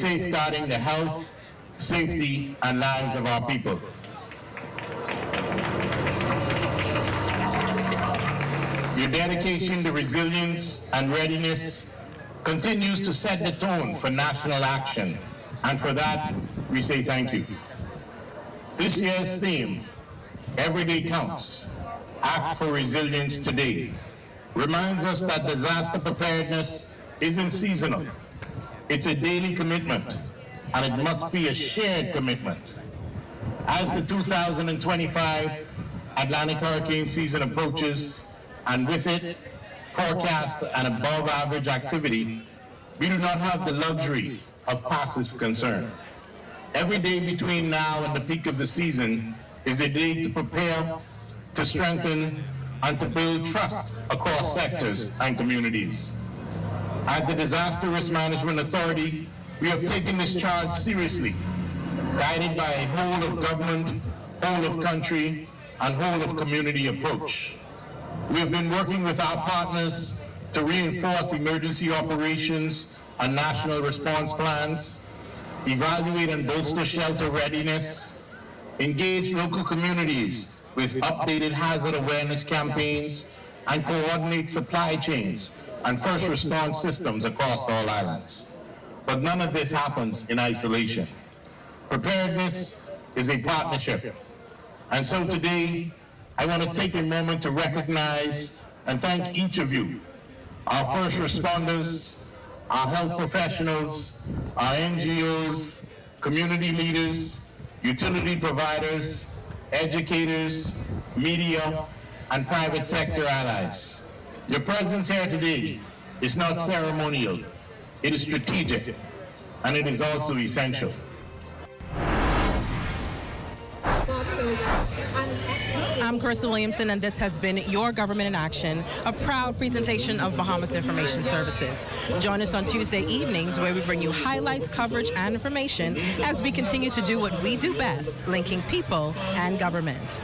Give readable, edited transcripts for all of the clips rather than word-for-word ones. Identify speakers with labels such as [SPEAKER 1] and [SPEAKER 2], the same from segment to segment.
[SPEAKER 1] safeguarding the health, safety, and lives of our people. Your dedication to resilience and readiness continues to set the tone for national action, and for that, we say thank you. This year's theme, Every Day Counts, Act for Resilience Today, reminds us that disaster preparedness isn't seasonal. It's a daily commitment, and it must be a shared commitment. As the 2025 Atlantic hurricane season approaches, and with it, forecast an above-average activity, we do not have the luxury of passive concern. Every day between now and the peak of the season is a day to prepare, to strengthen, and to build trust across sectors and communities. At the Disaster Risk Management Authority, we have taken this charge seriously, guided by a whole of government, whole of country, and whole of community approach. We have been working with our partners to reinforce emergency operations and national response plans, evaluate and bolster shelter readiness, engage local communities with updated hazard awareness campaigns, and coordinate supply chains and first response systems across all islands. But none of this happens in isolation. Preparedness is a partnership. And so today, I want to take a moment to recognize and thank each of you, our first responders, our health professionals, our NGOs, community leaders, utility providers, educators, media, and private sector allies. Your presence here today is not ceremonial, it is strategic, and it is also essential.
[SPEAKER 2] I'm Carissa Williamson, and this has been Your Government in Action, a proud presentation of Bahamas Information Services. Join us on Tuesday evenings where we bring you highlights, coverage, and information as we continue to do what we do best, linking people and government.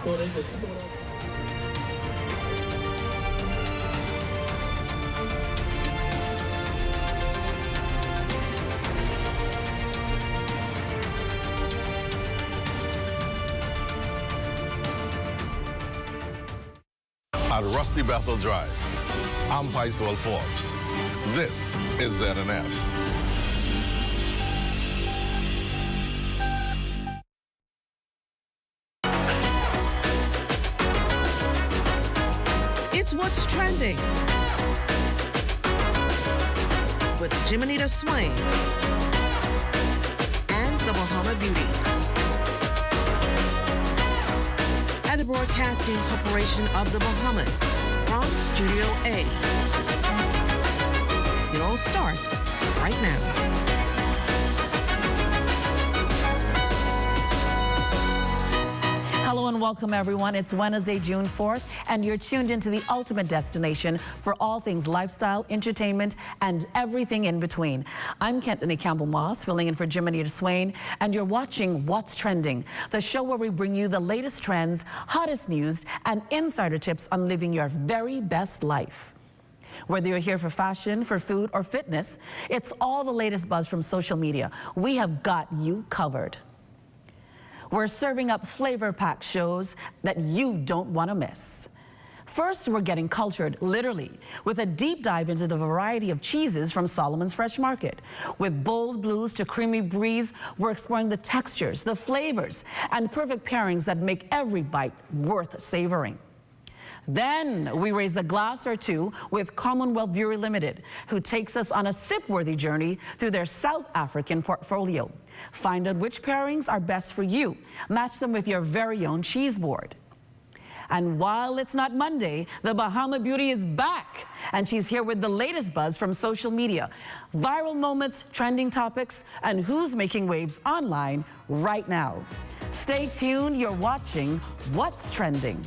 [SPEAKER 3] At Rusty Bethel Drive, I'm Paiswell Forbes. This is ZNS.
[SPEAKER 4] It's What's Trending with Jimanita Swain and the Bahama Beauty. The Broadcasting Corporation of the Bahamas from Studio A. It all starts right now.
[SPEAKER 5] Hello and welcome, everyone. It's Wednesday, June 4th, and you're tuned into the ultimate destination for all things lifestyle, entertainment, and everything in between. I'm Kentany Campbell-Moss, filling in for Jimanita Swain, and you're watching What's Trending, the show where we bring you the latest trends, hottest news, and insider tips on living your very best life. Whether you're here for fashion, for food, or fitness, it's all the latest buzz from social media. We have got you covered. We're serving up flavor-packed shows that you don't want to miss. First, we're getting cultured, literally, with a deep dive into the variety of cheeses from Solomon's Fresh Market. With bold blues to creamy bries, we're exploring the textures, the flavors, and perfect pairings that make every bite worth savoring. Then we raise a glass or two with Commonwealth Brewery Limited, who takes us on a sip-worthy journey through their South African portfolio. Find out which pairings are best for you. Match them with your very own cheese board. And while it's not Monday, the Bahama Beauty is back, and she's here with the latest buzz from social media, viral moments, trending topics, and who's making waves online right now. Stay tuned, you're watching What's Trending.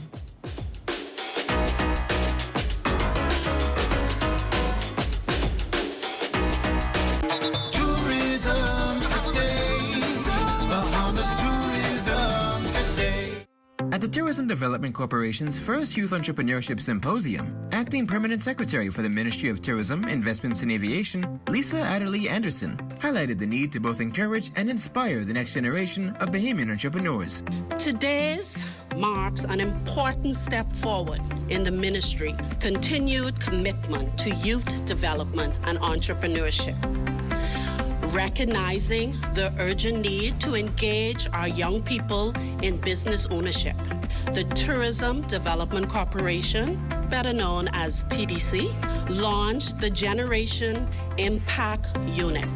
[SPEAKER 6] At the the Tourism Development Corporation's first Youth Entrepreneurship Symposium, Acting Permanent Secretary for the Ministry of Tourism, Investments and Aviation, Lisa Adderley Anderson, highlighted the need to both encourage and inspire the next generation of Bahamian entrepreneurs.
[SPEAKER 7] Today's marks an important step forward in the ministry, continued commitment to youth development and entrepreneurship. Recognizing the urgent need to engage our young people in business ownership, the Tourism Development Corporation, better known as TDC, launched the Generation Impact Unit.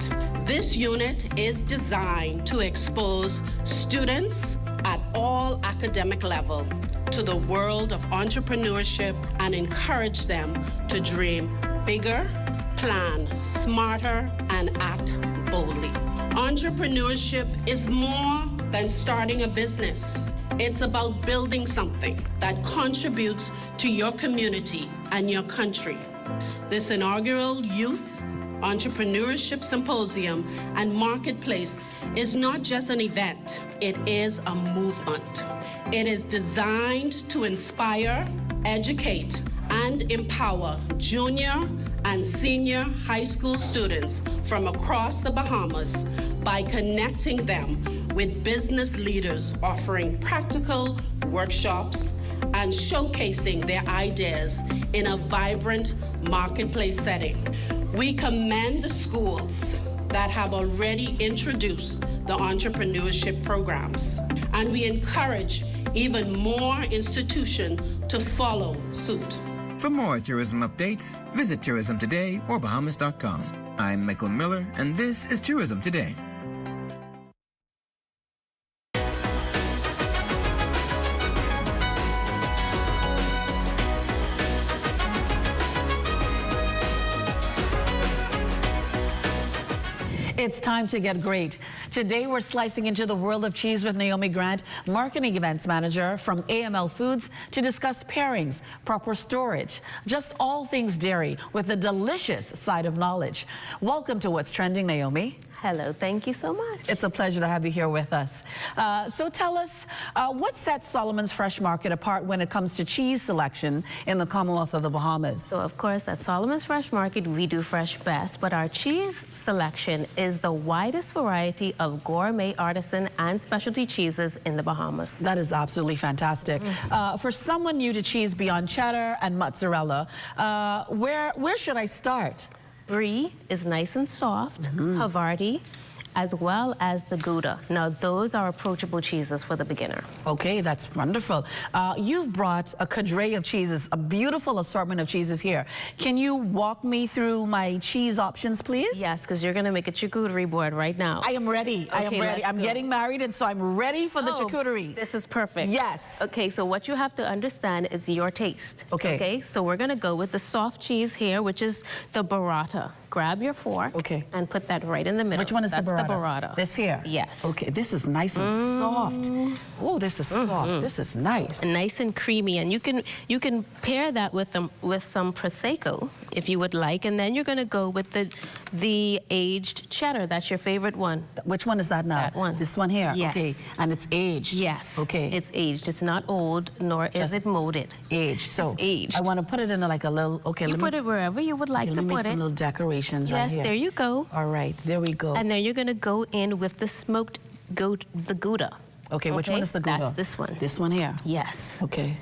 [SPEAKER 7] This unit is designed to expose students at all academic level to the world of entrepreneurship and encourage them to dream bigger, plan smarter, and act boldly. Entrepreneurship is more than starting a business. It's about building something that contributes to your community and your country. This inaugural Youth Entrepreneurship Symposium and Marketplace is not just an event, it is a movement. It is designed to inspire, educate, and empower junior and senior high school students from across the Bahamas by connecting them with business leaders offering practical workshops and showcasing their ideas in a vibrant marketplace setting. We commend the schools that have already introduced the entrepreneurship programs, and we encourage even more institutions to follow suit.
[SPEAKER 6] For more tourism updates, visit Tourism Today or Bahamas.com. I'm Michael Miller, and this is Tourism Today.
[SPEAKER 5] It's time to get great. Today we're slicing into the world of cheese with Naomi Grant, Marketing Events Manager from AML Foods, to discuss pairings, proper storage, just all things dairy with the delicious side of knowledge. Welcome to What's Trending, Naomi.
[SPEAKER 8] Hello, thank you so much.
[SPEAKER 5] It's a pleasure to have you here with us. So tell us, what sets Solomon's Fresh Market apart when it comes to cheese selection in the Commonwealth of the Bahamas?
[SPEAKER 8] So of course at Solomon's Fresh Market we do fresh best, but our cheese selection is the widest variety of gourmet, artisan, and specialty cheeses in the Bahamas.
[SPEAKER 5] That is absolutely fantastic. For someone new to cheese beyond cheddar and mozzarella, where should I start?
[SPEAKER 8] Brie is nice and soft, Havarti, as well as the Gouda. Now those are approachable cheeses for the beginner.
[SPEAKER 5] Okay, that's wonderful. You've brought a cadre of cheeses, a beautiful assortment of cheeses here. Can you walk me through my cheese options, please?
[SPEAKER 8] Yes, because you're going to make a charcuterie board right now.
[SPEAKER 5] I am ready. I am ready. I'm getting married, and so I'm ready for the charcuterie.
[SPEAKER 8] This is perfect.
[SPEAKER 5] Yes.
[SPEAKER 8] Okay, so what you have to understand is your taste.
[SPEAKER 5] Okay.
[SPEAKER 8] Okay, so we're going to go with the soft cheese here, which is the burrata. Grab your fork and put that right in the middle.
[SPEAKER 5] Which one is
[SPEAKER 8] That's
[SPEAKER 5] the burrata?
[SPEAKER 8] the burrata.
[SPEAKER 5] This here?
[SPEAKER 8] Yes.
[SPEAKER 5] Okay, this is nice and soft. Oh, this is soft. This is nice.
[SPEAKER 8] And nice and creamy, and you can pair that with some prosecco if you would like, and then you're going to go with the aged cheddar. That's your favorite one.
[SPEAKER 5] Which one is that now?
[SPEAKER 8] That one.
[SPEAKER 5] This one here?
[SPEAKER 8] Yes.
[SPEAKER 5] Okay, and it's aged?
[SPEAKER 8] Yes.
[SPEAKER 5] Okay.
[SPEAKER 8] It's aged. It's not old, nor is it molded.
[SPEAKER 5] Aged. So
[SPEAKER 8] it's aged.
[SPEAKER 5] I want to put it in like a little, okay.
[SPEAKER 8] You put it wherever you would like to
[SPEAKER 5] let me
[SPEAKER 8] put
[SPEAKER 5] make some
[SPEAKER 8] it.
[SPEAKER 5] little decorations right here.
[SPEAKER 8] Yes, there you go.
[SPEAKER 5] All right, there we go.
[SPEAKER 8] And then you're going to go in with the smoked the Gouda.
[SPEAKER 5] Okay, which one is the Gouda?
[SPEAKER 8] That's this one.
[SPEAKER 5] This one here?
[SPEAKER 8] Yes.
[SPEAKER 5] Okay.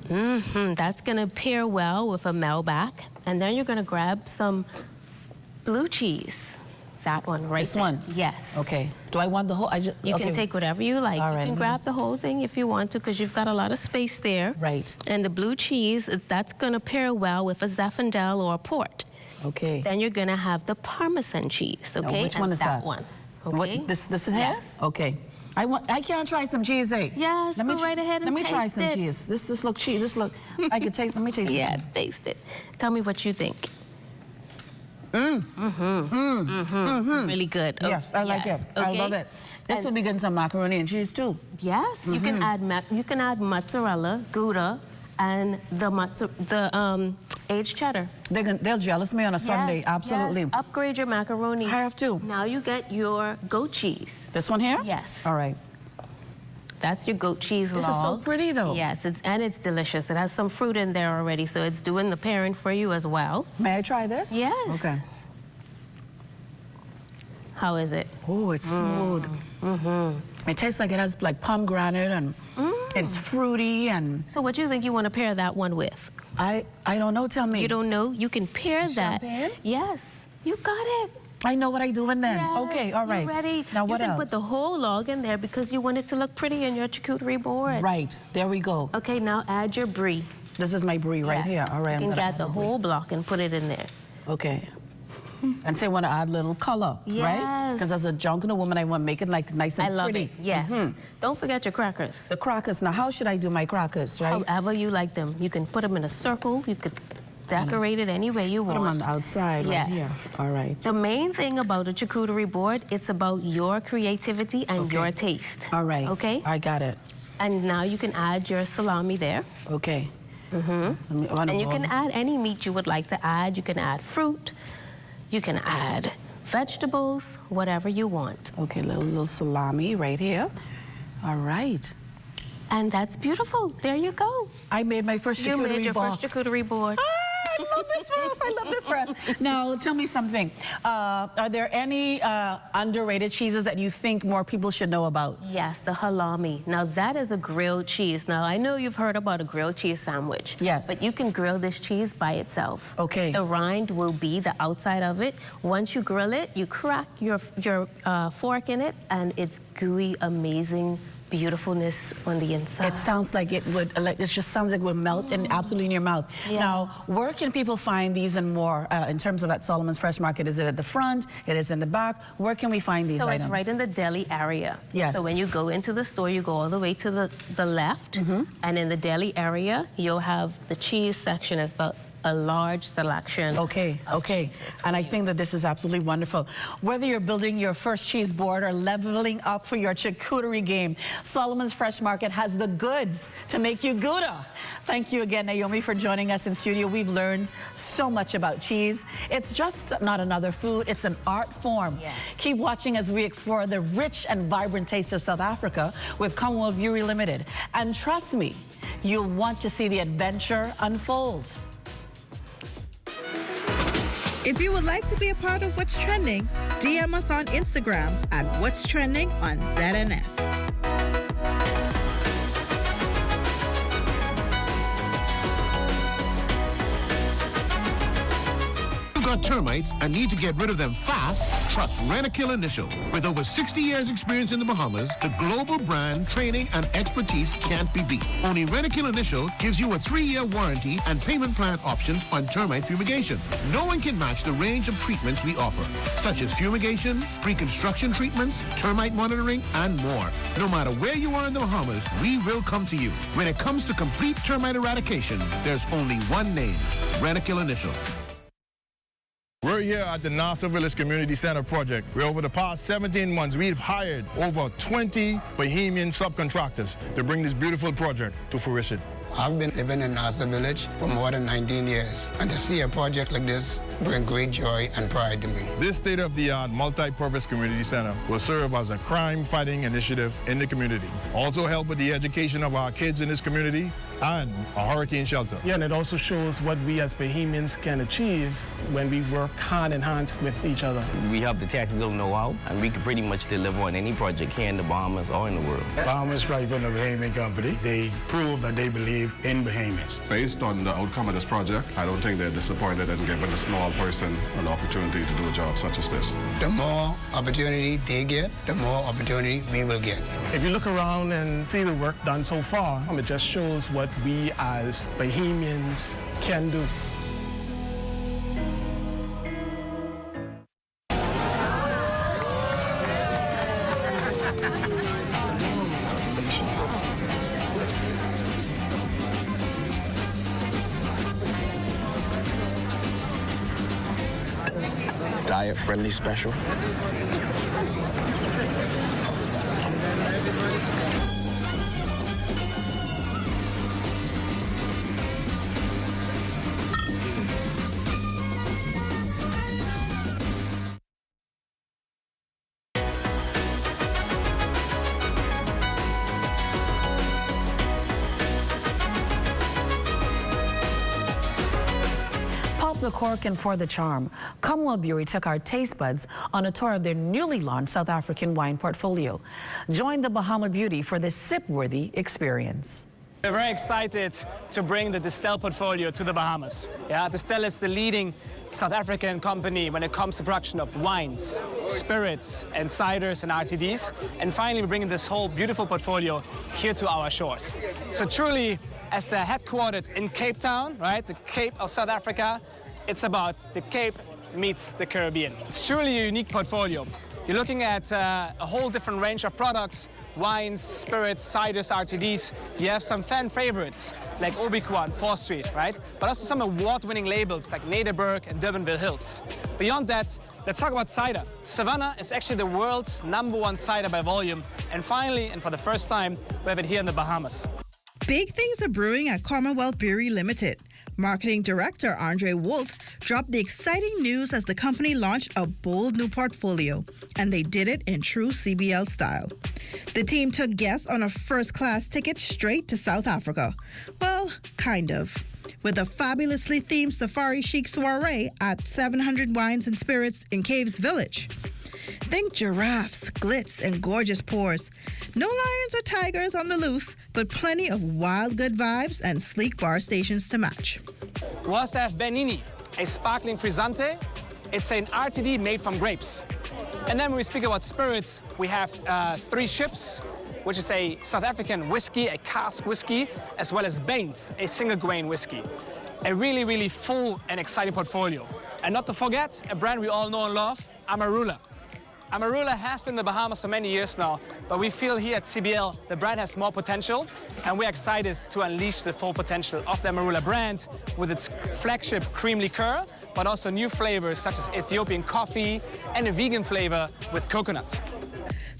[SPEAKER 8] That's going to pair well with a Melback. And then you're going to grab some blue cheese. That one right there.
[SPEAKER 5] One?
[SPEAKER 8] Yes.
[SPEAKER 5] Okay. Do I want the whole?
[SPEAKER 8] You can take whatever you like.
[SPEAKER 5] All right,
[SPEAKER 8] you can grab the whole thing if you want to, because you've got a lot of space there.
[SPEAKER 5] Right.
[SPEAKER 8] And the blue cheese, that's going to pair well with a Zinfandel or a port.
[SPEAKER 5] Okay.
[SPEAKER 8] Then you're going to have the Parmesan cheese, okay?
[SPEAKER 5] Now, which one is that?
[SPEAKER 8] That one. Okay.
[SPEAKER 5] What, this is
[SPEAKER 8] Yes.
[SPEAKER 5] Okay. I can't try some cheese, eh?
[SPEAKER 8] Yes, go right ahead and taste it.
[SPEAKER 5] Let me try some cheese. This look cheese. This look. I could taste. Let me taste it.
[SPEAKER 8] Yes, taste it. Tell me what you think. Really good.
[SPEAKER 5] Yes, I like it. I love it. This would be good in some macaroni and cheese too.
[SPEAKER 8] Yes, you can add mozzarella, Gouda, and the aged cheddar.
[SPEAKER 5] They'll jealous me on a Sunday. Absolutely.
[SPEAKER 8] Yes. Upgrade your macaroni.
[SPEAKER 5] I have to.
[SPEAKER 8] Now you get your goat cheese.
[SPEAKER 5] This one here?
[SPEAKER 8] Yes.
[SPEAKER 5] All right.
[SPEAKER 8] That's your goat cheese log.
[SPEAKER 5] This is so pretty, though.
[SPEAKER 8] Yes, it's delicious. It has some fruit in there already, so it's doing the pairing for you as well.
[SPEAKER 5] May I try this?
[SPEAKER 8] Yes.
[SPEAKER 5] Okay.
[SPEAKER 8] How is it?
[SPEAKER 5] Oh, it's smooth. It tastes like it has like pomegranate and it's fruity and...
[SPEAKER 8] So what do you think you want to pair that one with?
[SPEAKER 5] I don't know, tell me.
[SPEAKER 8] You don't know? You can pair that.
[SPEAKER 5] Champagne?
[SPEAKER 8] Yes, you got it.
[SPEAKER 5] I know what I do in then.
[SPEAKER 8] Yes,
[SPEAKER 5] Okay, all right.
[SPEAKER 8] You're ready.
[SPEAKER 5] Now what
[SPEAKER 8] You can
[SPEAKER 5] else?
[SPEAKER 8] put the whole log in there because you want it to look pretty in your charcuterie board.
[SPEAKER 5] Right, there we go.
[SPEAKER 8] Okay, now add your brie.
[SPEAKER 5] This is my brie right here. All right,
[SPEAKER 8] You
[SPEAKER 5] I'm
[SPEAKER 8] can
[SPEAKER 5] gonna
[SPEAKER 8] get the
[SPEAKER 5] add brie.
[SPEAKER 8] whole block and put it in there.
[SPEAKER 5] Okay. And say I want to add a little color, right?
[SPEAKER 8] Yes.
[SPEAKER 5] Because as a jungle woman, I want to make it like nice and
[SPEAKER 8] I love
[SPEAKER 5] pretty.
[SPEAKER 8] it. Yes. Don't forget your crackers.
[SPEAKER 5] The crackers. Now, how should I do my crackers, right?
[SPEAKER 8] However you like them. You can put them in a circle. You could decorate it any way you
[SPEAKER 5] Put
[SPEAKER 8] want.
[SPEAKER 5] them on the outside right here. All right.
[SPEAKER 8] The main thing about a charcuterie board, it's about your creativity and your taste.
[SPEAKER 5] All right.
[SPEAKER 8] Okay?
[SPEAKER 5] I got it.
[SPEAKER 8] And now you can add your salami there.
[SPEAKER 5] Okay.
[SPEAKER 8] And you can add any meat you would like to add. You can add fruit. You can add vegetables, whatever you want.
[SPEAKER 5] Okay, little salami right here. All right.
[SPEAKER 8] And that's beautiful. There you go.
[SPEAKER 5] I made my first charcuterie box.
[SPEAKER 8] You made your first charcuterie board.
[SPEAKER 5] I love this for us. I love this for us. Now, tell me something. Are there any underrated cheeses that you think more people should know about?
[SPEAKER 8] Yes, the halloumi. Now, that is a grilled cheese. Now, I know you've heard about a grilled cheese sandwich.
[SPEAKER 5] Yes.
[SPEAKER 8] But you can grill this cheese by itself.
[SPEAKER 5] Okay.
[SPEAKER 8] The rind will be the outside of it. Once you grill it, you crack your fork in it, and it's gooey, amazing beautifulness on the inside.
[SPEAKER 5] It sounds like it would, it just sounds like it would melt in absolutely in your mouth.
[SPEAKER 8] Yes.
[SPEAKER 5] Now, where can people find these and more in terms of at Solomon's Fresh Market? Is it at the front? It is in the back? Where can we find these items?
[SPEAKER 8] So it's right in the deli area.
[SPEAKER 5] Yes.
[SPEAKER 8] So when you go into the store, you go all the way to the left, and in the deli area, you'll have the cheese section as a large selection.
[SPEAKER 5] Okay, okay. And I think that this is absolutely wonderful. Whether you're building your first cheese board or leveling up for your charcuterie game, Solomon's Fresh Market has the goods to make you gooder. Thank you again, Naomi, for joining us in studio. We've learned so much about cheese. It's just not another food, it's an art form.
[SPEAKER 8] Yes.
[SPEAKER 5] Keep watching as we explore the rich and vibrant taste of South Africa with Commonwealth Brewery Limited. And trust me, you'll want to see the adventure unfold.
[SPEAKER 9] If you would like to be a part of What's Trending, DM us on Instagram at What's Trending on ZNS.
[SPEAKER 10] Got termites and need to get rid of them fast? Trust Rentokil Initial. With over 60 years experience in the Bahamas, the global brand, training, and expertise can't be beat. Only Rentokil Initial gives you a 3-year warranty and payment plan options on termite fumigation. No one can match the range of treatments we offer, such as fumigation, pre-construction treatments, termite monitoring, and more. No matter where you are in the Bahamas, we will come to you. When it comes to complete termite eradication, there's only one name, Rentokil Initial.
[SPEAKER 11] We're here at the Nassau Village Community Center project, where over the past 17 months, we've hired over 20 Bahamian subcontractors to bring this beautiful project to fruition.
[SPEAKER 12] I've been living in Nassau Village for more than 19 years, and to see a project like this bring great joy and pride to me.
[SPEAKER 11] This state-of-the-art multi-purpose community center will serve as a crime-fighting initiative in the community. Also help with the education of our kids in this community and a hurricane shelter.
[SPEAKER 13] Yeah, and it also shows what we as Bahamians can achieve when we work hand in hand with each other.
[SPEAKER 14] We have the technical know-how, and we can pretty much deliver on any project here in the Bahamas or in the world.
[SPEAKER 15] Bahamas Stripe and the Bahamian Company, they prove that they believe in Bahamians.
[SPEAKER 16] Based on the outcome of this project, I don't think they're disappointed in giving a small person an opportunity to do a job such as this.
[SPEAKER 12] The more opportunity they get, the more opportunity we will get.
[SPEAKER 13] If you look around and see the work done so far, it just shows what we as Bahamians can do.
[SPEAKER 17] Diet-friendly special.
[SPEAKER 5] the cork and pour the charm. Commonwealth Brewery took our taste buds on a tour of their newly launched South African wine portfolio. Join the Bahama Beauty for this sip-worthy experience.
[SPEAKER 18] We're very excited to bring the Distell portfolio to the Bahamas. Yeah, Distell is the leading South African company when it comes to production of wines, spirits, and ciders and RTDs. And finally, we're bringing this whole beautiful portfolio here to our shores. So truly, as they're headquartered in Cape Town, right, the Cape of South Africa, it's about the Cape meets the Caribbean. It's truly a unique portfolio. You're looking at a whole different range of products, wines, spirits, ciders, RTDs. You have some fan favorites like Obiqua, 4th Street, right? But also some award-winning labels like Nederburg and Durbanville Hills. Beyond that, let's talk about cider. Savannah is actually the world's #1 cider by volume. And finally, and for the first time, we have it here in the Bahamas.
[SPEAKER 9] Big things are brewing at Commonwealth Brewery Limited. Marketing Director Andre Wolt dropped the exciting news as the company launched a bold new portfolio, and they did it in true CBL style. The team took guests on a first-class ticket straight to South Africa. Well, kind of. With a fabulously themed safari chic soiree at 700 Wines and Spirits in Caves Village. Think giraffes, glitz, and gorgeous pours. No lions or tigers on the loose, but plenty of wild good vibes and sleek bar stations to match.
[SPEAKER 18] We also have Benini, a sparkling frizzante. It's an RTD made from grapes. And then when we speak about spirits, we have 3 Ships, which is a South African whiskey, a cask whiskey, as well as Baines, a single grain whiskey. A really, really full and exciting portfolio. And not to forget, a brand we all know and love, Amarula. Amarula has been in the Bahamas for many years now, but we feel here at CBL the brand has more potential, and we're excited to unleash the full potential of the Amarula brand with its flagship cream liqueur, but also new flavors such as Ethiopian coffee and a vegan flavor with coconut.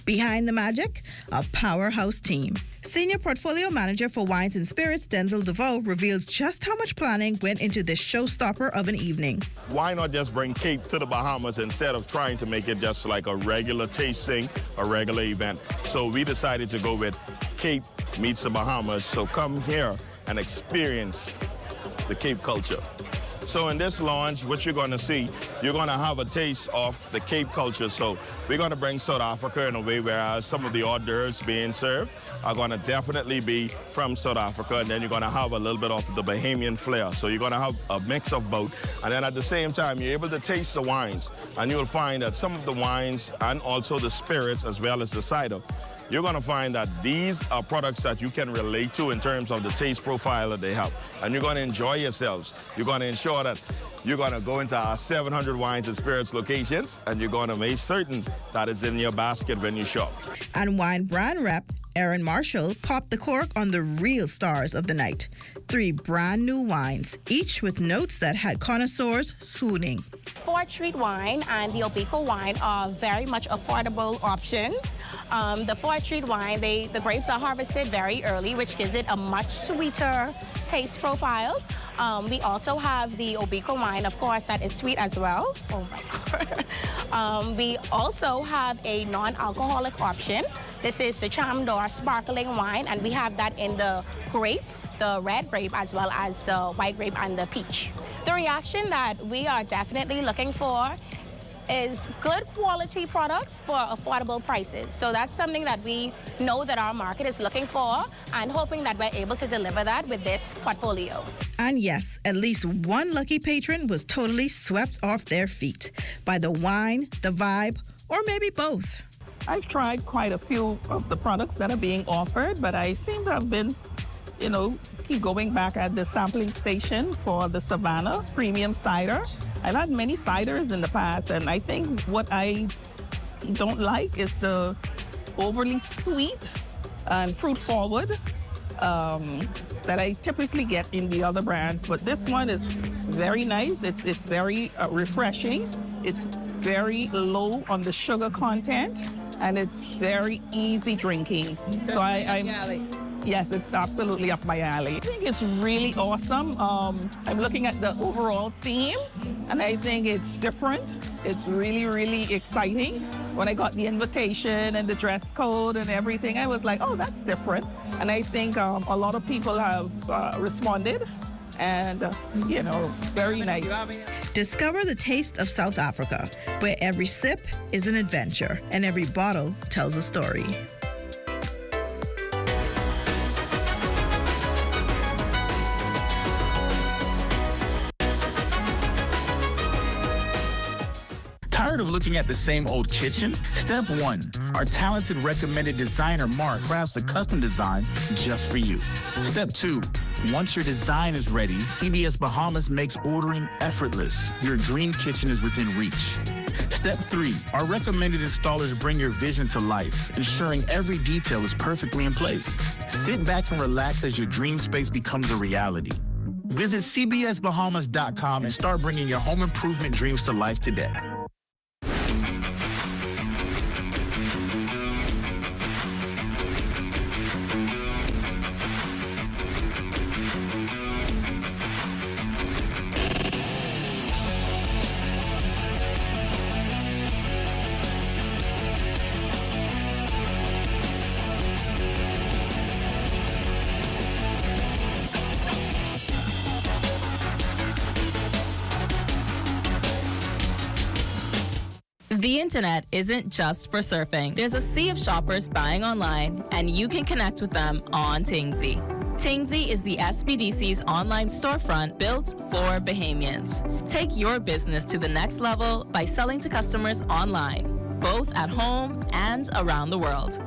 [SPEAKER 9] Behind the magic, a powerhouse team. Senior Portfolio Manager for Wines and Spirits, Denzel DeVoe, revealed just how much planning went into this showstopper of an evening.
[SPEAKER 19] Why not just bring Cape to the Bahamas instead of trying to make it just like a regular tasting, a regular event? So we decided to go with Cape meets the Bahamas. So come here and experience the Cape culture. So in this launch, what you're going to see, you're going to have a taste of the Cape culture. So we're going to bring South Africa in a way, whereas some of the hors d'oeuvres being served are going to definitely be from South Africa. And then you're going to have a little bit of the Bahamian flair. So you're going to have a mix of both. And then at the same time, you're able to taste the wines. And you'll find that some of the wines and also the spirits as well as the cider, you're going to find that these are products that you can relate to in terms of the taste profile that they have. And you're going to enjoy yourselves. You're going to ensure that you're going to go into our 700 Wines and Spirits locations, and you're going to make certain that it's in your basket when you shop.
[SPEAKER 9] And wine brand rep Aaron Marshall popped the cork on the real stars of the night. 3 brand new wines, each with notes that had connoisseurs swooning.
[SPEAKER 20] 4th Street wine and the Obiqua wine are very much affordable options. The 4th Street wine, the grapes are harvested very early, which gives it a much sweeter taste profile. We also have the Obiqua wine, of course, that is sweet as well. Oh my God. We also have a non-alcoholic option. This is the Chamdor sparkling wine, and we have that in the grape, the red grape, as well as the white grape and the peach. The reaction that we are definitely looking for is good quality products for affordable prices. So that's something that we know that our market is looking for, and hoping that we're able to deliver that with this portfolio.
[SPEAKER 9] And yes, at least one lucky patron was totally swept off their feet by the wine, the vibe, or maybe both.
[SPEAKER 21] I've tried quite a few of the products that are being offered, but I seem to have been, keep going back at the sampling station for the Savannah premium cider. I've had many ciders in the past, and I think what I don't like is the overly sweet and fruit forward that I typically get in the other brands. But this one is very nice. It's very refreshing. It's very low on the sugar content, and it's very easy drinking. So yes, it's absolutely up my alley. I think it's really awesome. I'm looking at the overall theme, and I think it's different. It's really, really exciting. When I got the invitation and the dress code and everything, I was like, oh, that's different. And I think a lot of people have responded, and, it's very nice.
[SPEAKER 9] Discover the taste of South Africa, where every sip is an adventure and every bottle tells a story.
[SPEAKER 1] Tired of looking at the same old kitchen? Step 1. Our talented recommended designer Mark crafts a custom design just for you. Step 2. Once your design is ready, CBS Bahamas makes ordering effortless. Your dream kitchen is within reach. Step 3. Our recommended installers bring your vision to life, ensuring every detail is perfectly in place. Sit back and relax as your dream space becomes a reality. Visit cbsbahamas.com and start bringing your home improvement dreams to life today.
[SPEAKER 22] The internet isn't just for surfing. There's a sea of shoppers buying online, and you can connect with them on Tingsy. Tingsy is the SBDC's online storefront built for Bahamians. Take your business to the next level by selling to customers online, both at home and around the world.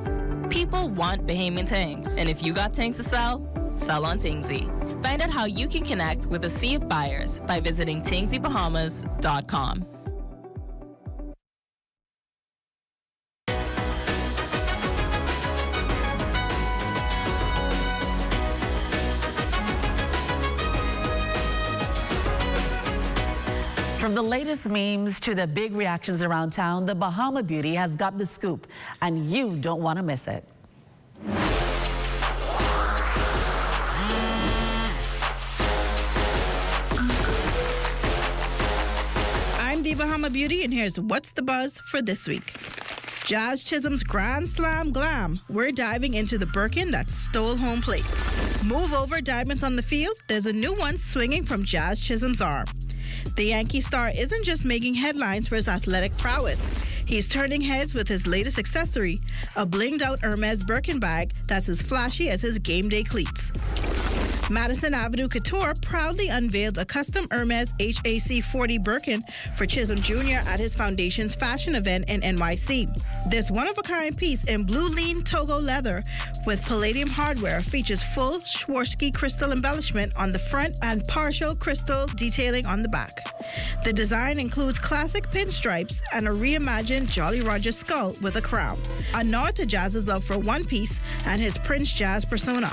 [SPEAKER 22] People want Bahamian things, and if you got things to sell, sell on Tingsy. Find out how you can connect with a sea of buyers by visiting tingsybahamas.com.
[SPEAKER 5] From the latest memes to the big reactions around town, the Bahama Beauty has got the scoop, and you don't want to miss it.
[SPEAKER 9] I'm the Bahama Beauty, and here's what's the buzz for this week. Jazz Chisholm's Grand Slam Glam. We're diving into the Birkin that stole home plate. Move over, diamonds on the field. There's a new one swinging from Jazz Chisholm's arm. The Yankee star isn't just making headlines for his athletic prowess. He's turning heads with his latest accessory, a blinged-out Hermes Birkin bag that's as flashy as his game day cleats. Madison Avenue Couture proudly unveiled a custom Hermes HAC 40 Birkin for Chisholm Jr. at his foundation's fashion event in NYC. This one-of-a-kind piece in blue lean Togo leather with palladium hardware features full Swarovski crystal embellishment on the front and partial crystal detailing on the back. The design includes classic pinstripes and a reimagined Jolly Roger skull with a crown, a nod to Jazz's love for One Piece and his Prince Jazz persona.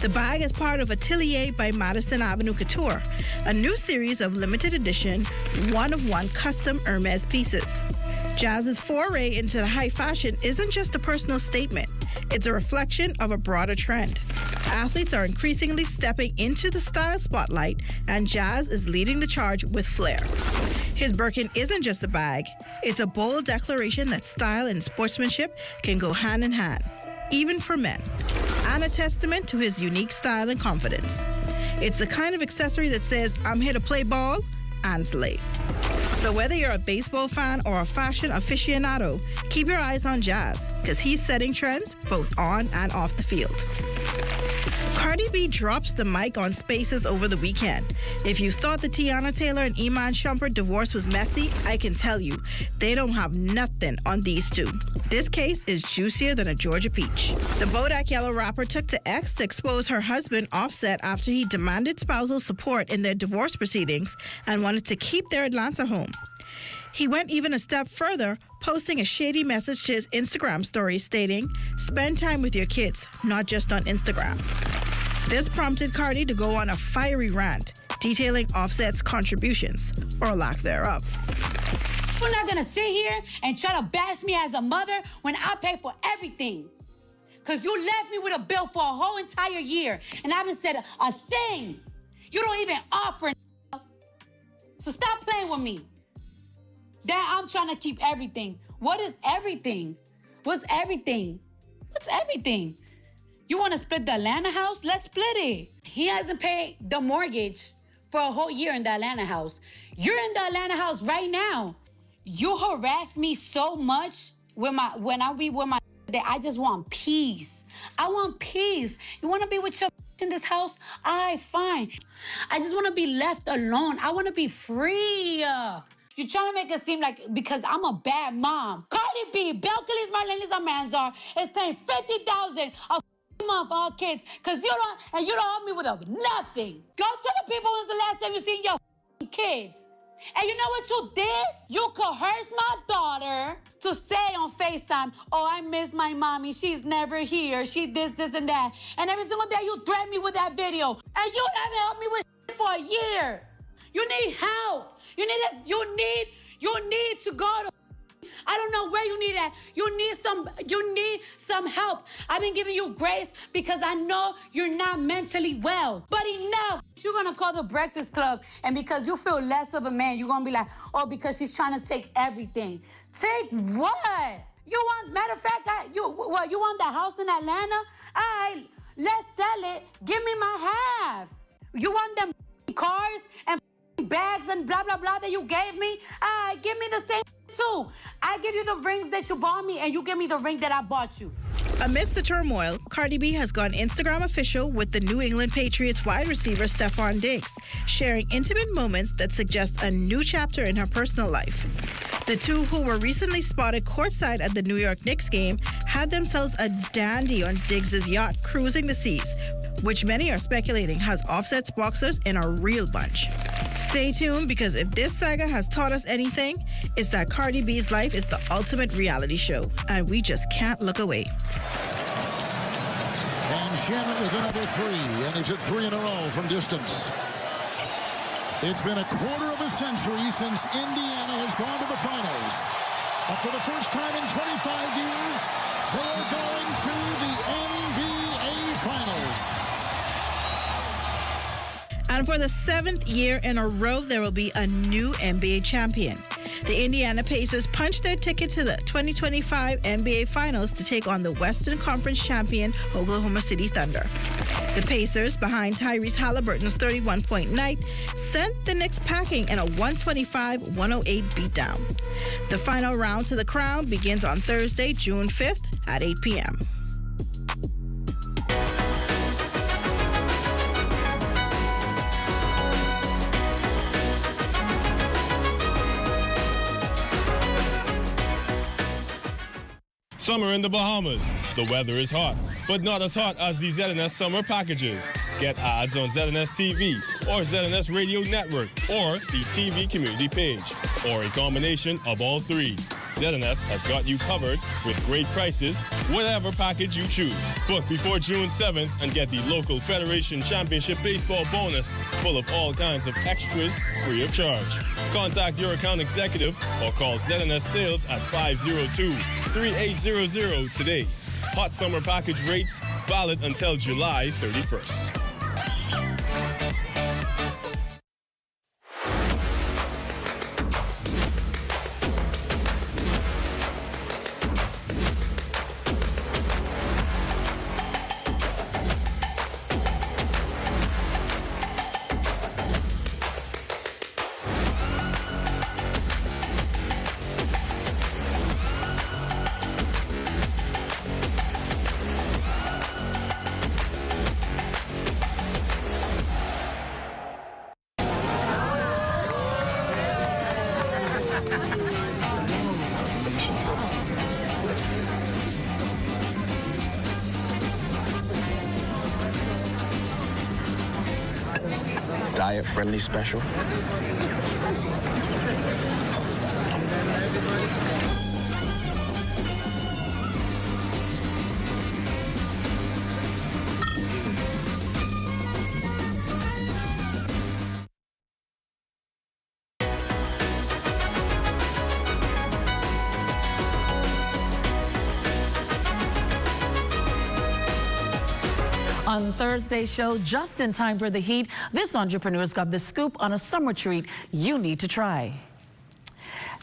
[SPEAKER 9] The bag is part of Atelier by Madison Avenue Couture, a new series of limited edition, one-of-one custom Hermes pieces. Jazz's foray into the high fashion isn't just a personal statement, it's a reflection of a broader trend. Athletes are increasingly stepping into the style spotlight, and Jazz is leading the charge with flair. His Birkin isn't just a bag, it's a bold declaration that style and sportsmanship can go hand in hand, even for men, and a testament to his unique style and confidence. It's the kind of accessory that says, I'm here to play ball and slay. So whether you're a baseball fan or a fashion aficionado, keep your eyes on Jazz, because he's setting trends both on and off the field. Cardi B drops the mic on Spaces over the weekend. If you thought the Tiana Taylor and Iman Shumpert divorce was messy, I can tell you, they don't have nothing on these two. This case is juicier than a Georgia peach. The Bodak Yellow rapper took to X to expose her husband, Offset, after he demanded spousal support in their divorce proceedings and wanted to keep their Atlanta home. He went even a step further, posting a shady message to his Instagram story stating, "Spend time with your kids, not just on Instagram." This prompted Cardi to go on a fiery rant, detailing Offset's contributions, or lack thereof.
[SPEAKER 23] You're not gonna sit here and try to bash me as a mother when I pay for everything. Cause you left me with a bill for a whole entire year and I haven't said a thing. You don't even offer. So stop playing with me. Dad, I'm trying to keep everything. What is everything? What's everything? What's everything? You want to split the Atlanta house? Let's split it. He hasn't paid the mortgage for a whole year in the Atlanta house. You're in the Atlanta house right now. You harass me so much when I be with my that I just want peace. I want peace. You want to be with your in this house? Fine. I just want to be left alone. I want to be free. You're trying to make it seem like because I'm a bad mom. Cardi B, Belcalis Marlenis Amanzar is paying $50,000 a month for her kids because you don't help me with nothing. Go to the people when's the last time you seen your kids. And you know what you did? You coerced my daughter to say on FaceTime, oh, I miss my mommy. She's never here. She this, and that. And every single day you threaten me with that video. And you haven't helped me with for a year. You need help. You need to go to I don't know where you need that. You need some help. I've been giving you grace because I know you're not mentally well. But enough. You're gonna call the Breakfast Club, and because you feel less of a man, you're gonna be like, oh, because she's trying to take everything. Take what? You want, matter of fact, you want that house in Atlanta? All right, let's sell it. Give me my half. You want them cars and bags and blah, blah, blah that you gave me? All right, give me the same too. I give you the rings that you bought me, and you give me the ring that I bought you.
[SPEAKER 9] Amidst the turmoil, Cardi B has gone Instagram official with the New England Patriots wide receiver Stephon Diggs, sharing intimate moments that suggest a new chapter in her personal life. The two, who were recently spotted courtside at the New York Knicks game, had themselves a dandy on Diggs' yacht cruising the seas, which many are speculating has Offset's boxers in a real bunch. Stay tuned, because if this saga has taught us anything, it's that Cardi B's life is the ultimate reality show, and we just can't look away.
[SPEAKER 2] And Shannon with another three, and he's at 3 in a row from distance. It's been a quarter of a century since Indiana has gone to the finals. But for the first time in 25 years, they are going to the NBA Finals.
[SPEAKER 9] And for the 7th year in a row, there will be a new NBA champion. The Indiana Pacers punched their ticket to the 2025 NBA Finals to take on the Western Conference champion Oklahoma City Thunder. The Pacers, behind Tyrese Halliburton's 31-point night, sent the Knicks packing in a 125-108 beatdown. The final round to the crown begins on Thursday, June 5th at 8 p.m.
[SPEAKER 3] Summer in the Bahamas. The weather is hot, but not as hot as the ZNS summer packages. Get ads on ZNS TV or ZNS Radio Network or the TV community page, or a combination of all three. ZNS has got you covered with great prices, whatever package you choose. Book before June 7th and get the local Federation Championship Baseball bonus full of all kinds of extras free of charge. Contact your account executive or call ZNS Sales at 502-3800 today. Hot summer package rates valid until July 31st.
[SPEAKER 17] Diet-friendly special.
[SPEAKER 5] On Thursday's show, just in time for the heat, this entrepreneur's got the scoop on a summer treat you need to try.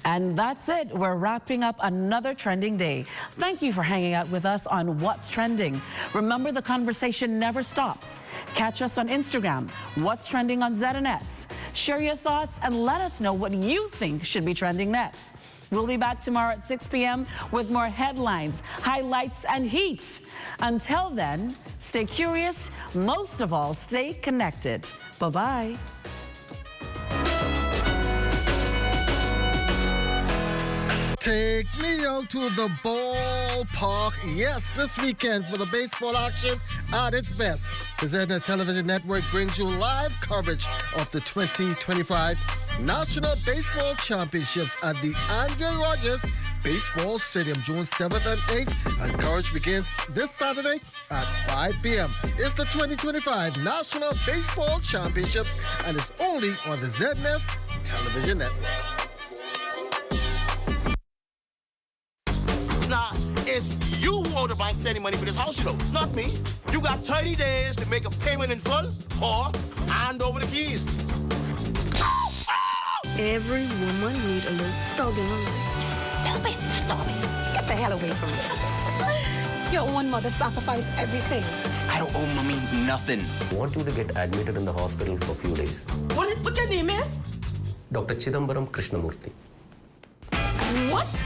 [SPEAKER 5] And that's it. We're wrapping up another trending day. Thank you for hanging out with us on What's Trending. Remember, the conversation never stops. Catch us on Instagram. What's trending on ZNS? Share your thoughts and let us know what you think should be trending next. We'll be back tomorrow at 6 p.m. with more headlines, highlights, and heat. Until then, stay curious. Most of all, stay connected. Bye-bye.
[SPEAKER 4] Take me out to the ballpark. Yes, this weekend for the baseball action at its best. The ZNS Television Network brings you live coverage of the 2025 National Baseball Championships at the Andre Rogers Baseball Stadium, June 7th and 8th. And coverage begins this Saturday at 5 p.m. It's the 2025 National Baseball Championships and it's only on the ZNS Television Network.
[SPEAKER 10] Now, it's you who owe the bank any money for this house, you know, not me. You got 30 days to make a payment in full or hand over the keys.
[SPEAKER 6] Every woman need a little thug in her life. Just stop it. Get the hell away from me. Your own mother sacrificed everything.
[SPEAKER 7] I don't owe mommy nothing.
[SPEAKER 24] I want you to get admitted in the hospital for a few days.
[SPEAKER 6] What your name is?
[SPEAKER 24] Dr. Chidambaram Krishnamurthy.
[SPEAKER 6] What?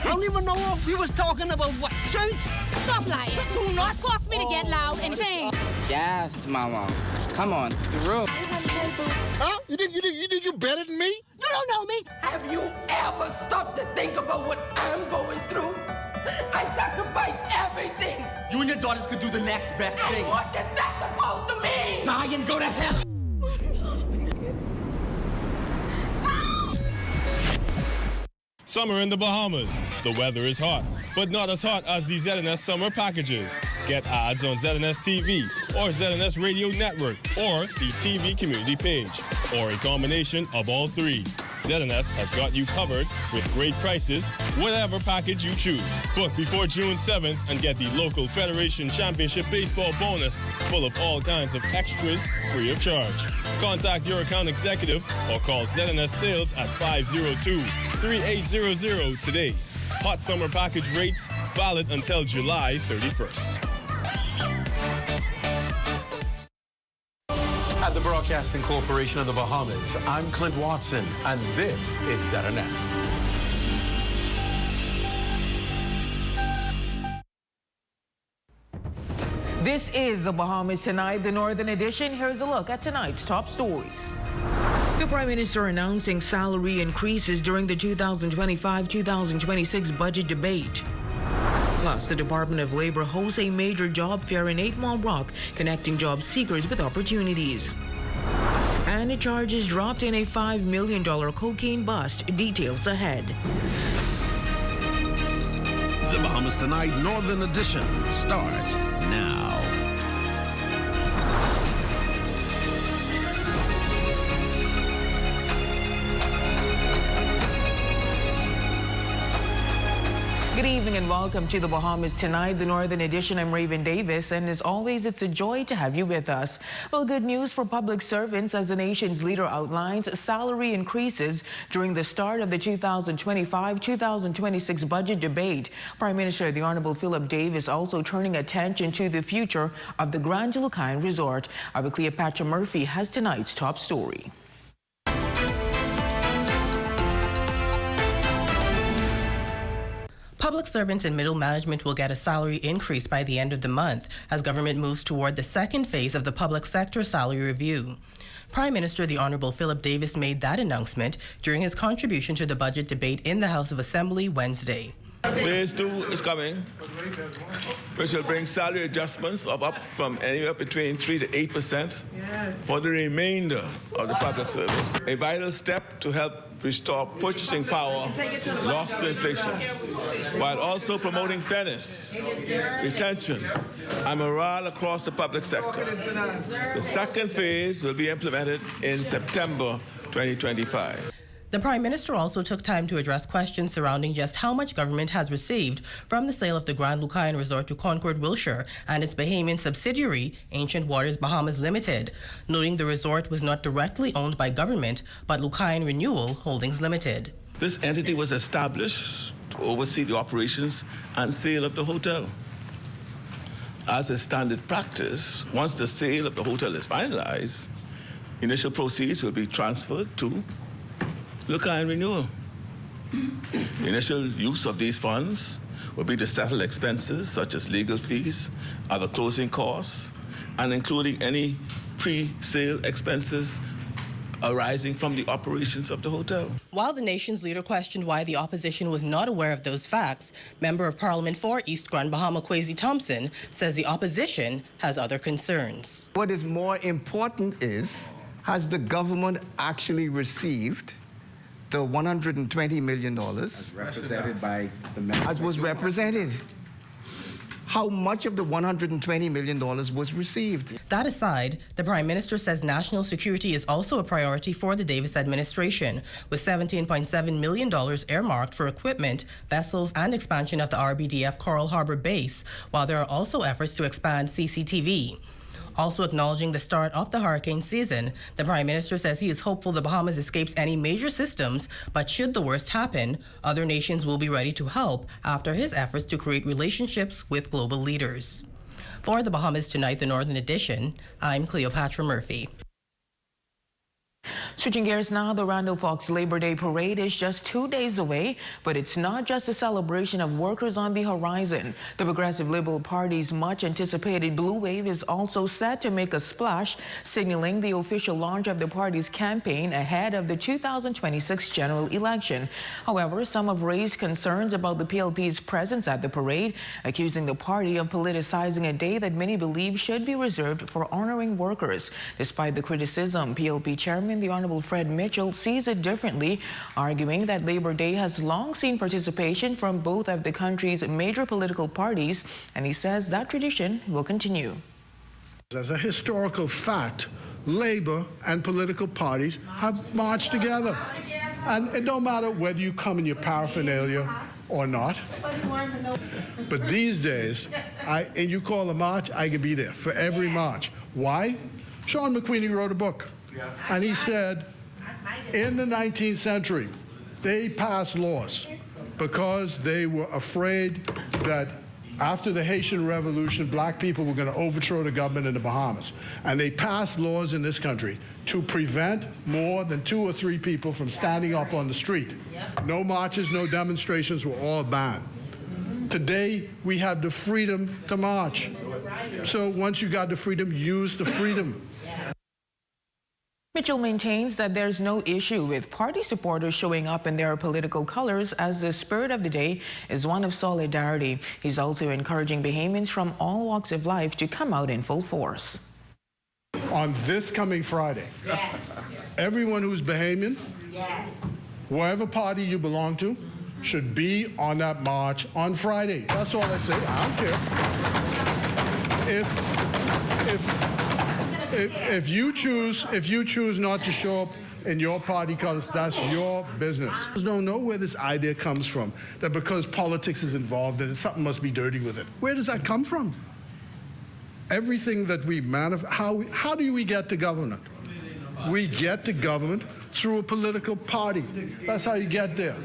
[SPEAKER 6] I don't even know what we was talking about. What? Change?
[SPEAKER 25] Stop lying. Do not force me to get loud and change.
[SPEAKER 7] Yes, mama. Come on, through.
[SPEAKER 10] Huh? You think you better than me?
[SPEAKER 6] You don't know me. Have you ever stopped to think about what I'm going through? I sacrificed everything.
[SPEAKER 7] You and your daughters could do the next best thing.
[SPEAKER 6] What is that supposed to mean?
[SPEAKER 7] Die and go to hell.
[SPEAKER 3] Summer in the Bahamas. The weather is hot, but not as hot as the ZNS summer packages. Get ads on ZNS TV or ZNS Radio Network or the TV community page, or a combination of all three. ZNS has got you covered with great prices, whatever package you choose. Book before June 7th and get the local Federation Championship Baseball bonus full of all kinds of extras free of charge. Contact your account executive or call ZNS Sales at 502-3800 today. Hot summer package rates valid until July 31st.
[SPEAKER 26] At the Broadcasting Corporation of the Bahamas, I'm Clint Watson, and this is ZNS.
[SPEAKER 27] This is the Bahamas Tonight, the Northern Edition. Here's a look at tonight's top stories. The Prime Minister announcing salary increases during the 2025-2026 budget debate. Plus, the Department of Labor hosts a major job fair in 8 Mile Rock, connecting job seekers with opportunities. And the charges dropped in a $5 million cocaine bust. Details ahead.
[SPEAKER 28] The Bahamas Tonight Northern Edition starts now.
[SPEAKER 27] Good evening and welcome to the Bahamas Tonight, the Northern Edition. I'm Raven Davis, and as always, it's a joy to have you with us. Well, good news for public servants as the nation's leader outlines salary increases during the start of the 2025-2026 budget debate. Prime Minister the Honorable Philip Davis also turning attention to the future of the Grand Lucayan Resort. Our Cleopatra Murphy has tonight's top story.
[SPEAKER 29] Public servants and middle management will get a salary increase by the end of the month as government moves toward the second phase of the public sector salary review. Prime Minister the Honorable Philip Davis made that announcement during his contribution to the budget debate in the House of Assembly Wednesday.
[SPEAKER 30] Phase 2 is coming, which will bring salary adjustments of up from anywhere between 3 to 8% for the remainder of the public service. A vital step to help restore purchasing power lost to inflation, while also promoting fairness, retention, and morale across the public sector. The second phase will be implemented in September 2025.
[SPEAKER 29] The Prime Minister also took time to address questions surrounding just how much government has received from the sale of the Grand Lucayan Resort to Concord Wilshire and its Bahamian subsidiary, Ancient Waters Bahamas Limited, noting the resort was not directly owned by government, but Lucayan Renewal Holdings Limited.
[SPEAKER 30] This entity was established to oversee the operations and sale of the hotel. As a standard practice, once the sale of the hotel is finalized, initial proceeds will be transferred to Lucayan Renewal. The initial use of these funds will be to settle expenses such as legal fees, other closing costs, and including any pre-sale expenses arising from the operations of the hotel.
[SPEAKER 29] While the nation's leader questioned why the opposition was not aware of those facts, Member of Parliament for East Grand Bahama Kwesi Thompson says the opposition has other concerns.
[SPEAKER 8] What is more important is, has the government actually received the $120 million
[SPEAKER 17] as represented by the members?
[SPEAKER 8] As was represented. How much of the $120 million was received?
[SPEAKER 29] That aside, the Prime Minister says national security is also a priority for the Davis administration, with $17.7 million earmarked for equipment, vessels, and expansion of the RBDF Coral Harbor base, while there are also efforts to expand CCTV. Also acknowledging the start of the hurricane season, the Prime Minister says he is hopeful the Bahamas escapes any major systems, but should the worst happen, other nations will be ready to help after his efforts to create relationships with global leaders. For the Bahamas Tonight, the Northern Edition, I'm Cleopatra Murphy.
[SPEAKER 27] Switching gears now, the Randall Fox Labor Day Parade is just 2 days away, but it's not just a celebration of workers on the horizon. The Progressive Liberal Party's much-anticipated Blue Wave is also set to make a splash, signaling the official launch of the party's campaign ahead of the 2026 general election. However, some have raised concerns about the PLP's presence at the parade, accusing the party of politicizing a day that many believe should be reserved for honoring workers. Despite the criticism, PLP Chairman the Honorable Fred Mitchell sees it differently, arguing that Labor Day has long seen participation from both of the country's major political parties, and he says that tradition will continue.
[SPEAKER 11] As a historical fact, labor and political parties have marched together. And it don't matter whether you come in your paraphernalia or not. But these days, and you call a march, I can be there for every march. Why? Sean McQueenie wrote a book. And he said, in the 19th century, they passed laws because they were afraid that after the Haitian Revolution, black people were going to overthrow the government in the Bahamas. And they passed laws in this country to prevent more than 2 or 3 people from standing up on the street. No marches, no demonstrations were all banned. Today, we have the freedom to march. So once you got the freedom, use the freedom.
[SPEAKER 27] Mitchell maintains that there's no issue with party supporters showing up in their political colors, as the spirit of the day is one of solidarity. He's also encouraging Bahamians from all walks of life to come out in full force.
[SPEAKER 11] On this coming Friday, everyone who's Bahamian, whatever party you belong to, should be on that march on Friday. That's all I say. I don't care. If you choose not to show up in your party colors, that's your business. I don't know where this idea comes from, that because politics is involved in it, something must be dirty with it. Where does that come from? Everything that we how do we get to government? We get to government through a political party. That's how you get there.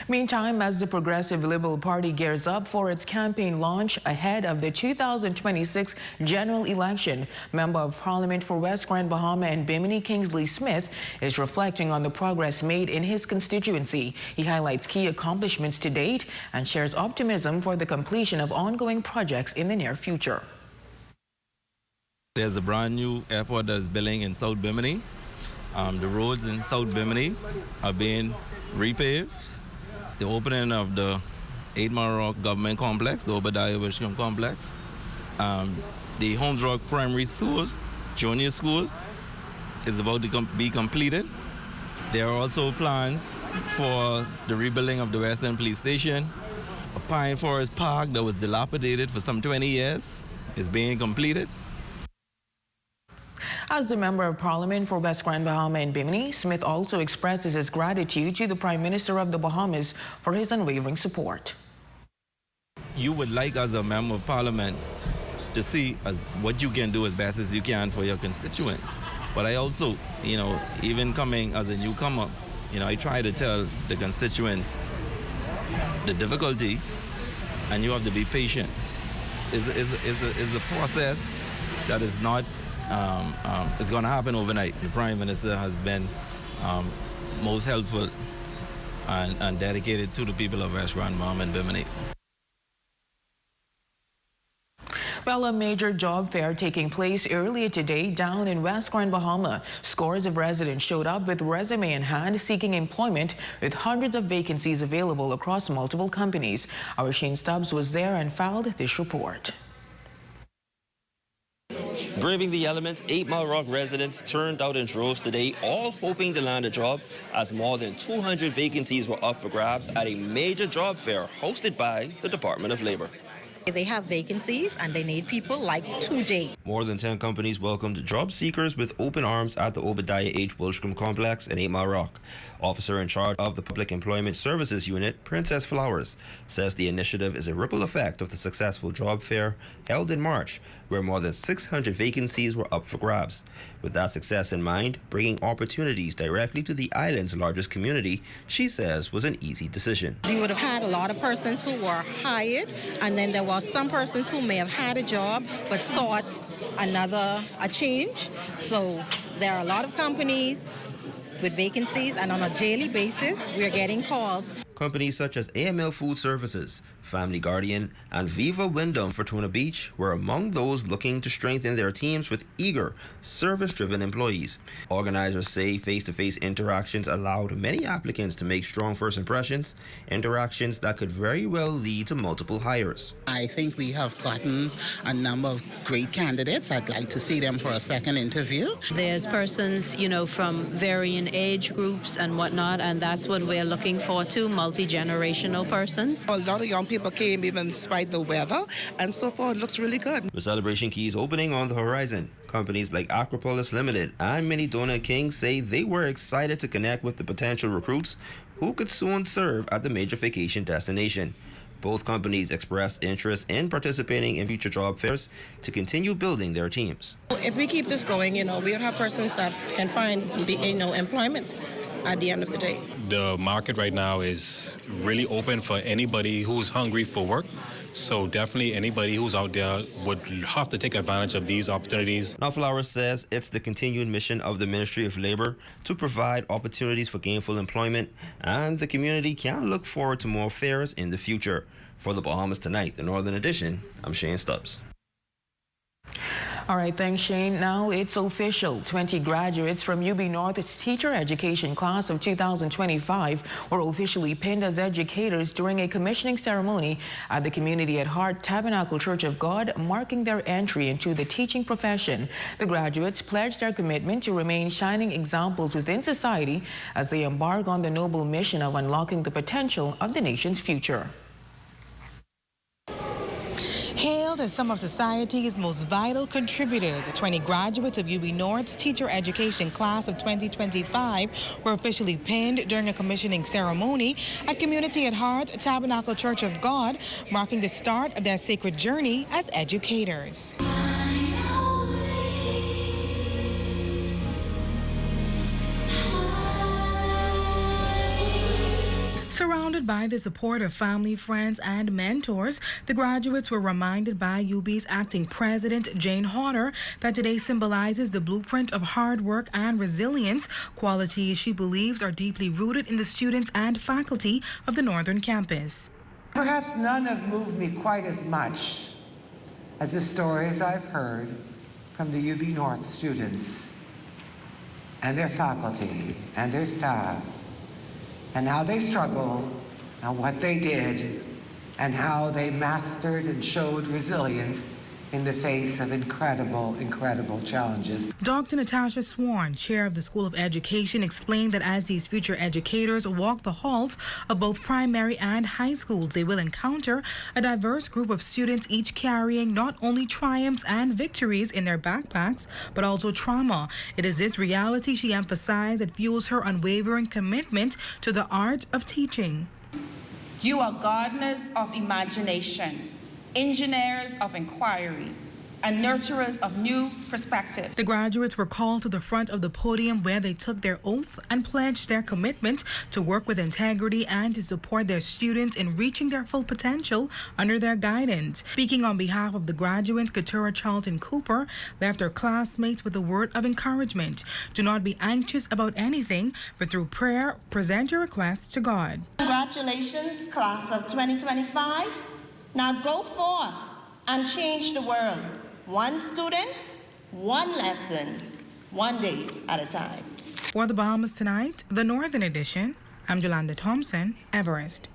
[SPEAKER 27] Meantime, as the Progressive Liberal Party gears up for its campaign launch ahead of the 2026 general election, Member of Parliament for West Grand Bahama and Bimini Kingsley Smith is reflecting on the progress made in his constituency. He highlights key accomplishments to date and shares optimism for the completion of ongoing projects in the near future.
[SPEAKER 12] There's a brand new airport that is building in South Bimini. The roads in South Bimini are being repaved. The opening of the 8 Mile Rock Government Complex, the Obadiah Wishcombe Complex. The Holmes Rock Primary School, Junior School, is about to be completed. There are also plans for the rebuilding of the Western Police Station. A Pine Forest Park that was dilapidated for some 20 years is being completed.
[SPEAKER 27] As the Member of Parliament for West Grand Bahama and Bimini, Smith also expresses his gratitude to the Prime Minister of the Bahamas for his unwavering support.
[SPEAKER 12] You would like, as a Member of Parliament, to see what you can do as best as you can for your constituents. But I also, even coming as a newcomer, I try to tell the constituents the difficulty and you have to be patient. Is the process that is not is going to happen overnight. The Prime Minister has been most helpful and dedicated to the people of West Grand Bahama and Bimini.
[SPEAKER 27] Well, a major job fair taking place earlier today down in West Grand Bahama. Scores of residents showed up with resume in hand seeking employment with hundreds of vacancies available across multiple companies. Our Shane Stubbs was there and filed this report.
[SPEAKER 1] Braving the elements, 8 Mile Rock residents turned out in droves today, all hoping to land a job, as more than 200 vacancies were up for grabs at a major job fair hosted by the Department of Labor.
[SPEAKER 13] They have vacancies and they need people like 2J.
[SPEAKER 1] More than 10 companies welcomed job seekers with open arms at the Obadiah H. Wilstrom Complex in 8 Mile Rock. Officer in charge of the Public Employment Services Unit, Princess Flowers, says the initiative is a ripple effect of the successful job fair held in March, where more than 600 vacancies were up for grabs. With that success in mind, bringing opportunities directly to the island's largest community, she says was an easy decision.
[SPEAKER 13] You would have had a lot of persons who were hired, and then there were some persons who may have had a job but sought a change. So there are a lot of companies with vacancies, and on a daily basis, we're getting calls.
[SPEAKER 1] Companies such as AML Food Services, Family Guardian, and Viva Wyndham Fortuna Beach were among those looking to strengthen their teams with eager, service-driven employees. Organizers say face-to-face interactions allowed many applicants to make strong first impressions, interactions that could very well lead to multiple hires.
[SPEAKER 14] I think we have gotten a number of great candidates. I'd like to see them for a second interview.
[SPEAKER 15] There's persons, from varying age groups and whatnot, and that's what we're looking for too, multi-generational persons.
[SPEAKER 14] A lot of young people came even despite the weather, and so far it looks really good.
[SPEAKER 1] The Celebration Key is opening on the horizon. Companies like Acropolis Limited and Mini Donut King say they were excited to connect with the potential recruits who could soon serve at the major vacation destination. Both companies expressed interest in participating in future job fairs to continue building their teams.
[SPEAKER 13] If we keep this going, we'll have persons that can find employment at the end of the day.
[SPEAKER 16] The market right now is really open for anybody who's hungry for work. So definitely anybody who's out there would have to take advantage of these opportunities.
[SPEAKER 1] Now Flowers says it's the continued mission of the Ministry of Labor to provide opportunities for gainful employment, and the community can look forward to more fairs in the future. For the Bahamas Tonight, the Northern Edition, I'm Shane Stubbs.
[SPEAKER 27] All right, thanks, Shane. Now it's official. 20 graduates from UB North's teacher education class of 2025 were officially pinned as educators during a commissioning ceremony at the Community at Heart Tabernacle Church of God, marking their entry into the teaching profession. The graduates pledged their commitment to remain shining examples within society as they embark on the noble mission of unlocking the potential of the nation's future.
[SPEAKER 18] Hailed as some of society's most vital contributors, 20 graduates of UB North's teacher education class of 2025 were officially pinned during a commissioning ceremony at Community at Heart Tabernacle Church of God, marking the start of their sacred journey as educators. Surrounded by the support of family, friends, and mentors, the graduates were reminded by UB's acting president, Jane Hodder, that today symbolizes the blueprint of hard work and resilience, qualities she believes are deeply rooted in the students and faculty of the Northern Campus.
[SPEAKER 19] Perhaps none have moved me quite as much as the stories I've heard from the UB North students and their faculty and their staff, and how they struggled, and what they did, and how they mastered and showed resilience in the face of incredible, incredible challenges.
[SPEAKER 18] Dr. Natasha Sworn, chair of the School of Education, explained that as these future educators walk the halls of both primary and high schools, they will encounter a diverse group of students, each carrying not only triumphs and victories in their backpacks, but also trauma. It is this reality, she emphasized, that fuels her unwavering commitment to the art of teaching.
[SPEAKER 20] You are gardeners of imagination, engineers of inquiry,
[SPEAKER 2] and nurturers of new perspectives.
[SPEAKER 18] The graduates were called to the front of the podium where they took their oath and pledged their commitment to work with integrity and to support their students in reaching their full potential under their guidance. Speaking on behalf of the graduates, Keturah Charlton Cooper left her classmates with a word of encouragement. Do not be anxious about anything, but through prayer, present your requests to God.
[SPEAKER 2] Congratulations, class of 2025. Now go forth and change the world. One student, one lesson, one day at a time.
[SPEAKER 18] For the Bahamas Tonight, the Northern Edition, I'm Jolanda Thompson, Everest.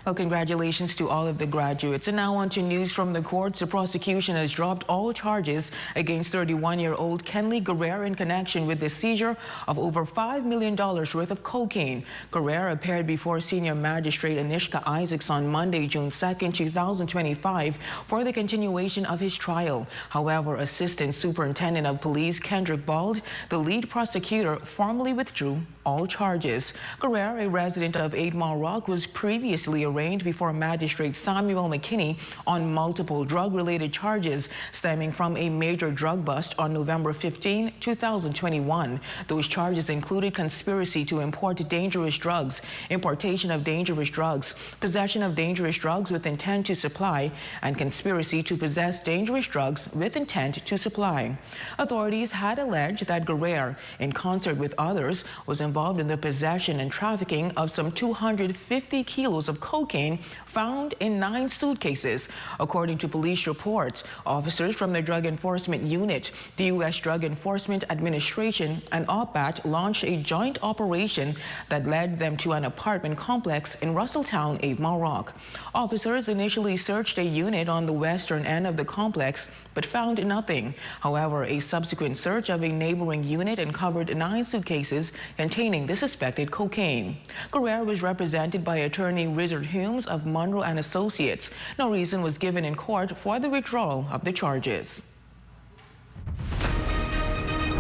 [SPEAKER 27] Well, congratulations to all of the graduates. And now on to news from the courts. The prosecution has dropped all charges against 31-year-old Kenley Guerrero in connection with the seizure of over $5 million worth of cocaine. Guerrero appeared before senior magistrate Anishka Isaacs on Monday, June 2nd, 2025 for the continuation of his trial. However, Assistant Superintendent of Police Kendrick Bald, the lead prosecutor, formally withdrew all charges. Guerrero, a resident of 8 Mile Rock, was previously arraigned before Magistrate Samuel McKinney on multiple drug-related charges stemming from a major drug bust on November 15, 2021. Those charges included conspiracy to import dangerous drugs, importation of dangerous drugs, possession of dangerous drugs with intent to supply, and conspiracy to possess dangerous drugs with intent to supply. Authorities had alleged that Guerrero, in concert with others, was involved in the possession and trafficking of some 250 kilos of cocaine found in 9 suitcases. According to police reports, officers from the Drug Enforcement Unit, the U.S. Drug Enforcement Administration, and OPAT launched a joint operation that led them to an apartment complex in Russelltown, 8 Mile Rock. Officers initially searched a unit on the western end of the complex, but found nothing. However, a subsequent search of a neighboring unit uncovered 9 suitcases containing the suspected cocaine. Guerrero was represented by attorney Richard Humes of Monroe and Associates. No reason was given in court for the withdrawal of the charges.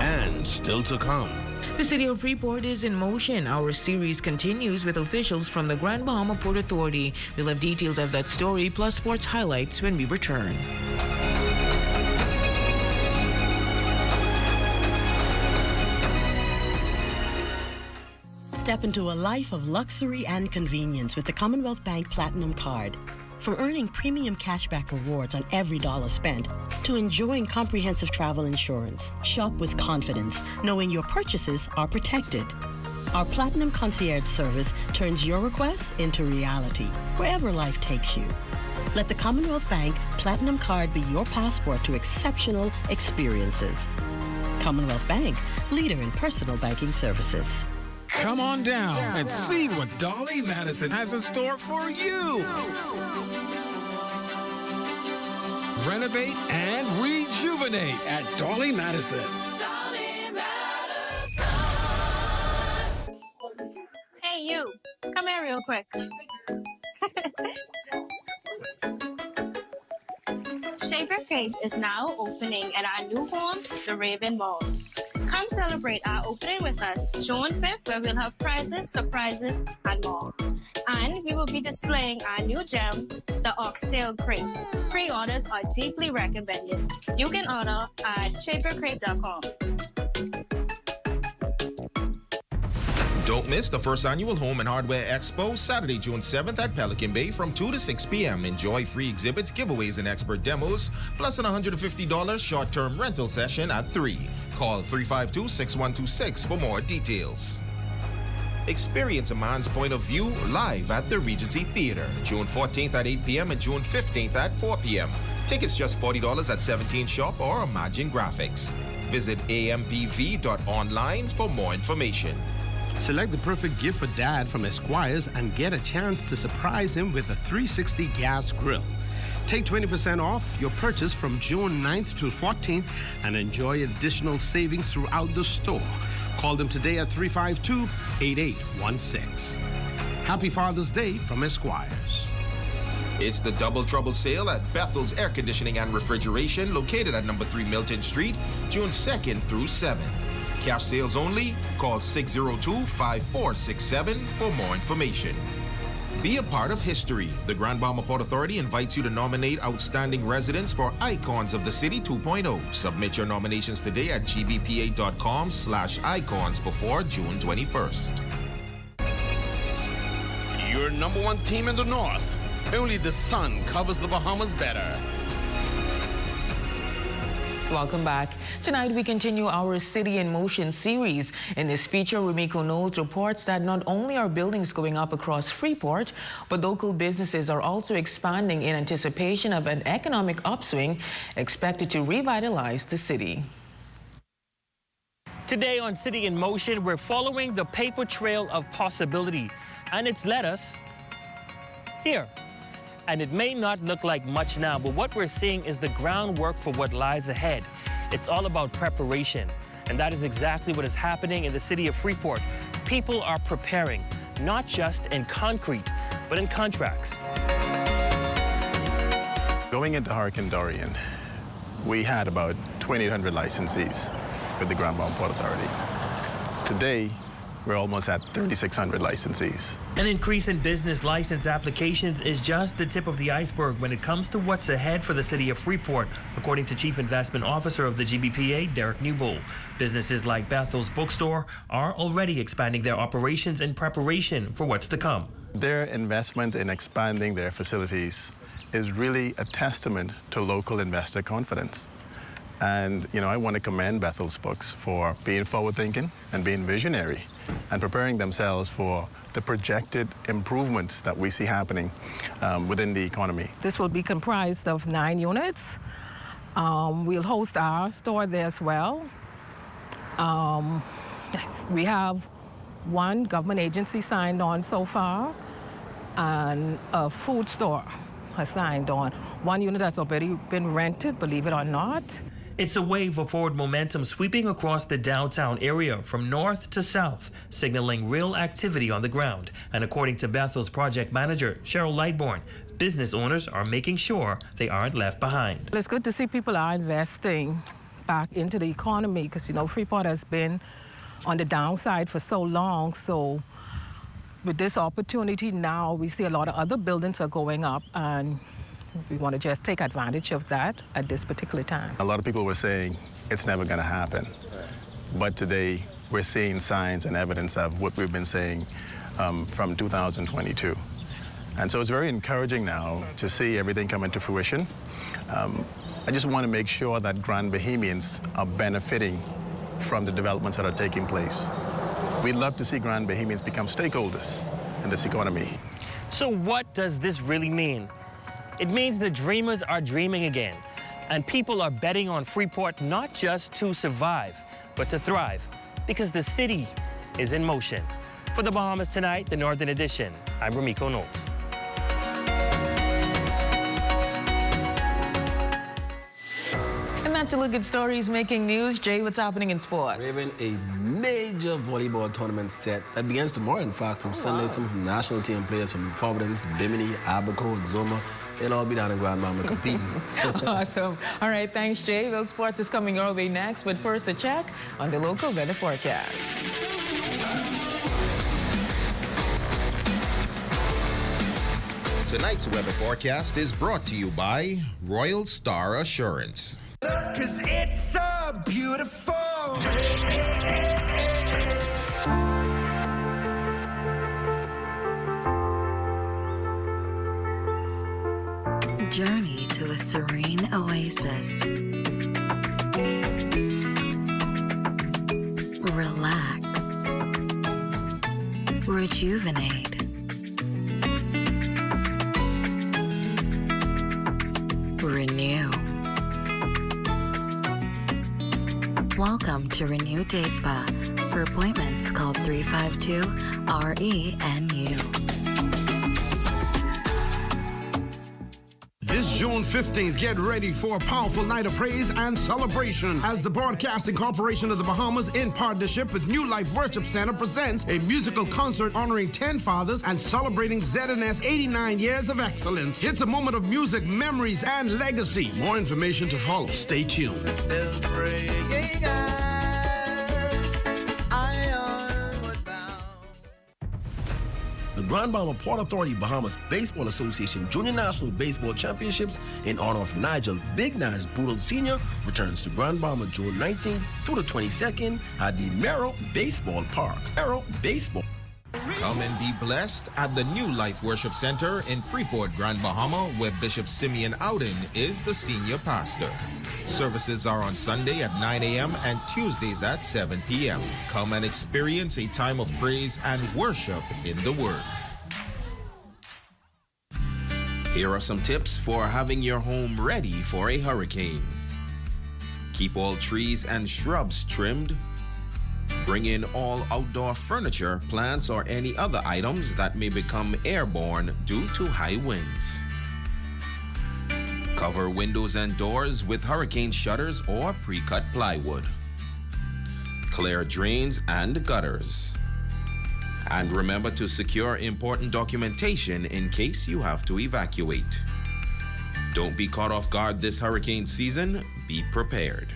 [SPEAKER 28] And still to come.
[SPEAKER 27] The city of Freeport is in motion. Our series continues with officials from the Grand Bahama Port Authority. We'll have details of that story plus sports highlights when we return.
[SPEAKER 4] Step into a life of luxury and convenience with the Commonwealth Bank Platinum Card. From earning premium cashback rewards on every dollar spent to enjoying comprehensive travel insurance, shop with confidence, knowing your purchases are protected. Our Platinum Concierge service turns your requests into reality, wherever life takes you. Let the Commonwealth Bank Platinum Card be your passport to exceptional experiences. Commonwealth Bank, leader in personal banking services.
[SPEAKER 5] Come on down and see what Dolly Madison has in store for you. Renovate and rejuvenate at Dolly Madison.
[SPEAKER 9] Dolly Madison. Hey, you. Come here real quick. Shaver Crate is now opening at our new home, the Raven Mall. Come celebrate our opening with us June 5th, where we'll have prizes, surprises, and more. And we will be displaying our new gem, the Oxtail Crate. Pre-orders are deeply recommended. You can order at shapercrate.com.
[SPEAKER 20] Don't miss the first annual Home and Hardware Expo, Saturday, June 7th at Pelican Bay from 2 to 6 p.m. Enjoy free exhibits, giveaways, and expert demos, plus an $150 short-term rental session at 3. Call 352-6126 for more details. Experience a man's point of view live at the Regency Theater, June 14th at 8 p.m. and June 15th at 4 p.m. Tickets just $40 at 17 Shop or Imagine Graphics. Visit ampv.online for more information.
[SPEAKER 28] Select the perfect gift for Dad from Esquires and get a chance to surprise him with a 360 gas grill. Take 20% off your purchase from June 9th to 14th and enjoy additional savings throughout the store. Call them today at 352-8816. Happy Father's Day from Esquires.
[SPEAKER 20] It's the Double Trouble Sale at Bethel's Air Conditioning and Refrigeration, located at number 3 Milton Street, June 2nd through 7th. Cash sales only. Call 602-5467 for more information. Be a part of history. The Grand Bahama Port Authority invites you to nominate outstanding residents for Icons of the City 2.0. Submit your nominations today at gbpa.com/icons before June 21st.
[SPEAKER 28] Your number one team in the North. Only the sun covers the Bahamas better.
[SPEAKER 27] Welcome back. Tonight we continue our City in Motion series. In this feature, Rumiko Knowles reports that not only are buildings going up across Freeport, but local businesses are also expanding in anticipation of an economic upswing expected to revitalize the city.
[SPEAKER 3] Today on City in Motion, we're following the paper trail of possibility, and it's led us here. And it may not look like much now, but what we're seeing is the groundwork for what lies ahead. It's all about preparation, and that is exactly what is happening in the city of Freeport. People are preparing, not just in concrete, but in contracts.
[SPEAKER 6] Going into Hurricane Dorian, we had about 2,800 licensees with the Grand Bahama Port Authority. Today, we're almost at 3,600 licensees.
[SPEAKER 3] An increase in business license applications is just the tip of the iceberg when it comes to what's ahead for the city of Freeport, according to Chief Investment Officer of the GBPA, Derek Newbold. Businesses like Bethel's Bookstore are already expanding their operations in preparation for what's to come.
[SPEAKER 6] Their investment in expanding their facilities is really a testament to local investor confidence. And, you know, I want to commend Bethel's Books for being forward-thinking and being visionary and preparing themselves for the projected improvements that we see happening within the economy.
[SPEAKER 7] This will be comprised of 9 units. We'll host our store there as well. We have 1 government agency signed on so far, and a food store has signed on. 1 unit has already been rented, believe it or not.
[SPEAKER 3] It's a wave of forward momentum sweeping across the downtown area from north to south, signaling real activity on the ground. And according to Bethel's project manager, Cheryl Lightbourne, business owners are making sure they aren't left behind.
[SPEAKER 7] It's good to see people are investing back into the economy because, you know, Freeport has been on the downside for so long. So with this opportunity now, we see a lot of other buildings are going up, and we want to just take advantage of that at this particular time.
[SPEAKER 6] A lot of people were saying it's never going to happen. But today, we're seeing signs and evidence of what we've been saying from 2022. And so it's very encouraging now to see everything come into fruition. I just want to make sure that Grand Bahamians are benefiting from the developments that are taking place. We'd love to see Grand Bahamians become stakeholders in this economy.
[SPEAKER 3] So what does this really mean? It means the dreamers are dreaming again, and people are betting on Freeport not just to survive, but to thrive, because the city is in motion. For the Bahamas Tonight, the Northern Edition, I'm Rumiko Knowles.
[SPEAKER 27] And that's a look at stories making news. Jay, what's happening in sports?
[SPEAKER 10] Raven, a major volleyball tournament set that begins tomorrow, in fact, from Sunday. Some from national team players from New Providence, Bimini, Abaco, Exuma. They'll all be down in Grand Bahama competing.
[SPEAKER 27] Awesome. All right, thanks, Jay. Well, sports is coming our way next, but first a check on the local weather forecast.
[SPEAKER 20] Tonight's weather forecast is brought to you by Royal Star Assurance.
[SPEAKER 21] 'Cause it's so beautiful.
[SPEAKER 22] Journey to a serene oasis. Relax. Rejuvenate. Renew. Welcome to Renew Day Spa. For appointments, call 352-RENU.
[SPEAKER 28] This June 15th, get ready for a powerful night of praise and celebration as the Broadcasting Corporation of the Bahamas, in partnership with New Life Worship Center, presents a musical concert honoring 10 fathers and celebrating ZNS 89 years of excellence. It's a moment of music, memories, and legacy. More information to follow. Stay tuned. The
[SPEAKER 10] Grand Bahama Port Authority Bahamas Baseball Association Junior National Baseball Championships in honor of Nigel Big Nige Boodle Sr. returns to Grand Bahama June 19th through the 22nd at the Mero Baseball Park. Mero Baseball.
[SPEAKER 20] Come and be blessed at the New Life Worship Center in Freeport, Grand Bahama, where Bishop Simeon Ouden is the senior pastor. Services are on Sunday at 9 a.m. and Tuesdays at 7 p.m. Come and experience a time of praise and worship in the Word. Here are some tips for having your home ready for a hurricane. Keep all trees and shrubs trimmed. Bring in all outdoor furniture, plants, or any other items that may become airborne due to high winds. Cover windows and doors with hurricane shutters or pre-cut plywood. Clear drains and gutters. And remember to secure important documentation in case you have to evacuate. Don't be caught off guard this hurricane season. Be prepared.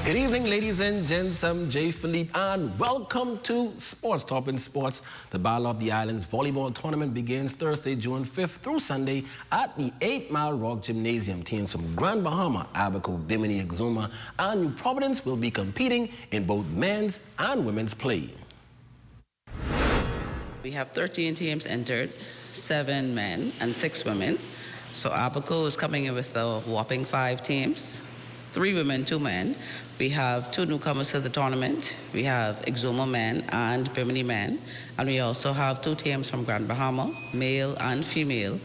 [SPEAKER 10] Good evening, ladies and gents. I'm Jay Philippe, and welcome to Sports Top in Sports. The Battle of the Islands volleyball tournament begins Thursday, June 5th through Sunday at the 8 Mile Rock Gymnasium. Teams from Grand Bahama, Abaco, Bimini, Exuma, and New Providence will be competing in both men's and women's play.
[SPEAKER 8] We have 13 teams entered, 7 men and 6 women. So Abaco is coming in with a whopping 5 teams, 3 women, 2 men. We have 2 newcomers to the tournament. We have Exuma men and Bimini men. And we also have 2 teams from Grand Bahama, male and female.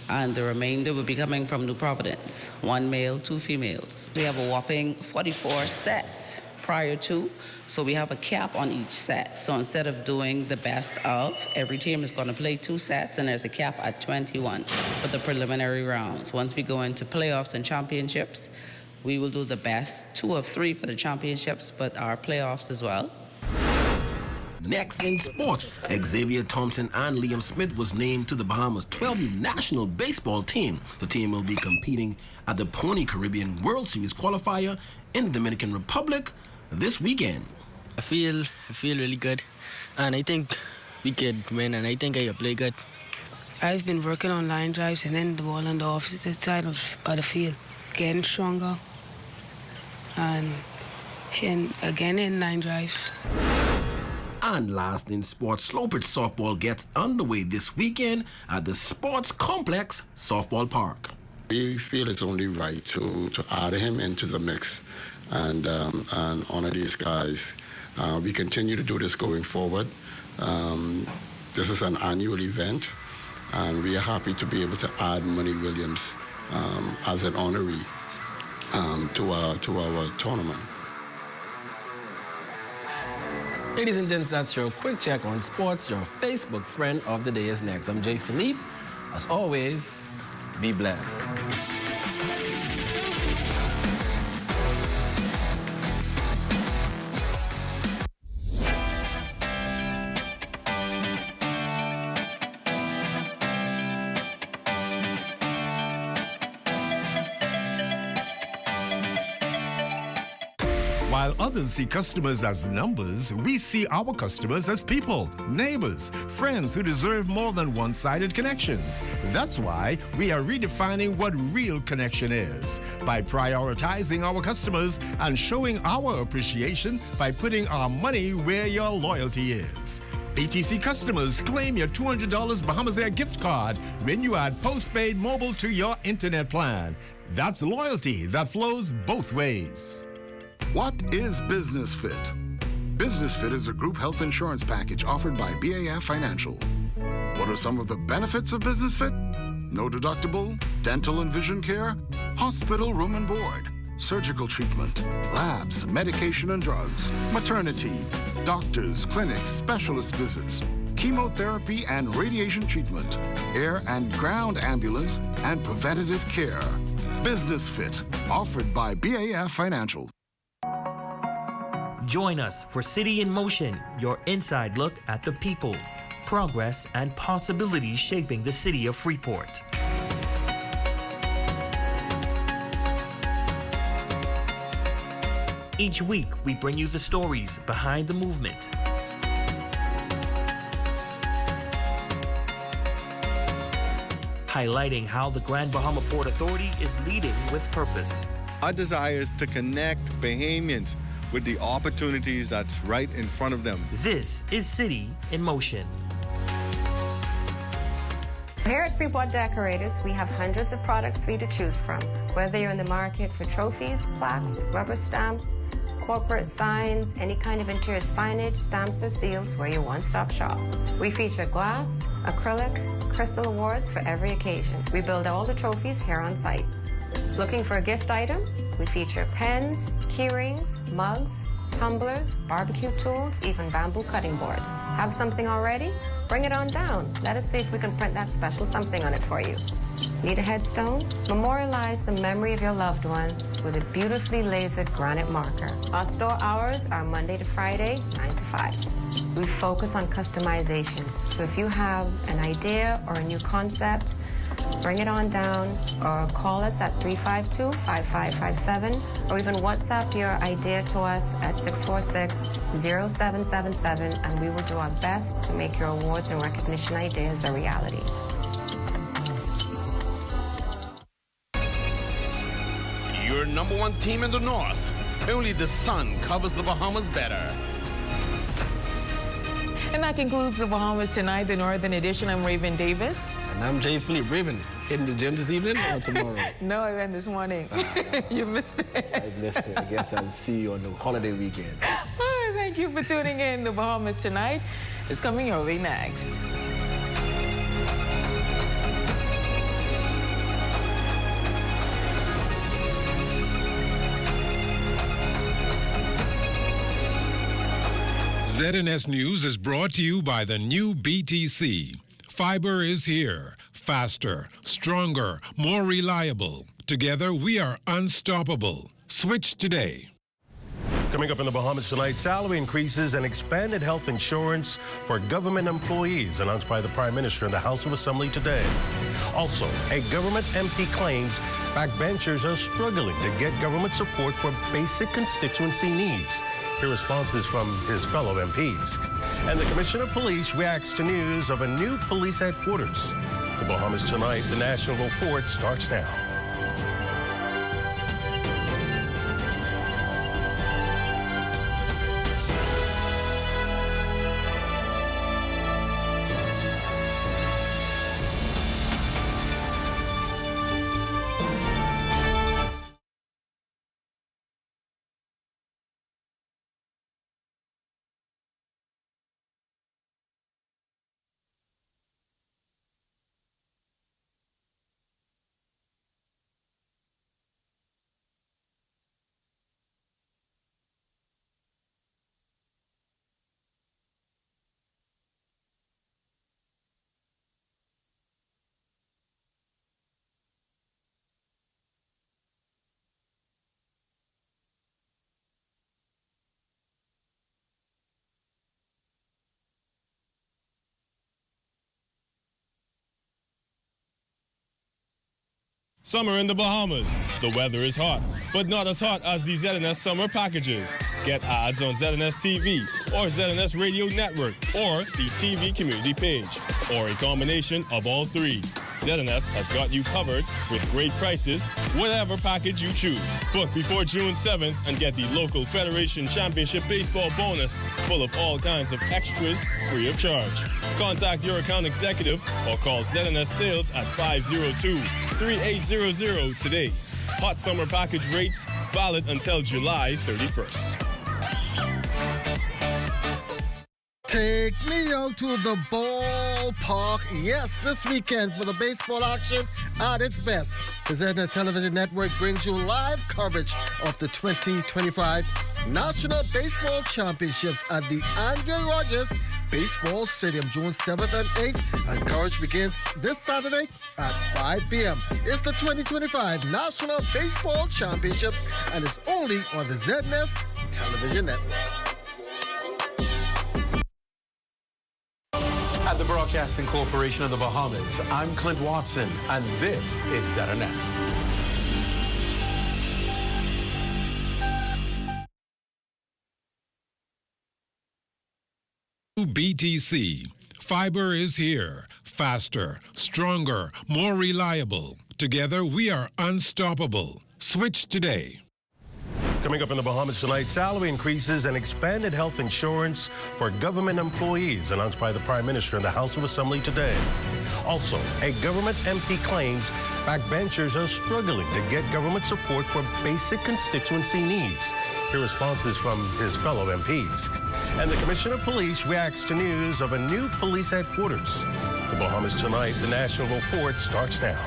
[SPEAKER 8] And the remainder will be coming from New Providence, 1 male, 2 females. We have a whopping 44 sets prior to, so we have a cap on each set. So instead of doing the best of, every team is going to play 2 sets, and there's a cap at 21 for the preliminary rounds. Once we go into playoffs and championships, we will do the best 2 of 3 for the championships, but our playoffs as well.
[SPEAKER 10] Next in sports, Xavier Thompson and Liam Smith was named to the Bahamas 12U national baseball team. The team will be competing at the Pony Caribbean World Series qualifier in the Dominican Republic this weekend.
[SPEAKER 11] I feel really good, and I think we could win, and I think I play good.
[SPEAKER 12] I've been working on line drives and then the ball on the opposite side of the field, getting stronger, and again in line drives.
[SPEAKER 10] And last in sports, slow pitch softball gets underway this weekend at the Sports Complex Softball Park.
[SPEAKER 17] We feel it's only right to add him into the mix and honor these guys. We continue to do this going forward. This is an annual event, and we are happy to be able to add Money Williams as an honoree to our tournament.
[SPEAKER 10] Ladies and gents, that's your quick check on sports. Your Facebook friend of the day is next. I'm Jay Philippe. As always, be blessed.
[SPEAKER 23] While others see customers as numbers, we see our customers as people, neighbors, friends who deserve more than one-sided connections. That's why we are redefining what real connection is by prioritizing our customers and showing our appreciation by putting our money where your loyalty is. ATC customers, claim your $200 Bahamas Air gift card when you add postpaid mobile to your internet plan. That's loyalty that flows both ways.
[SPEAKER 24] What is Business Fit? Business Fit is a group health insurance package offered by BAF Financial. What are some of the benefits of Business Fit? No deductible, dental and vision care, hospital room and board, surgical treatment, labs, medication and drugs, maternity, doctors, clinics, specialist visits, chemotherapy and radiation treatment, air and ground ambulance, and preventative care. Business Fit, offered by BAF Financial.
[SPEAKER 25] Join us for City in Motion, your inside look at the people.
[SPEAKER 3] progress, and possibilities shaping the city of Freeport. Each week, we bring you the stories behind the movement. Highlighting how the Grand Bahama Port Authority is leading with purpose.
[SPEAKER 1] Our desire is to connect Bahamians with the opportunities that's right in front of them.
[SPEAKER 3] This is City in Motion.
[SPEAKER 13] Here at Freeport Decorators, we have hundreds of products for you to choose from. Whether you're in the market for trophies, plaques, rubber stamps, corporate signs, any kind of interior signage, stamps, or seals, we're your one-stop shop. We feature glass, acrylic, crystal awards for every occasion. We build all the trophies here on site. Looking for a gift item? We feature pens, key rings, mugs, tumblers, barbecue tools, even bamboo cutting boards. Have something already? Bring it on down. Let us see if we can print that special something on it for you. Need a headstone? Memorialize the memory of your loved one with a beautifully lasered granite marker. Our store hours are Monday to Friday, 9 to 5. We focus on customization. So if you have an idea or a new concept, bring it on down or call us at 352-5557 or even WhatsApp your idea to us at 646-0777 and we will do our best to make your awards and recognition ideas a reality.
[SPEAKER 14] Your number one team in the North. Only the sun covers the Bahamas better.
[SPEAKER 27] And that concludes the Bahamas Tonight, the Northern Edition. I'm Raven Davis.
[SPEAKER 10] And I'm Jay Philippe. Raven, hitting the gym this evening or tomorrow?
[SPEAKER 27] No, I went this morning. You missed it.
[SPEAKER 10] I missed it. I guess I'll see you on the holiday weekend.
[SPEAKER 27] Oh, thank you for tuning in. The Bahamas Tonight is coming your way next.
[SPEAKER 23] ZNS News is brought to you by the new BTC. Fiber is here. Faster, stronger, more reliable. Together, we are unstoppable. Switch today.
[SPEAKER 15] Coming up in the Bahamas Tonight, salary increases and expanded health insurance for government employees announced by the Prime Minister in the House of Assembly today. Also, a government MP claims backbenchers are struggling to get government support for basic constituency needs. Hear responses from his fellow MPs. And the Commissioner of Police reacts to news of a new police headquarters. The Bahamas Tonight, the National Report starts now.
[SPEAKER 16] Summer in the Bahamas. The weather is hot, but not as hot as the ZNS summer packages. Get ads on ZNS TV or ZNS Radio Network or the TV community page, or a combination of all three. ZNS has got you covered with great prices, whatever package you choose. Book before June 7th and get the local Federation Championship Baseball bonus full of all kinds of extras free of charge. Contact your account executive or call ZNS Sales at 502-3800 today. Hot summer package rates valid until July 31st.
[SPEAKER 19] Take me out to the ballpark. Yes, this weekend for the baseball action at its best. The ZNS Television Network brings you live coverage of the 2025 National Baseball Championships at the Andrew Rogers Baseball Stadium, June 7th and 8th. And coverage begins this Saturday at 5 p.m. It's the 2025 National Baseball Championships and it's only on the ZNS Television Network.
[SPEAKER 25] At the
[SPEAKER 2] Broadcasting Corporation of the Bahamas, I'm Clint Watson, and this is ZNS.
[SPEAKER 4] BTC. Fiber is here. Faster, stronger, more reliable. Together, we are unstoppable. Switch today.
[SPEAKER 15] Coming up in the Bahamas tonight, salary increases and expanded health insurance for government employees announced by the Prime Minister in the House of Assembly today. Also, a government MP claims backbenchers are struggling to get government support for basic constituency needs. Here are responses from his fellow MPs. And the Commissioner of Police reacts to news of a new police headquarters. The Bahamas tonight, the National Report starts now.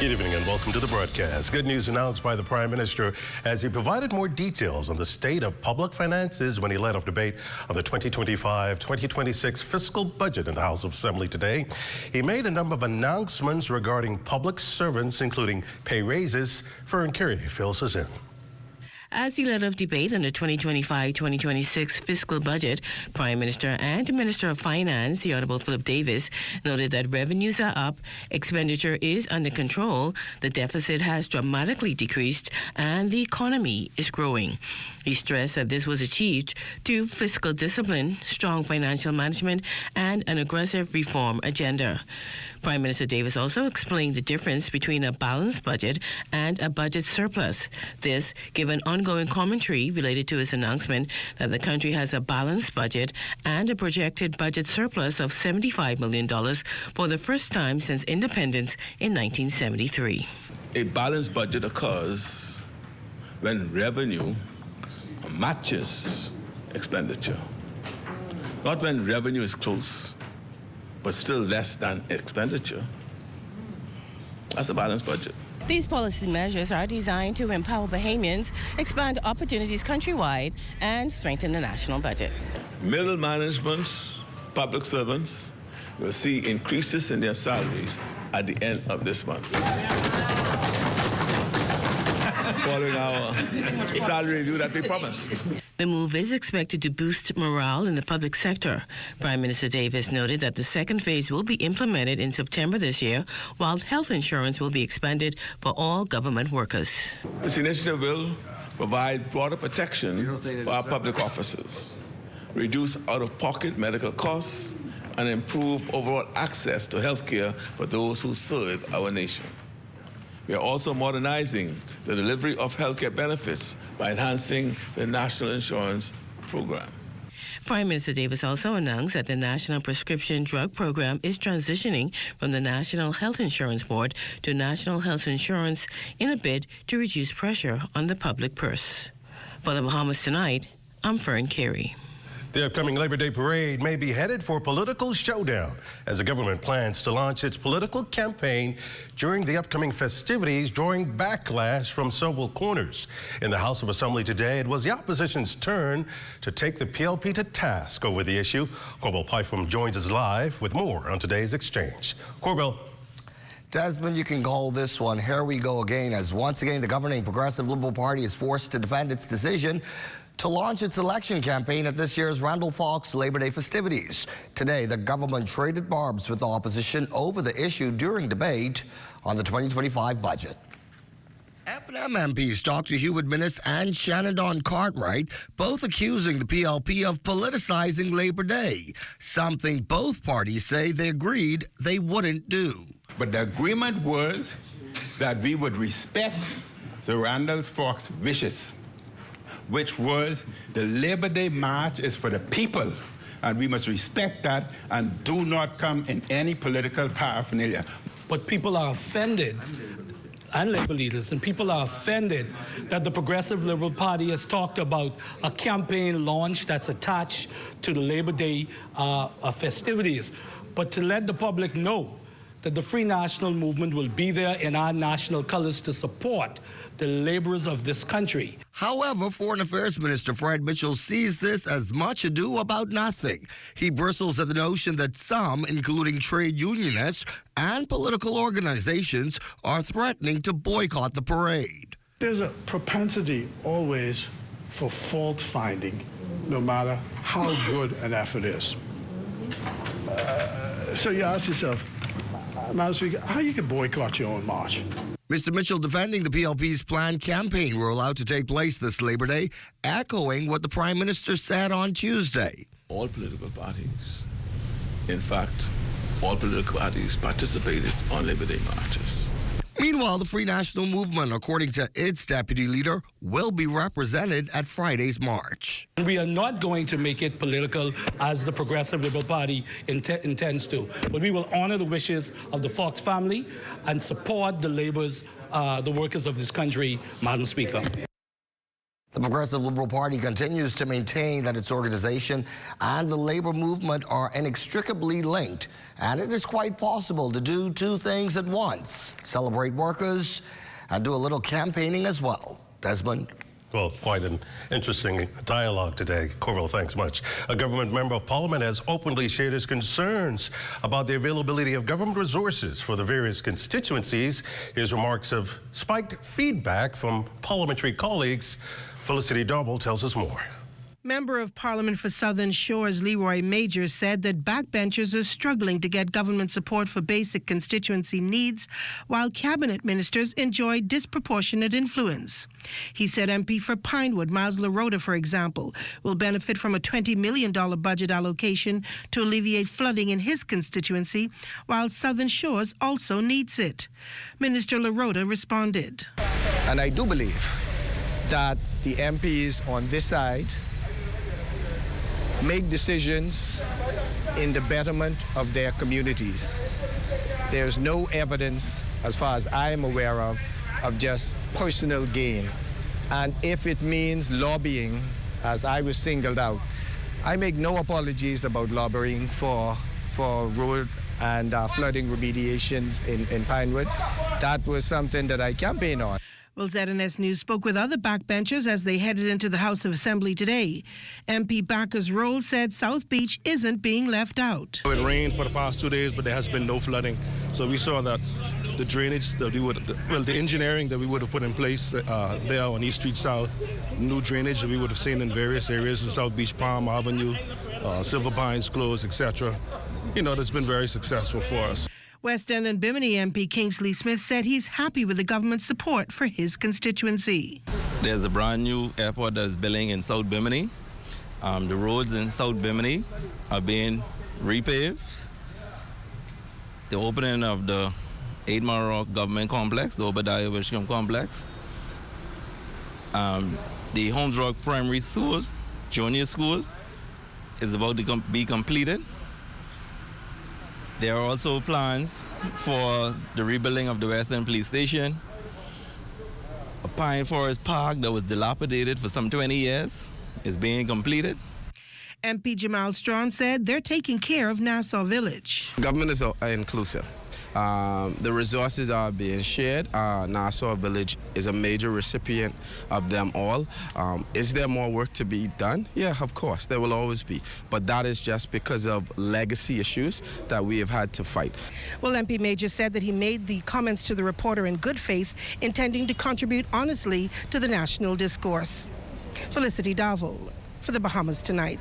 [SPEAKER 15] Good evening and welcome to the broadcast. Good news announced by the Prime Minister as he provided more details on the state of public finances when he led off debate on the 2025-2026 fiscal budget in the House of Assembly today. He made a number of announcements regarding public servants, including pay raises. Fern Carey fills us in.
[SPEAKER 5] As he led off debate on the 2025-2026 fiscal budget, Prime Minister and Minister of Finance, the Honourable Philip Davis, noted that revenues are up, expenditure is under control, the deficit has dramatically decreased, and the economy is growing. He stressed that this was achieved through fiscal discipline, strong financial management, and an aggressive reform agenda. Prime Minister Davis also explained the difference between a balanced budget and a budget surplus. This, given ongoing commentary related to his announcement that the country has a balanced budget and a projected budget surplus of $75 million for the first time since independence in 1973.
[SPEAKER 7] A balanced budget occurs when revenue matches expenditure, not when revenue is close but still less than expenditure. That's a balanced budget.
[SPEAKER 5] These policy measures are designed to empower Bahamians, expand opportunities countrywide, and strengthen the national budget.
[SPEAKER 7] Middle management, public servants will see increases in their salaries at the end of this month. Following our salary review that we promised.
[SPEAKER 5] The move is expected to boost morale in the public sector. Prime Minister Davis noted that the second phase will be implemented in September this year, while health insurance will be expanded for all government workers.
[SPEAKER 7] This initiative will provide broader protection for our public officers, reduce out-of-pocket medical costs, and improve overall access to health care for those who serve our nation. We are also modernizing the delivery of healthcare benefits by enhancing the National Insurance Program.
[SPEAKER 5] Prime Minister Davis also announced that the National Prescription Drug Program is transitioning from the National Health Insurance Board to National Health Insurance in a bid to reduce pressure on the public purse. For the Bahamas Tonight, I'm Fern Carey.
[SPEAKER 15] The upcoming Labor Day parade may be headed for a political showdown as the government plans to launch its political campaign during the upcoming festivities, drawing backlash from several corners. In the House of Assembly today, it was the opposition's turn to take the PLP to task over the issue. Corville Pytham joins us live with more on today's exchange. Corville.
[SPEAKER 9] Desmond, you can call this one. Here we go again, as once again the governing Progressive Liberal Party is forced to defend its decision to launch its election campaign at this year's Randall Fox Labor Day festivities. Today, the government traded barbs with the opposition over the issue during debate on the 2025 budget. F&M MPs Dr. Hubert Minnis and Shannon Don Cartwright both accusing the PLP of politicizing Labor Day, something both parties say they agreed they wouldn't do.
[SPEAKER 18] But the agreement was that we would respect the Randall Fox wishes, which was the Labor Day march is for the people, and we must respect that and do not come in any political paraphernalia.
[SPEAKER 25] But people are offended, and labor leaders, and people are offended that the Progressive Liberal Party has talked about a campaign launch that's attached to the Labor Day festivities. But to let the public know that the Free National Movement will be there in our national colors to support the laborers of this country.
[SPEAKER 9] However, Foreign Affairs Minister Fred Mitchell sees this as much ado about nothing. He bristles at the notion that some, including trade unionists and political organizations, are threatening to boycott the parade.
[SPEAKER 6] There's a propensity always for fault finding, no matter how good an effort is. So you ask yourself, Madam Speaker, how you can boycott your own march?
[SPEAKER 9] Mr. Mitchell defending the PLP's planned campaign rollout to take place this Labor Day, echoing what the Prime Minister said on Tuesday.
[SPEAKER 7] All political parties, in fact, all political parties participated on Labor Day marches.
[SPEAKER 9] Meanwhile, the Free National Movement, according to its deputy leader, will be represented at Friday's march.
[SPEAKER 25] We are not going to make it political as the Progressive Liberal Party intends to, but we will honor the wishes of the Fox family and support the the workers of this country, Madam Speaker.
[SPEAKER 9] The Progressive Liberal Party continues to maintain that its organization and the labor movement are inextricably linked, and it is quite possible to do two things at once: celebrate workers and do a little campaigning as well. Desmond?
[SPEAKER 15] Well, quite an interesting dialogue today. Corville, thanks much. A government member of parliament has openly shared his concerns about the availability of government resources for the various constituencies. His remarks have spiked feedback from parliamentary colleagues. Felicity Darville tells us more.
[SPEAKER 8] Member of Parliament for Southern Shores Leroy Major said that backbenchers are struggling to get government support for basic constituency needs, while cabinet ministers enjoy disproportionate influence. He said MP for Pinewood, Miles LaRota, for example, will benefit from a $20 million budget allocation to alleviate flooding in his constituency, while Southern Shores also needs it. Minister LaRota responded.
[SPEAKER 11] And I do believe that the MPs on this side make decisions in the betterment of their communities. There's no evidence, as far as I am aware of just personal gain. And if it means lobbying, as I was singled out, I make no apologies about lobbying for road and flooding remediations in Pinewood. That was something that I campaigned on.
[SPEAKER 8] Well, ZNS News spoke with other backbenchers as they headed into the House of Assembly today. MP Bacchus Roll said South Beach isn't being left out.
[SPEAKER 20] It rained for the past 2 days, but there has been no flooding. So we saw that the drainage that the engineering that we would have put in place there on East Street South, new drainage that we would have seen in various areas in South Beach, Palm Avenue, Silver Pines Close, etc. You know, that's been very successful for us.
[SPEAKER 8] West End and Bimini MP Kingsley Smith said he's happy with the government's support for his constituency.
[SPEAKER 21] There's a brand new airport that is building in South Bimini. The roads in South Bimini are being repaved. The opening of the 8 Mile Rock Government Complex, the Obadiah Wishcombe Complex. The Holmes Rock Primary School, Junior School, is about to be completed. There are also plans for the rebuilding of the West End Police Station. A Pine Forest Park that was dilapidated for some 20 years is being completed.
[SPEAKER 8] MP Jamal Strawn said they're taking care of Nassau Village.
[SPEAKER 22] Government is inclusive. The resources are being shared. Nassau Village is a major recipient of them all. Is there more work to be done? Yeah, of course, there will always be. But that is just because of legacy issues that we have had to fight.
[SPEAKER 8] Well, MP Major said that he made the comments to the reporter in good faith, intending to contribute honestly to the national discourse. Felicity Darville for the Bahamas Tonight.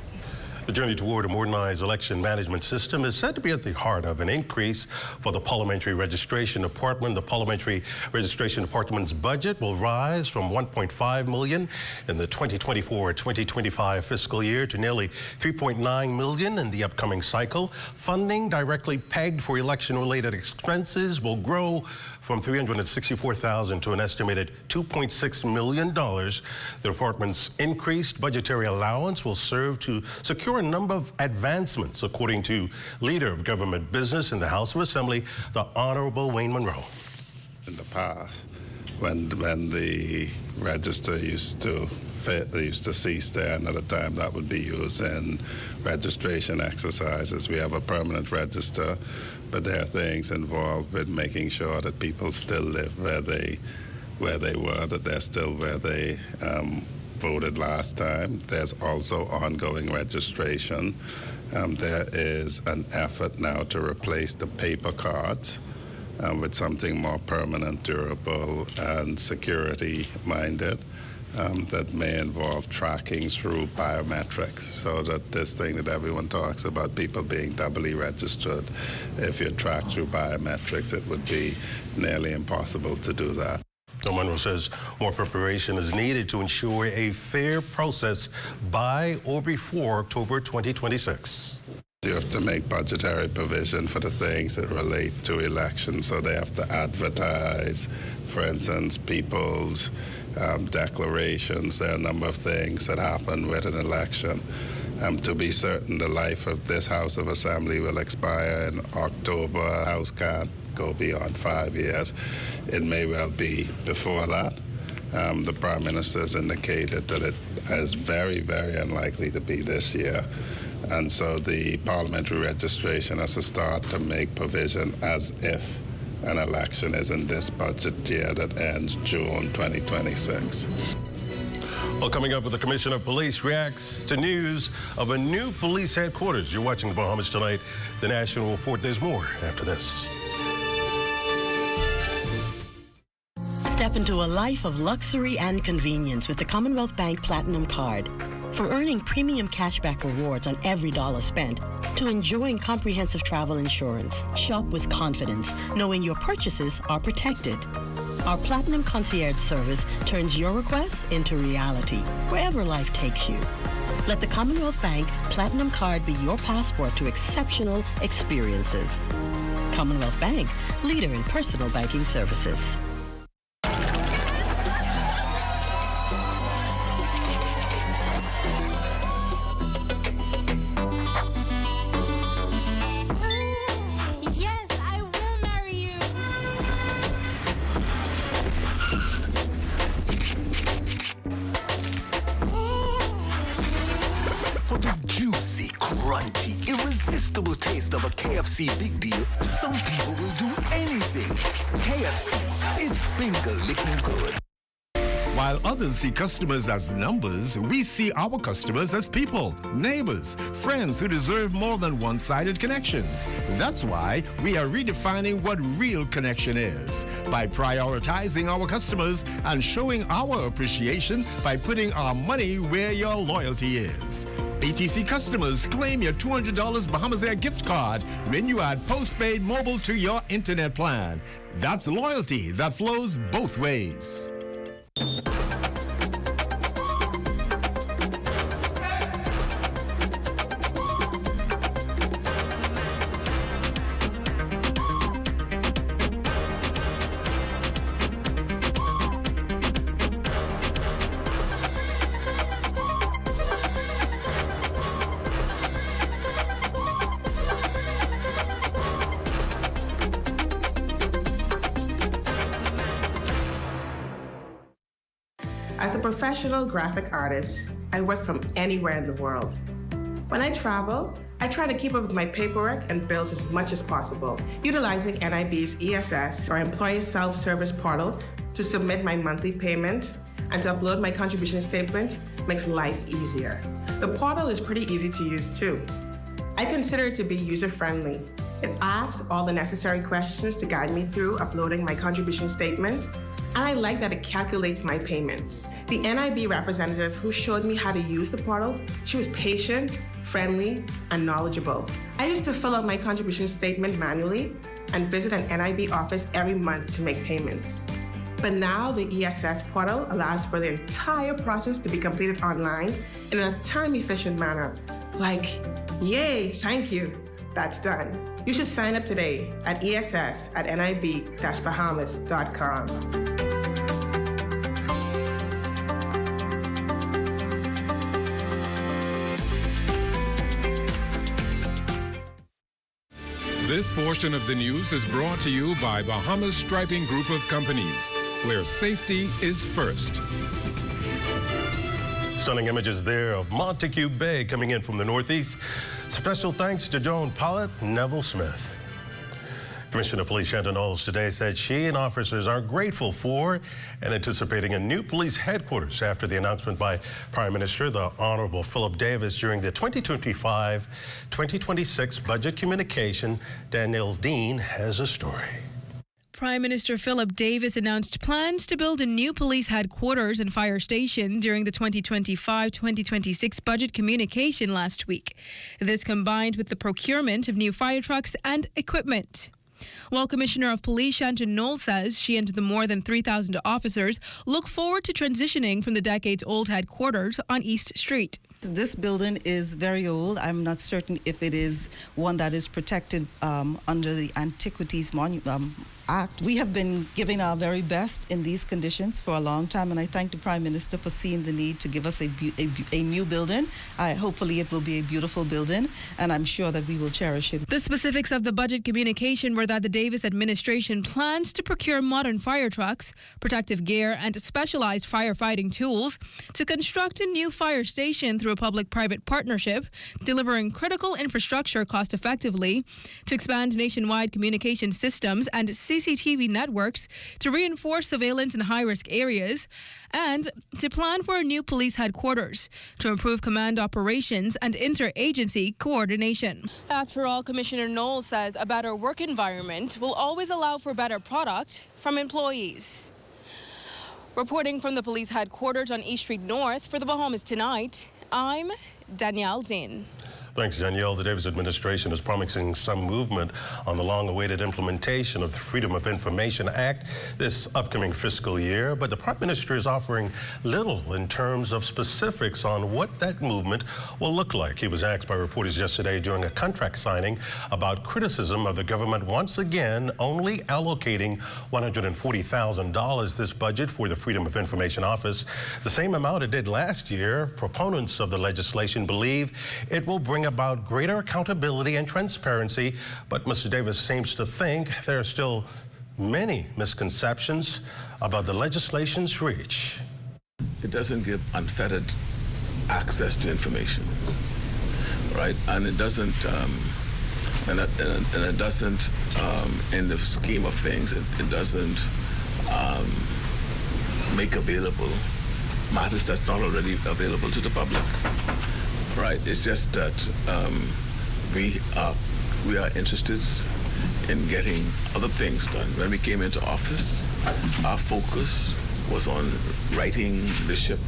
[SPEAKER 15] The journey toward a modernized election management system is said to be at the heart of an increase for the Parliamentary Registration Department. The Parliamentary Registration Department's budget will rise from $1.5 million in the 2024-2025 fiscal year to nearly $3.9 million in the upcoming cycle. Funding directly pegged for election-related expenses will grow from $364,000 to an estimated $2.6 million. The department's increased budgetary allowance will serve to secure a number of advancements, according to Leader of Government Business in the House of Assembly, the Honorable Wayne Monroe.
[SPEAKER 26] In the past, when the register used to cease there, another time that would be used in registration exercises. We have a permanent register, but there are things involved with making sure that people still live where they where they were, that they're still where they voted last time. There's also ongoing registration. There is an effort now to replace the paper cards with something more permanent, durable, and security-minded that may involve tracking through biometrics, so that this thing that everyone talks about, people being doubly registered, if you're tracked through biometrics, it would be nearly impossible to do that.
[SPEAKER 15] Monroe says more preparation is needed to ensure a fair process by or before October 2026.
[SPEAKER 26] You have to make budgetary provision for the things that relate to elections, so they have to advertise, for instance, people's declarations. There are a number of things that happen with an election. To be certain, the life of this House of Assembly will expire in October. House can't go beyond 5 years. It may well be before that. The Prime Minister has indicated that it is very, very unlikely to be this year. And so the parliamentary registration has to start to make provision as if an election is in this budget year that ends June 2026.
[SPEAKER 15] Well, coming up with the Commissioner of Police reacts to news of a new police headquarters. You're watching the Bahamas Tonight. The National Report. There's more after this.
[SPEAKER 1] Step into a life of luxury and convenience with the Commonwealth Bank Platinum Card. From earning premium cashback rewards on every dollar spent to enjoying comprehensive travel insurance, shop with confidence, knowing your purchases are protected. Our Platinum Concierge service turns your requests into reality, wherever life takes you. Let the Commonwealth Bank Platinum Card be your passport to exceptional experiences. Commonwealth Bank, leader in personal banking services.
[SPEAKER 3] Irresistible taste of a KFC big deal, some people will do anything. KFC, it's finger-licking good.
[SPEAKER 23] While others see customers as numbers, we see our customers as people, neighbors, friends who deserve more than one-sided connections. That's why we are redefining what real connection is by prioritizing our customers and showing our appreciation by putting our money where your loyalty is. BTC customers, claim your $200 Bahamas Air gift card when you add postpaid mobile to your internet plan. That's loyalty that flows both ways.
[SPEAKER 12] As a professional graphic artist, I work from anywhere in the world. When I travel, I try to keep up with my paperwork and bills as much as possible, utilizing NIB's ESS, or Employee Self-Service Portal, to submit my monthly payment and to upload my contribution statement makes life easier. The portal is pretty easy to use too. I consider it to be user-friendly. It asks all the necessary questions to guide me through uploading my contribution statement, and I like that it calculates my payments. The NIB representative who showed me how to use the portal, she was patient, friendly, and knowledgeable. I used to fill out my contribution statement manually and visit an NIB office every month to make payments. But now the ESS portal allows for the entire process to be completed online in a time-efficient manner. Like, yay, thank you, that's done. You should sign up today at ess@nib-bahamas.com.
[SPEAKER 4] This portion of the news is brought to you by Bahamas Striping Group of Companies, where safety is first.
[SPEAKER 15] Stunning images there of Montague Bay coming in from the northeast. Special thanks to Joan Pollitt and Neville Smith. Commissioner of Police Shannon Knowles today said she and officers are grateful for and anticipating a new police headquarters after the announcement by Prime Minister, the Honorable Philip Davis, during the 2025-2026 budget communication. Danielle Dean has a story.
[SPEAKER 10] Prime Minister Philip Davis announced plans to build a new police headquarters and fire station during the 2025-2026 budget communication last week. This combined with the procurement of new fire trucks and equipment. While Commissioner of Police Shannon Knowles says she and the more than 3,000 officers look forward to transitioning from the decades-old headquarters on East Street.
[SPEAKER 13] This building is very old. I'm not certain if it is one that is protected under the Antiquities Act. We have been giving our very best in these conditions for a long time, and I thank the Prime Minister for seeing the need to give us a new building. Hopefully it will be a beautiful building, and I'm sure that we will cherish it.
[SPEAKER 10] The specifics of the budget communication were that the Davis administration plans to procure modern fire trucks, protective gear, and specialized firefighting tools to construct a new fire station through a public-private partnership, delivering critical infrastructure cost-effectively, to expand nationwide communication systems and CCTV networks to reinforce surveillance in high-risk areas, and to plan for a new police headquarters to improve command operations and interagency coordination. After all, Commissioner Knowles says a better work environment will always allow for better product from employees. Reporting from the police headquarters on East Street North for the Bahamas Tonight, I'm Danielle Dean.
[SPEAKER 15] Thanks, Danielle. The Davis administration is promising some movement on the long-awaited implementation of the Freedom of Information Act this upcoming fiscal year, but the Prime Minister is offering little in terms of specifics on what that movement will look like. He was asked by reporters yesterday during a contract signing about criticism of the government once again only allocating $140,000 this budget for the Freedom of Information Office, the same amount it did last year. Proponents of the legislation believe it will bring about greater accountability and transparency, but Mr. Davis seems to think there are still many misconceptions about the legislation's reach.
[SPEAKER 7] It doesn't give unfettered access to information, right? And it doesn't, in the scheme of things, it doesn't make available matters that's not already available to the public. Right, it's just that we are interested in getting other things done. When we came into office, our focus was on righting the ship,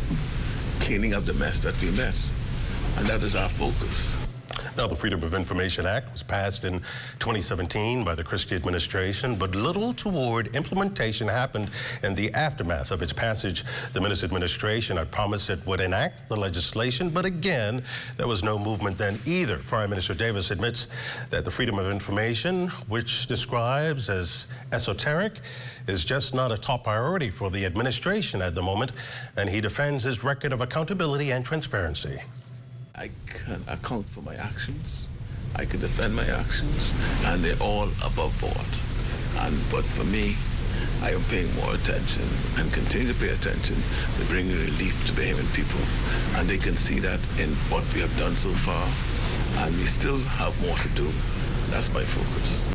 [SPEAKER 7] cleaning up the mess that we met, and that is our focus.
[SPEAKER 15] Now, the Freedom of Information Act was passed in 2017 by the Christie administration, but little toward implementation happened in the aftermath of its passage. The Minnis administration had promised it would enact the legislation, but again, there was no movement then either. Prime Minister Davis admits that the Freedom of Information, which describes as esoteric, is just not a top priority for the administration at the moment, and he defends his record of accountability and transparency.
[SPEAKER 7] I can account for my actions, I can defend my actions, and they're all above board. But for me, I am paying more attention and continue to pay attention to bringing relief to Bahamian people. And they can see that in what we have done so far, and we still have more to do. That's my focus.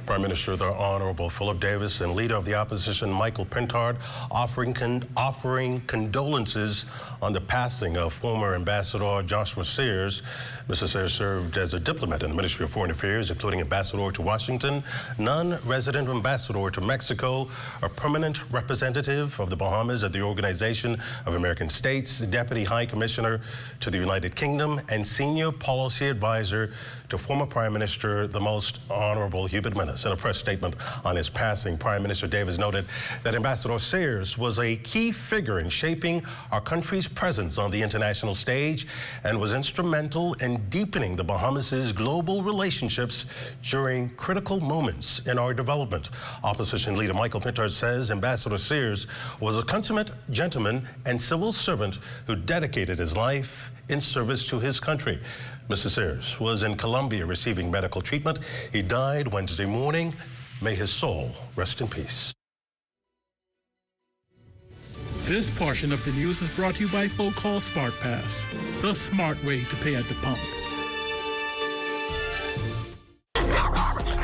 [SPEAKER 15] Prime Minister, the Honorable Philip Davis, and Leader of the Opposition, Michael Pintard, offering condolences on the passing of former Ambassador Joshua Sears. Mr. Sears served as a diplomat in the Ministry of Foreign Affairs, including ambassador to Washington, non-resident ambassador to Mexico, a permanent representative of the Bahamas at the Organization of American States, Deputy High Commissioner to the United Kingdom, and senior policy advisor to former Prime Minister, the Most Honorable Hubert Minnis. In a press statement on his passing, Prime Minister Davis noted that Ambassador Sears was a key figure in shaping our country's presence on the international stage and was instrumental in deepening the Bahamas' global relationships during critical moments in our development. Opposition leader Michael Pintard says Ambassador Sears was a consummate gentleman and civil servant who dedicated his life in service to his country. Mr. Sears was in Colombia receiving medical treatment. He died Wednesday morning. May his soul rest in peace.
[SPEAKER 25] This portion of the news is brought to you by Folk Call Smart Pass, the smart way to pay at the pump.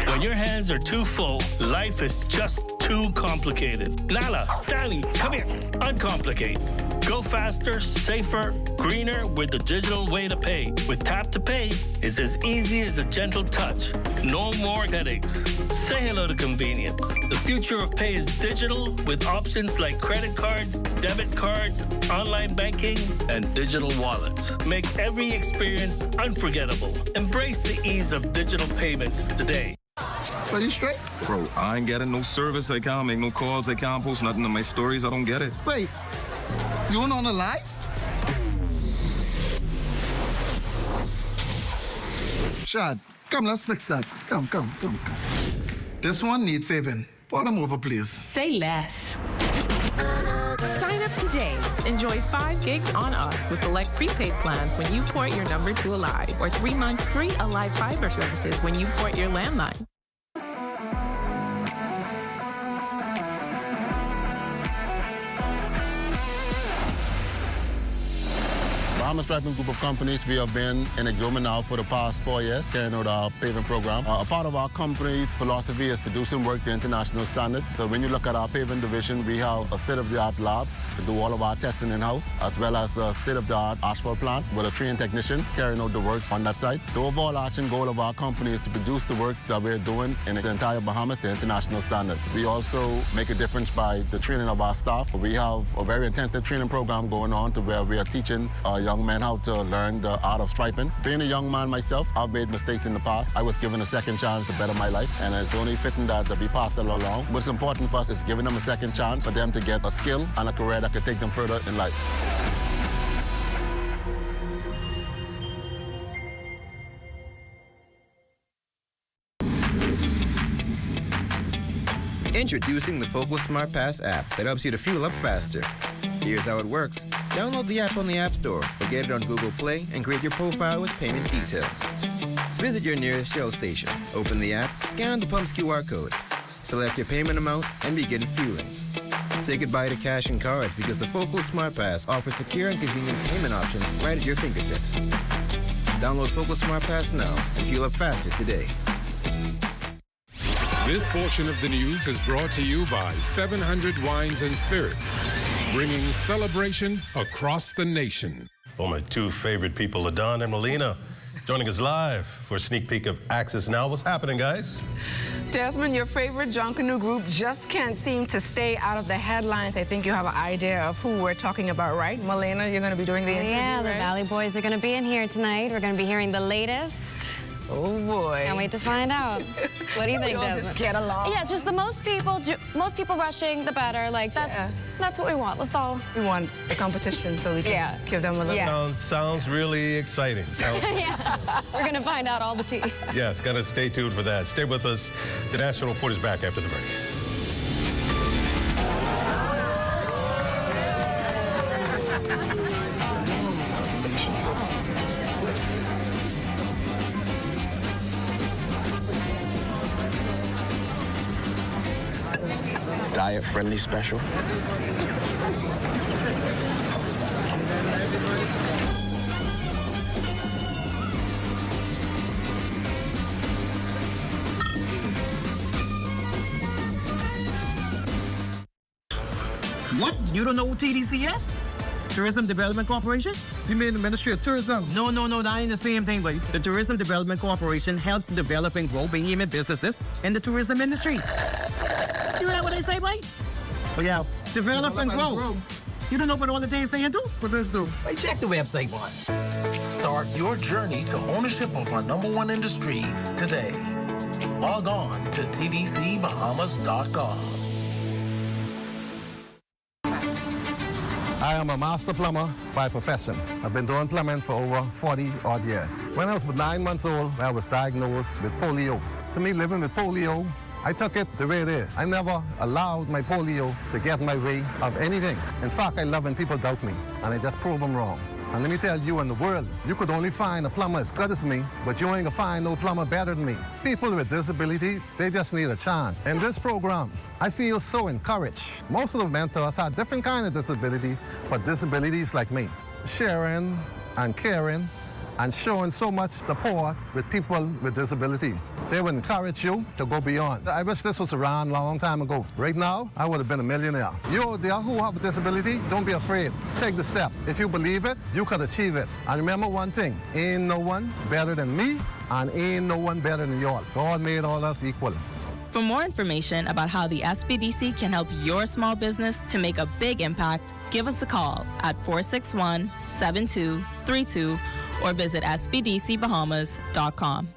[SPEAKER 14] When
[SPEAKER 2] your hands are too full, life is just too complicated. Lala, Sally, come here. Uncomplicate. Go faster, safer, greener with the digital way to pay. With Tap to Pay, it's as easy as a gentle touch. No more headaches. Say hello to convenience. The future of pay is digital with options like credit cards, debit cards, online banking, and digital wallets. Make every experience unforgettable. Embrace the ease of digital payments today.
[SPEAKER 14] Are you straight? Bro, I ain't getting no service. I can't make no calls. I can't post nothing on my stories. I don't get it.
[SPEAKER 16] Wait, you went on a live? Shad, come, let's fix that. Come. This one needs saving. Pour them over, please.
[SPEAKER 17] Say less. Sign up today. Enjoy 5 gigs on us with select prepaid plans when you port your number to Alive, or 3 months free Alive fiber services when you port your landline.
[SPEAKER 19] Bahamas Striping Group of Companies, we have been in Exoma now for the past 4 years, carrying out our paving program. A part of our company's philosophy is to do some work to international standards. So when you look at our paving division, we have a state-of-the-art lab to do all of our testing in-house, as well as a state-of-the-art asphalt plant with a trained technician carrying out the work on that site. The overarching goal of our company is to produce the work that we're doing in the entire Bahamas to international standards. We also make a difference by the training of our staff. We have a very intensive training program going on to where we are teaching young men how to learn the art of striping. Being a young man myself, I've made mistakes in the past. I was given a second chance to better my life, and it's only fitting that we pass it along. What's important for us is giving them a second chance for them to get a skill and a career that could take them further in life.
[SPEAKER 24] Introducing the Focal Smart Pass app that helps you to fuel up faster. Here's how it works. Download the app on the App Store or get it on Google Play and create your profile with payment details. Visit your nearest Shell station. Open the app, scan the pump's QR code, select your payment amount, and begin fueling. Say goodbye to cash and cards because the Focal Smart Pass offers secure and convenient payment options right at your fingertips. Download Focal Smart Pass now and fuel up faster today.
[SPEAKER 4] This portion of the news is brought to you by 700 Wines and Spirits, bringing celebration across the nation.
[SPEAKER 15] Well, my two favorite people, Adon and Melina, joining us live for a sneak peek of Access Now. What's happening, guys?
[SPEAKER 27] Desmond, your favorite John Canoe group just can't seem to stay out of the headlines. I think you have an idea of who we're talking about, right? Melina, you're going to be doing the interview,
[SPEAKER 28] Yeah, the
[SPEAKER 27] right?
[SPEAKER 28] Valley Boys are going to be in here tonight. We're going to be hearing the latest.
[SPEAKER 27] Oh, boy.
[SPEAKER 28] Can't wait to find out. What do you think,
[SPEAKER 27] We all
[SPEAKER 28] Desmond?
[SPEAKER 27] just get along.
[SPEAKER 28] Yeah, just the most people rushing, the better. Like, that's what we want. Let's all...
[SPEAKER 27] We want a competition so we can give them a little...
[SPEAKER 15] Sounds really exciting.
[SPEAKER 28] Yeah, we're going to find out all the tea.
[SPEAKER 15] Yes, gotta stay tuned for that. Stay with us. The National Report is back after the break.
[SPEAKER 29] Diet-friendly special.
[SPEAKER 30] What? You don't know what TDC is? Tourism Development Corporation?
[SPEAKER 16] You mean the Ministry of Tourism?
[SPEAKER 30] No, that ain't the same thing, but the Tourism Development Corporation helps to develop and grow Bahamian businesses in the tourism industry. You heard what they say, boy? Oh, yeah. Develop and grow. You don't know what all the things they do?
[SPEAKER 16] What does do?
[SPEAKER 30] Wait, check the website, boy.
[SPEAKER 31] Start your journey to ownership of our #1 industry today. Log on to tdcbahamas.com.
[SPEAKER 32] I am a master plumber by profession. I've been doing plumbing for over 40-odd years. When I was 9 months old, I was diagnosed with polio. To me, living with polio, I took it the way it is. I never allowed my polio to get in my way of anything. In fact, I love when people doubt me, and I just prove them wrong. And let me tell you, in the world, you could only find a plumber as good as me, but you ain't gonna find no plumber better than me. People with disability, they just need a chance. In this program, I feel so encouraged. Most of the mentors have different kind of disability, but disabilities like me. Sharing and caring and showing so much support with people with disability. they would encourage you to go beyond. I wish this was around a long time ago. Right now, I would have been a millionaire. You out there who have a disability, don't be afraid. Take the step. If you believe it, you could achieve it. And remember one thing, ain't no one better than me, and ain't no one better than y'all. God made all us equal.
[SPEAKER 1] For more information about how the SBDC can help your small business to make a big impact, give us a call at 461-7232 or visit sbdcbahamas.com.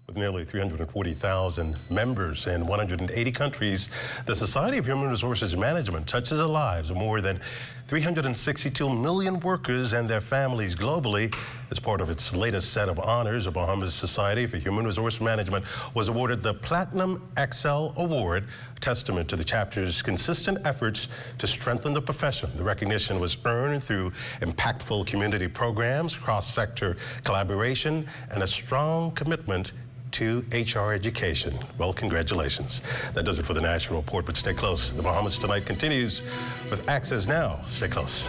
[SPEAKER 15] With nearly 340,000 members in 180 countries, the Society of Human Resources Management touches the lives of more than 362 million workers and their families globally. As part of its latest set of honors, the Bahamas Society for Human Resource Management was awarded the Platinum Excel Award, a testament to the chapter's consistent efforts to strengthen the profession. The recognition was earned through impactful community programs, cross-sector collaboration, and a strong commitment to HR education. Well, congratulations. That does it for the National Report, but stay close. The Bahamas Tonight continues with Access Now. Stay close.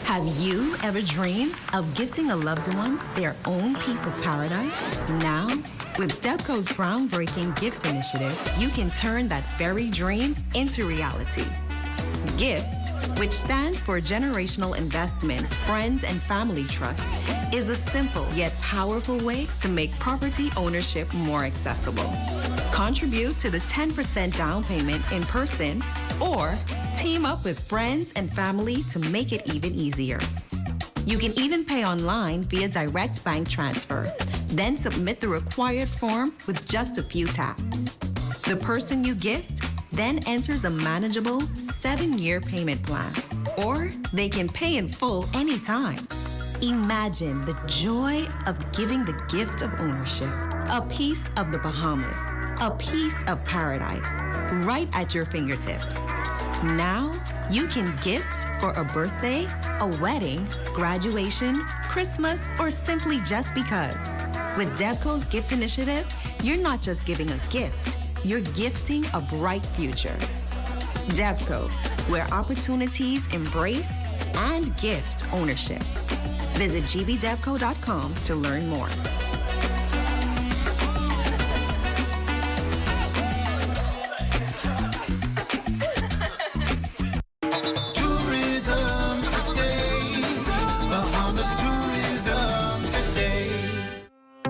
[SPEAKER 5] Have you ever dreamed of gifting a loved one their own piece of paradise? Now, with DEVCO's groundbreaking gift initiative, you can turn that very dream into reality. GIFT, which stands for Generational Investment, Friends and Family Trust, is a simple yet powerful way to make property ownership more accessible. Contribute to the 10% down payment in person or team up with friends and family to make it even easier. You can even pay online via direct bank transfer, then submit the required form with just a few taps. The person you gift then enters a manageable 7-year payment plan, or they can pay in full anytime. Imagine the joy of giving the gift of ownership, a piece of the Bahamas, a piece of paradise, right at your fingertips. Now, you can gift for a birthday, a wedding, graduation, Christmas, or simply just because. With DEVCO's gift initiative, you're not just giving a gift, you're gifting a bright future. DEVCO, where opportunities embrace and gift ownership. Visit gbdevco.com to learn more.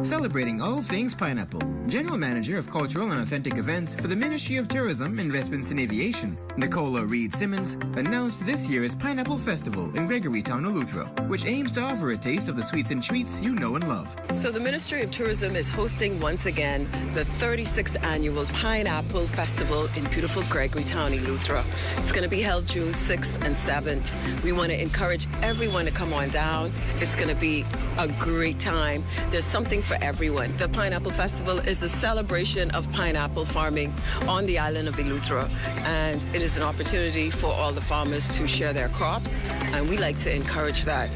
[SPEAKER 24] Celebrating all things pineapple. General Manager of Cultural and Authentic Events for the Ministry of Tourism, Investments and Aviation, Nicola Reed Simmons, announced this year's Pineapple Festival in Gregorytown, Eleuthera, which aims to offer a taste of the sweets and treats you know and love.
[SPEAKER 6] So the Ministry of Tourism is hosting once again the 36th annual Pineapple Festival in beautiful Gregorytown, Eleuthera. It's going to be held June 6th and 7th. We want to encourage everyone to come on down. It's going to be a great time. There's something for everyone. The Pineapple Festival is a celebration of pineapple farming on the island of Eleuthera, and it is an opportunity for all the farmers to share their crops, and we like to encourage that.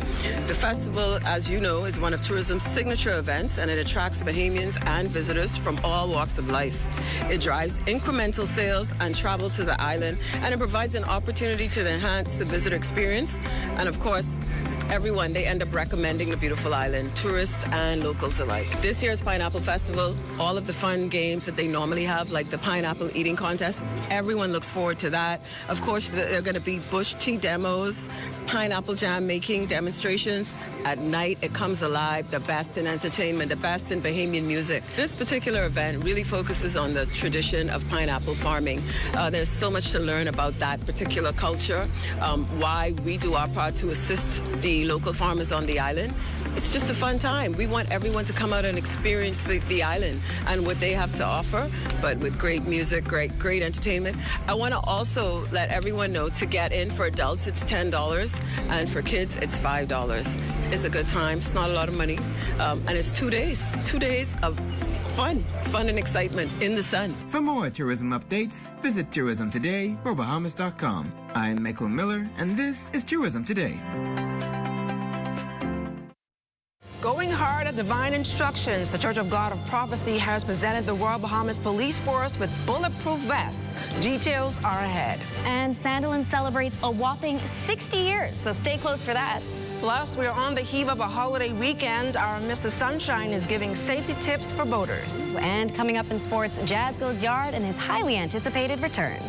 [SPEAKER 6] The festival, as you know, is one of tourism's signature events, and it attracts Bahamians and visitors from all walks of life. It drives incremental sales and travel to the island, and it provides an opportunity to enhance the visitor experience, and of course, everyone, they end up recommending the beautiful island, tourists and locals alike. This year's Pineapple Festival, all of the fun games that they normally have, like the pineapple eating contest, everyone looks forward to that. Of course, there are going to be bush tea demos, pineapple jam making demonstrations. At night, it comes alive, the best in entertainment, the best in Bahamian music. This particular event really focuses on the tradition of pineapple farming. There's so much to learn about that particular culture, why we do our part to assist the local farmers on the island. It's just a fun time. We want everyone to come out and experience the island and what they have to offer, but with great music, great entertainment. I want to also let everyone know to get in for adults, it's $10, and for kids, it's $5. It's a good time. It's not a lot of money, and it's 2 days of fun and excitement in the sun.
[SPEAKER 24] For more tourism updates, visit Tourism Today or Bahamas.com. I'm Michael Miller, and this is Tourism Today.
[SPEAKER 27] Going hard at divine instructions, the Church of God of Prophecy has presented the Royal Bahamas Police Force with bulletproof vests. Details are ahead.
[SPEAKER 28] And Sandiland celebrates a whopping 60 years, so stay close for that.
[SPEAKER 27] Plus, we're on the eve of a holiday weekend. Our Mr. Sunshine is giving safety tips for boaters.
[SPEAKER 28] And coming up in sports, Jazz goes yard and his highly anticipated return.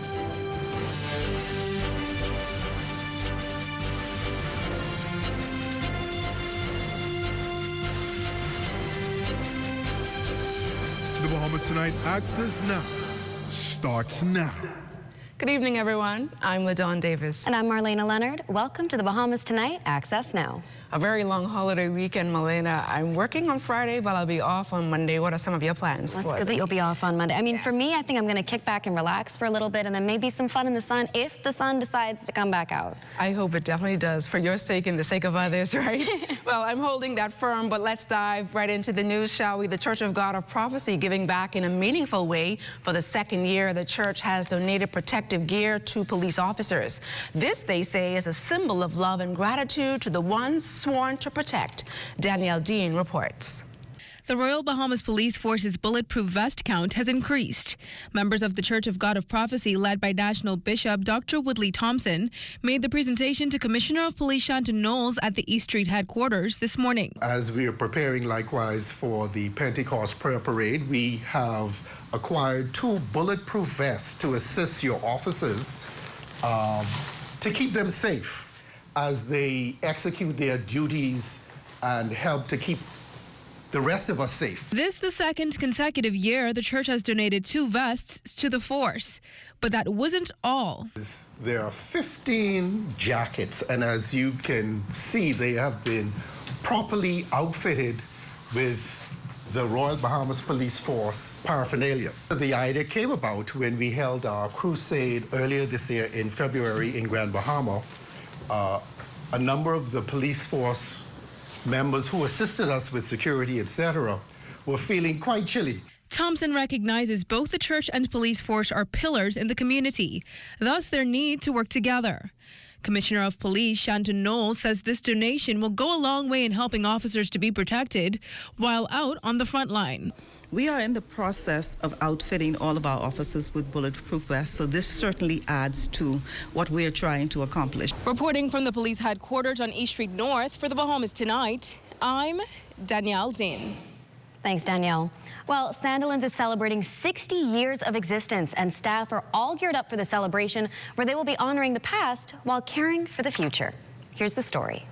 [SPEAKER 3] The Bahamas Tonight Access Now starts now.
[SPEAKER 27] Good evening, everyone. I'm LaDawn Davis.
[SPEAKER 28] And I'm Marlena Leonard. Welcome to the Bahamas Tonight Access Now.
[SPEAKER 27] A very long holiday weekend, Marlena. I'm working on Friday, but I'll be off on Monday. What are some of your plans?
[SPEAKER 28] That's good that you'll be off on Monday. I mean, for me, I think I'm going to kick back and relax for a little bit and then maybe some fun in the sun if the sun decides to come back out.
[SPEAKER 27] I hope it definitely does, for your sake and the sake of others, right? Well, I'm holding that firm, but let's dive right into the news, shall we? The Church of God of Prophecy giving back in a meaningful way. For the second year, the church has donated protective gear to police officers. This, they say, is a symbol of love and gratitude to the ones sworn to protect. Danielle Dean reports.
[SPEAKER 10] The Royal Bahamas Police Force's bulletproof vest count has increased. Members of the Church of God of Prophecy, led by National Bishop Dr. Woodley Thompson, made the presentation to Commissioner of Police Shanton Knowles at the East Street headquarters this morning.
[SPEAKER 8] As we are preparing likewise for the Pentecost Prayer Parade, we have acquired 2 bulletproof vests to assist your officers to keep them safe as they execute their duties and help to keep the rest of us safe.
[SPEAKER 10] This the second consecutive year the church has donated 2 vests to the force. But that wasn't all.
[SPEAKER 8] There are 15 jackets, and as you can see, they have been properly outfitted with the Royal Bahamas Police Force paraphernalia. The idea came about when we held our crusade earlier this year in February in Grand Bahama. A number of the police force members who assisted us with security, etc., were feeling quite chilly.
[SPEAKER 10] Thompson recognizes both the church and police force are pillars in the community, thus their need to work together. Commissioner of Police Shanton Knowles says this donation will go a long way in helping officers to be protected while out on the front line.
[SPEAKER 13] We are in the process of outfitting all of our officers with bulletproof vests, so this certainly adds to what we're trying to accomplish.
[SPEAKER 10] Reporting from the police headquarters on East Street North for the Bahamas Tonight, I'm Danielle Dean.
[SPEAKER 28] Thanks, Danielle. Well, Sandiland is celebrating 60 years of existence, and staff are all geared up for the celebration where they will be honoring the past while caring for the future. Here's the story.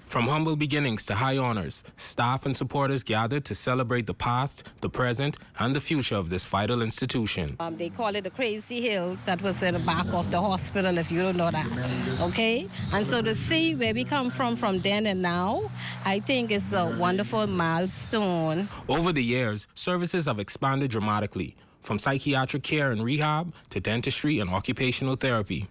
[SPEAKER 9] From humble beginnings to high honors, staff and supporters gathered to celebrate the past, the present, and the future of this vital institution.
[SPEAKER 11] They call it the Crazy Hill that was in the back of the hospital, if you don't know that, okay? And so to see where we come from then and now, I think it's a wonderful milestone.
[SPEAKER 9] Over the years, services have expanded dramatically, from psychiatric care and rehab to dentistry and occupational therapy.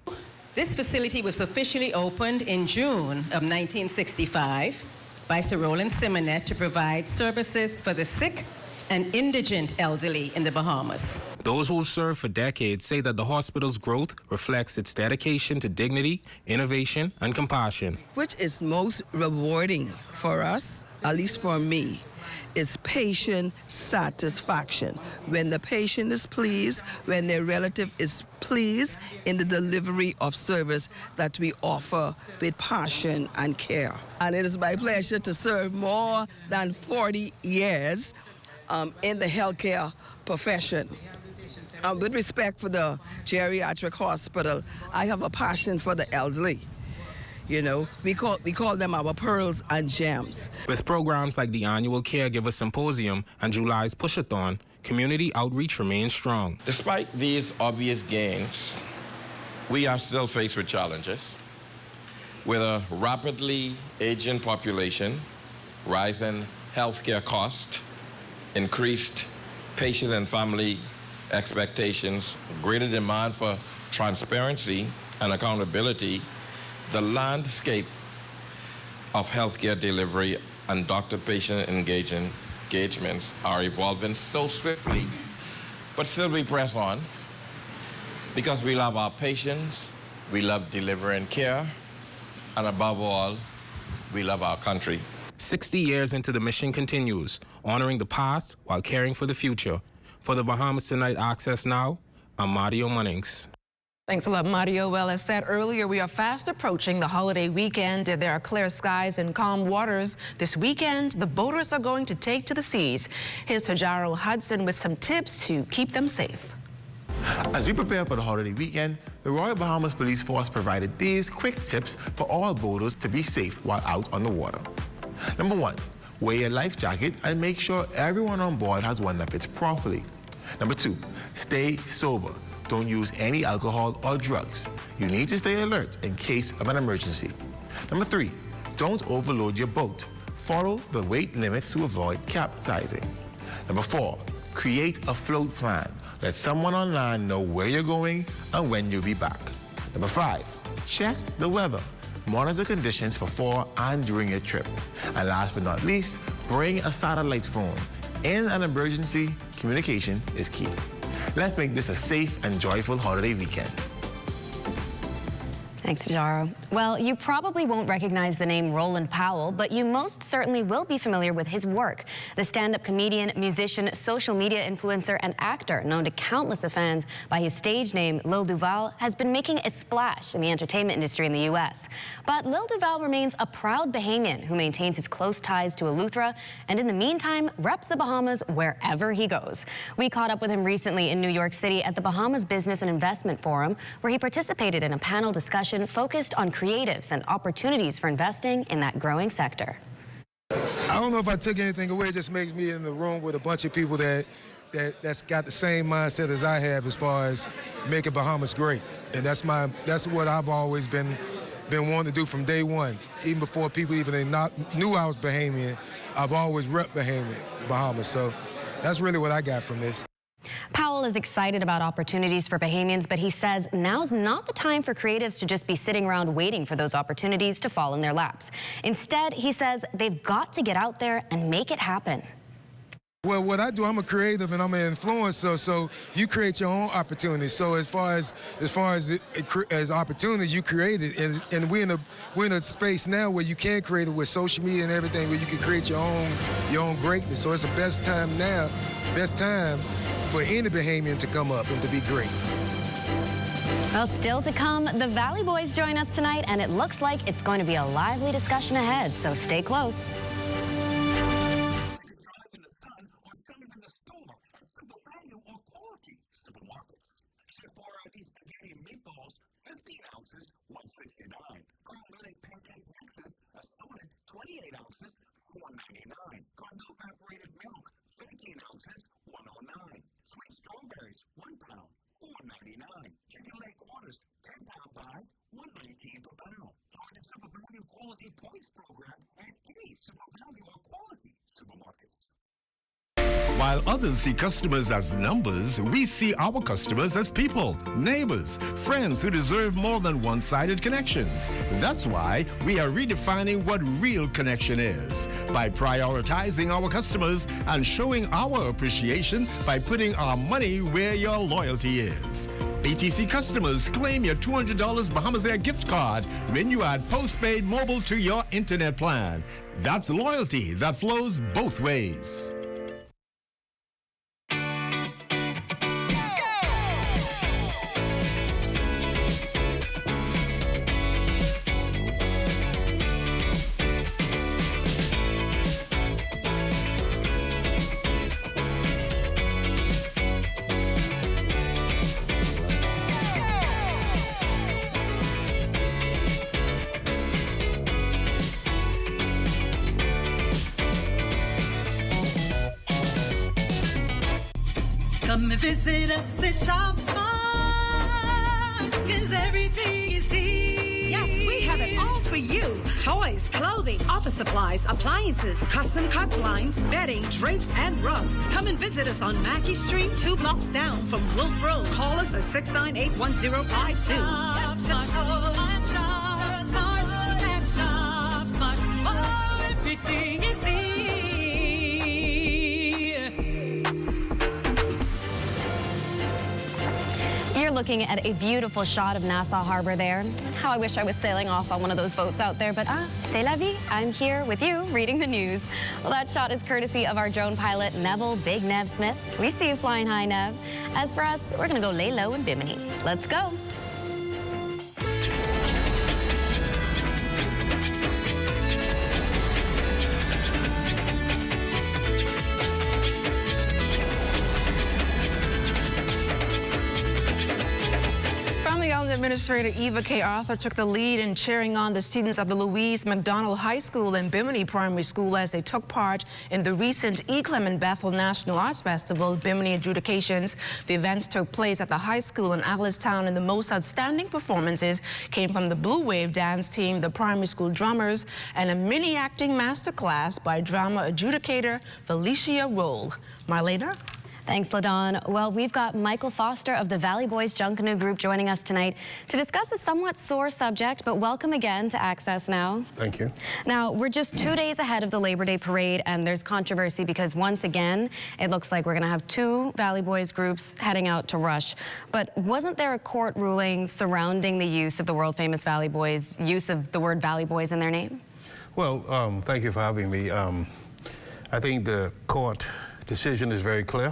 [SPEAKER 12] This facility was officially opened in June of 1965 by Sir Roland Simonet to provide services for the sick and indigent elderly in the Bahamas.
[SPEAKER 9] Those who have served for decades say that the hospital's growth reflects its dedication to dignity, innovation, and compassion.
[SPEAKER 18] Which is most rewarding for us, at least for me, is patient satisfaction. When the patient is pleased, when their relative is pleased in the delivery of service that we offer with passion and care. And it is my pleasure to serve more than 40 years in the healthcare profession. With respect for the geriatric hospital, I have a passion for the elderly. You know, we call them our pearls and gems.
[SPEAKER 9] With programs like the annual Caregiver Symposium and July's Push-a-thon, community outreach remains strong.
[SPEAKER 7] Despite these obvious gains, we are still faced with challenges. With a rapidly aging population, rising healthcare costs, increased patient and family expectations, greater demand for transparency and accountability, the landscape of healthcare delivery and doctor-patient engagements are evolving so swiftly, but still we press on because we love our patients, we love delivering care, and above all, we love our country.
[SPEAKER 9] 60 years into the mission continues, honoring the past while caring for the future. For the Bahamas Tonight Access Now, I'm Mario Munnings.
[SPEAKER 27] Thanks a lot, Mario. Well, as said earlier, we are fast approaching the holiday weekend. There are clear skies and calm waters. This weekend, the boaters are going to take to the seas. Here's Tajaro Hudson with some tips to keep them safe.
[SPEAKER 2] As we prepare for the holiday weekend, the Royal Bahamas Police Force provided these quick tips for all boaters to be safe while out on the water. Number 1, wear your life jacket and make sure everyone on board has one that fits properly. Number 2, stay sober. Don't use any alcohol or drugs. You need to stay alert in case of an emergency. Number 3, don't overload your boat. Follow the weight limits to avoid capsizing. Number 4, create a float plan. Let someone on land know where you're going and when you'll be back. Number 5, check the weather. Monitor conditions before and during your trip. And last but not least, bring a satellite phone. In an emergency, communication is key. Let's make this a safe and joyful holiday weekend.
[SPEAKER 28] Thanks, Tajaro. Well, you probably won't recognize the name Roland Powell, but you most certainly will be familiar with his work. The stand-up comedian, musician, social media influencer, and actor, known to countless of fans by his stage name, Lil Duval, has been making a splash in the entertainment industry in the U.S. But Lil Duval remains a proud Bahamian who maintains his close ties to Eleuthera, and in the meantime, reps the Bahamas wherever he goes. We caught up with him recently in New York City at the Bahamas Business and Investment Forum, where he participated in a panel discussion focused on creatives and opportunities for investing in that growing sector.
[SPEAKER 4] I don't know if I took anything away. It just makes me in the room with a bunch of people that's got the same mindset as I have as far as making Bahamas great. And that's what I've always been wanting to do from day one. Even before people even knew I was Bahamian, I've always repped Bahamas. So that's really what I got from this.
[SPEAKER 28] Powell is excited about opportunities for Bahamians, but he says now's not the time for creatives to just be sitting around waiting for those opportunities to fall in their laps. Instead, he says they've got to get out there and make it happen.
[SPEAKER 4] Well, what I do, I'm a creative and I'm an influencer, so you create your own opportunities. So as far as opportunities, you create it, and we're in a space now where you can create it with social media and everything, where you can create your own greatness. So it's the best time for any Bahamian to come up and to be great.
[SPEAKER 28] Well, still to come, the Valley Boys join us tonight, and it looks like it's going to be a lively discussion ahead, so stay close.
[SPEAKER 14] While others see customers as numbers, we see our customers as people, neighbors, friends who deserve more than one-sided connections. That's why we are redefining what real connection is by prioritizing our customers and showing our appreciation by putting our money where your loyalty is. BTC customers, claim your $200 Bahamas Air gift card when you add postpaid mobile to your internet plan. That's loyalty that flows both ways.
[SPEAKER 17] Come and visit us at Shop Smart, 'cause everything is here.
[SPEAKER 19] Yes, we have it all for you. Toys, clothing, office supplies, appliances, custom cut blinds, bedding, drapes, and rugs. Come and visit us on Mackey Street, 2 blocks down from Wolf Road. Call us at 698-1052.
[SPEAKER 17] Shop Smart, and Shop Smart, and Shop Smart. Oh, everything is here.
[SPEAKER 28] You're looking at a beautiful shot of Nassau Harbor there. How I wish I was sailing off on one of those boats out there, but c'est la vie. I'm here with you reading the news. Well, that shot is courtesy of our drone pilot, Neville Big Nev Smith. We see you flying high, Nev. As for us, we're gonna go lay low in Bimini. Let's go.
[SPEAKER 27] Administrator Eva K. Arthur took the lead in cheering on the students of the Louise McDonald High School and Bimini Primary School as they took part in the recent E. Clement Bethel National Arts Festival Bimini Adjudications. The events took place at the high school in Allistown, and the most outstanding performances came from the Blue Wave dance team, the primary school drummers, and a mini acting masterclass by drama adjudicator Felicia Roll. Marlena?
[SPEAKER 28] Thanks, LaDawn. Well, we've got Michael Foster of the Valley Boys Junkanoo Group joining us tonight to discuss a somewhat sore subject, but welcome again to Access Now.
[SPEAKER 1] Thank you.
[SPEAKER 28] Now, we're just 2 days ahead of the Labor Day Parade, and there's controversy because once again, it looks like we're going to have 2 Valley Boys groups heading out to Rush. But wasn't there a court ruling surrounding the use of the world-famous Valley Boys, use of the word Valley Boys in their name?
[SPEAKER 1] Well, thank you for having me. I think the court decision is very clear.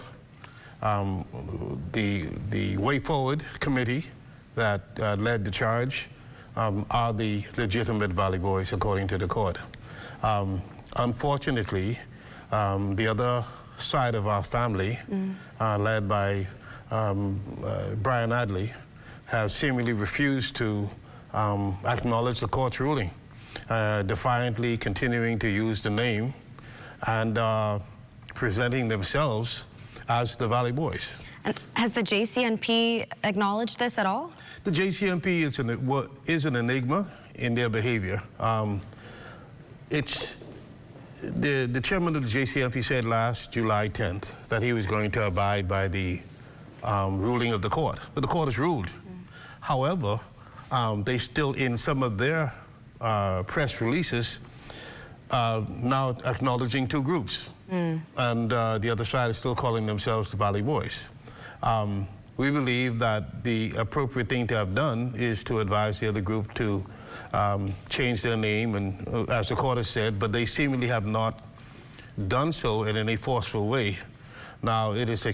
[SPEAKER 1] The Way Forward committee that led the charge are the legitimate Valley Boys according to the court. Unfortunately, the other side of our family, led by Brian Adley, have seemingly refused to acknowledge the court's ruling, defiantly continuing to use the name and presenting themselves as the Valley Boys.
[SPEAKER 28] And has the JCNP acknowledged this at all?
[SPEAKER 1] The JCNP is an enigma in their behavior. The chairman of the JCNP said last July 10th that he was going to abide by the ruling of the court, but the court has ruled. However, they still, in some of their press releases, now acknowledging 2 groups. And the other side is still calling themselves the Valley Boys. We believe that the appropriate thing to have done is to advise the other group to change their name, and as the court has said, but they seemingly have not done so in any forceful way. Now, it is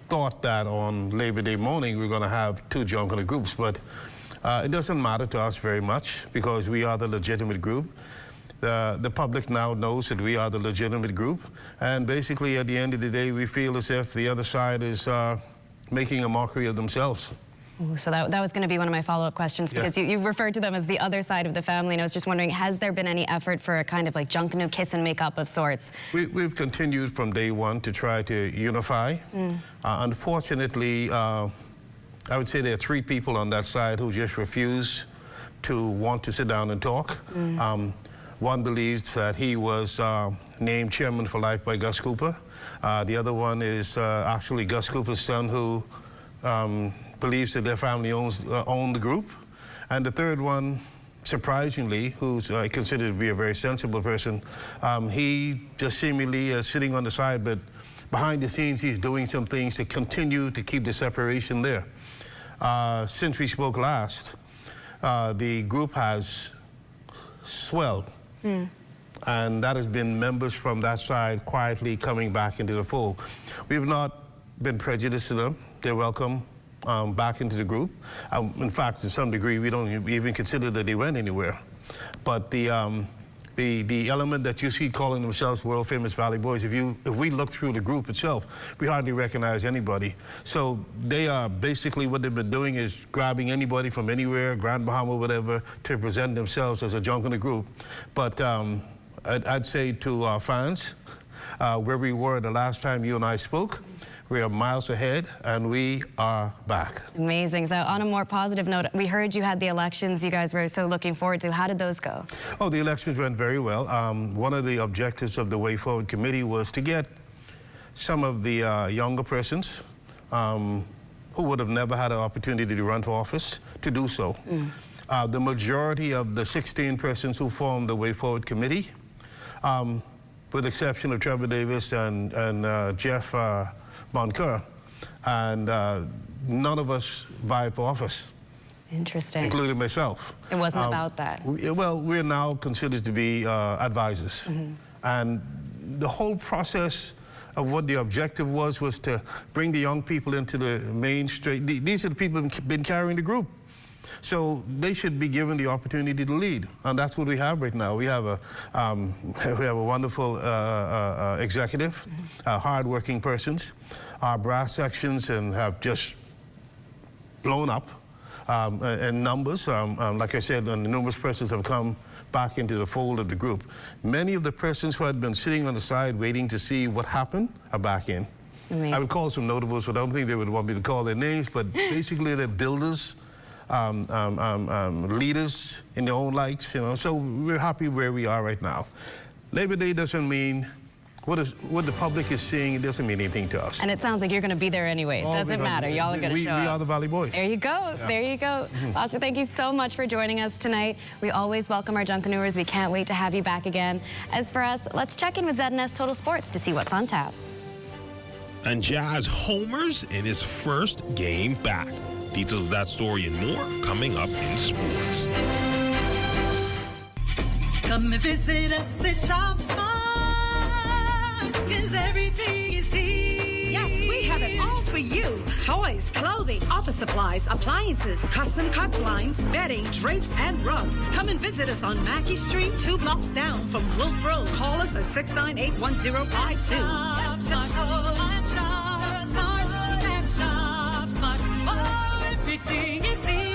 [SPEAKER 1] thought that on Labor Day morning we're going to have 2 junkanoo groups, but it doesn't matter to us very much because we are the legitimate group. The public now knows that we are the legitimate group, and basically at the end of the day we feel as if the other side is making a mockery of themselves.
[SPEAKER 28] Ooh, so that was going to be one of my follow-up questions, because you referred to them as the other side of the family, and I was just wondering, has there been any effort for a kind of like junkanoo kiss and make up of sorts?
[SPEAKER 1] We've continued from day one to try to unify. Unfortunately, I would say there are 3 people on that side who just refuse to want to sit down and talk. One believes that he was named chairman for life by Gus Cooper. The other one is actually Gus Cooper's son, who believes that their family own the group. And the third one, surprisingly, who's I consider to be a very sensible person, he just seemingly is sitting on the side, but behind the scenes he's doing some things to continue to keep the separation there. Since we spoke last, the group has swelled. And that has been members from that side quietly coming back into the fold. We have not been prejudiced to them. They're welcome back into the group. In fact, to some degree, we don't even consider that they went anywhere. But the element that you see calling themselves world famous Valley Boys, if we look through the group itself, we hardly recognize anybody. So they are basically, what they've been doing is grabbing anybody from anywhere, Grand Bahama, whatever, to present themselves as a junkanoo group. But I'd say to our fans, where we were the last time you and I spoke, we are miles ahead, and we are back.
[SPEAKER 28] Amazing. So on a more positive note, we heard you had the elections you guys were so looking forward to. How did those go?
[SPEAKER 1] Oh, the elections went very well. One of the objectives of the Way Forward Committee was to get some of the younger persons who would have never had an opportunity to run for office to do so. The majority of the 16 persons who formed the Way Forward Committee, with the exception of Trevor Davis and Jeff Moncur, and none of us vied for office.
[SPEAKER 28] Interesting.
[SPEAKER 1] Including myself.
[SPEAKER 28] It wasn't about that.
[SPEAKER 1] Well, we're now considered to be advisors.
[SPEAKER 28] Mm-hmm.
[SPEAKER 1] And the whole process of what the objective was to bring the young people into the mainstream. These are the people who've been carrying the group. So they should be given the opportunity to lead, and that's what we have right now. We have a wonderful executive, hard-working persons. Our brass sections have just blown up in numbers. Like I said, numerous persons have come back into the fold of the group. Many of the persons who had been sitting on the side waiting to see what happened are back in.
[SPEAKER 28] Amazing.
[SPEAKER 1] I would call some notables, but I don't think they would want me to call their names, but basically they're builders, leaders in their own lights, you know, so we're happy where we are right now. Labor Day doesn't mean what the public is seeing, it doesn't mean anything to us.
[SPEAKER 28] And it sounds like you're going to be there anyway. It doesn't matter. Y'all are going to show up.
[SPEAKER 1] We are the Valley Boys.
[SPEAKER 28] There you go.
[SPEAKER 1] Yeah.
[SPEAKER 28] There you go. Foster, thank you so much for joining us tonight. We always welcome our Junkanooers. We can't wait to have you back again. As for us, let's check in with ZNS Total Sports to see what's on tap.
[SPEAKER 9] And Jazz homers in his first game back. Details of that story and more coming up in sports.
[SPEAKER 19] Come and visit us at Shop Smart, 'cause everything is here. Yes, we have it all for you. Toys, clothing, office supplies, appliances, custom cut blinds, bedding, drapes, and rugs. Come and visit us on Mackey Street, 2 blocks down from Wolf Road. Call us at 698-1052. Shop Smart, Shop Smart, that's Shop Smart. Oh, everything is here.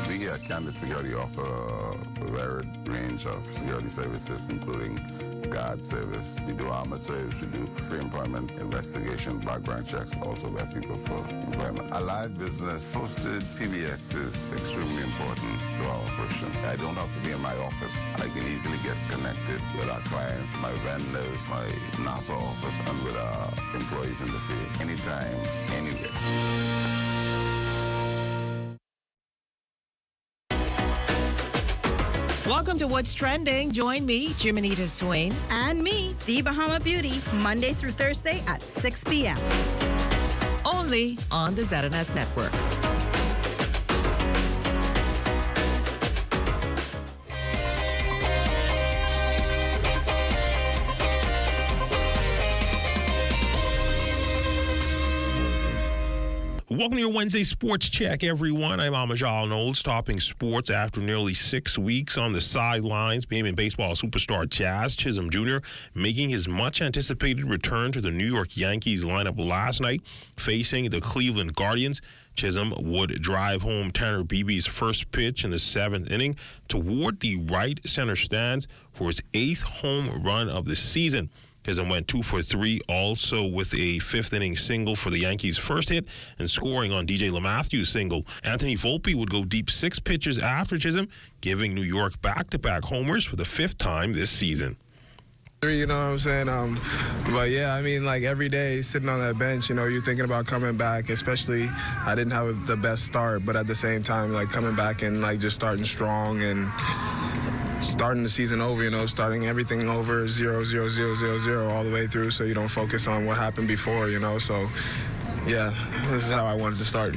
[SPEAKER 15] We at Candid Security offer a varied range of security services, including guard service. We do armored service. We do pre-employment investigation, background checks, also vet people for employment. A live business hosted PBX is extremely important to our operation. I don't have to be in my office. I can easily get connected with our clients, my vendors, my NASA office, and with our employees in the field, anytime, anywhere.
[SPEAKER 16] Welcome to What's Trending. Join me, Jiminita Swain.
[SPEAKER 20] And me, The Bahama Beauty, Monday through Thursday at 6 p.m.
[SPEAKER 16] Only on the ZNS Network.
[SPEAKER 9] Welcome to your Wednesday Sports Check, everyone. I'm Amajal Knowles, topping sports after nearly 6 weeks on the sidelines. BAME baseball superstar Jazz Chisholm Jr. making his much-anticipated return to the New York Yankees lineup last night, facing the Cleveland Guardians. Chisholm would drive home Tanner Beebe's first pitch in the 7th inning toward the right center stands for his 8th home run of the season. Chisholm went 2 for 3, also with a 5th inning single for the Yankees' first hit and scoring on DJ LeMahieu's single. Anthony Volpe would go deep 6 pitches after Chisholm, giving New York back-to-back homers for the 5th time this season.
[SPEAKER 21] You know what I'm saying? But yeah, I mean, like every day sitting on that bench, you know, you're thinking about coming back, especially I didn't have the best start, but at the same time, like coming back and like just starting strong and starting the season over, you know, starting everything over 0-0-0-0-0 all the way through, so you don't focus on what happened before, you know. So yeah, this is how I wanted to start.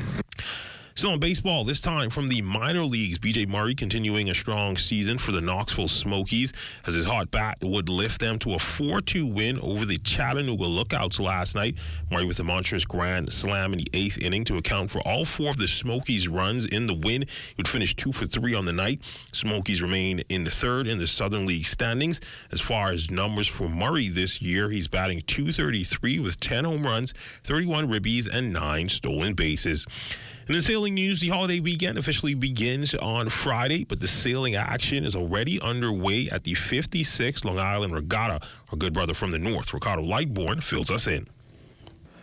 [SPEAKER 9] Still in baseball, this time from the minor leagues, B.J. Murray continuing a strong season for the Knoxville Smokies as his hot bat would lift them to a 4-2 win over the Chattanooga Lookouts last night. Murray with a monstrous grand slam in the 8th inning to account for all 4 of the Smokies' runs in the win. He would finish 2 for 3 on the night. Smokies remain in the 3rd in the Southern League standings. As far as numbers for Murray this year, he's batting .233 with 10 home runs, 31 ribbies, and 9 stolen bases. In the sailing news, the holiday weekend officially begins on Friday, but the sailing action is already underway at the 56th Long Island Regatta. Our good brother from the north, Ricardo Lightbourne, fills us in.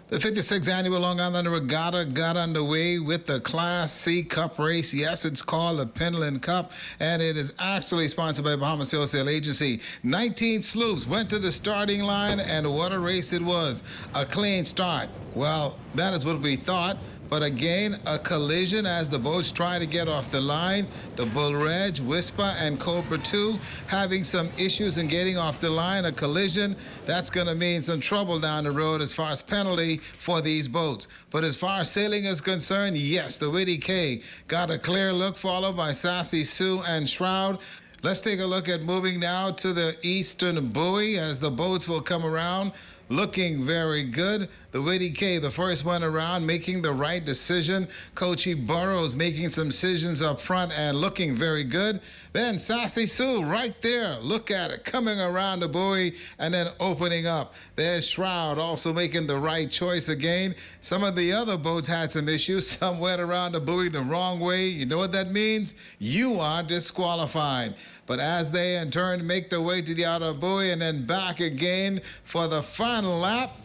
[SPEAKER 22] The 56th Annual Long Island Regatta got underway with the Class C Cup race. Yes, it's called the Penland Cup, and it is actually sponsored by Bahamas Wholesale Agency. 19 sloops went to the starting line, and what a race it was. A clean start. Well, that is what we thought, But again, a collision as the boats try to get off the line. The Bull Reg, Whisper, and Cobra 2 having some issues in getting off the line. A collision, that's going to mean some trouble down the road as far as penalty for these boats. But as far as sailing is concerned, yes, the Witty K got a clear look, followed by Sassy Sue and Shroud. Let's take a look at moving now to the eastern buoy as the boats will come around. Looking very good. The Witty K, the first one around, making the right decision. Coachy Burrows making some decisions up front and looking very good. Then Sassy Sue right there. Look at it, coming around the buoy and then opening up. There's Shroud also making the right choice again. Some of the other boats had some issues. Some went around the buoy the wrong way. You know what that means? You are disqualified. But as they in turn make their way to the outer buoy and then back again for the final lap,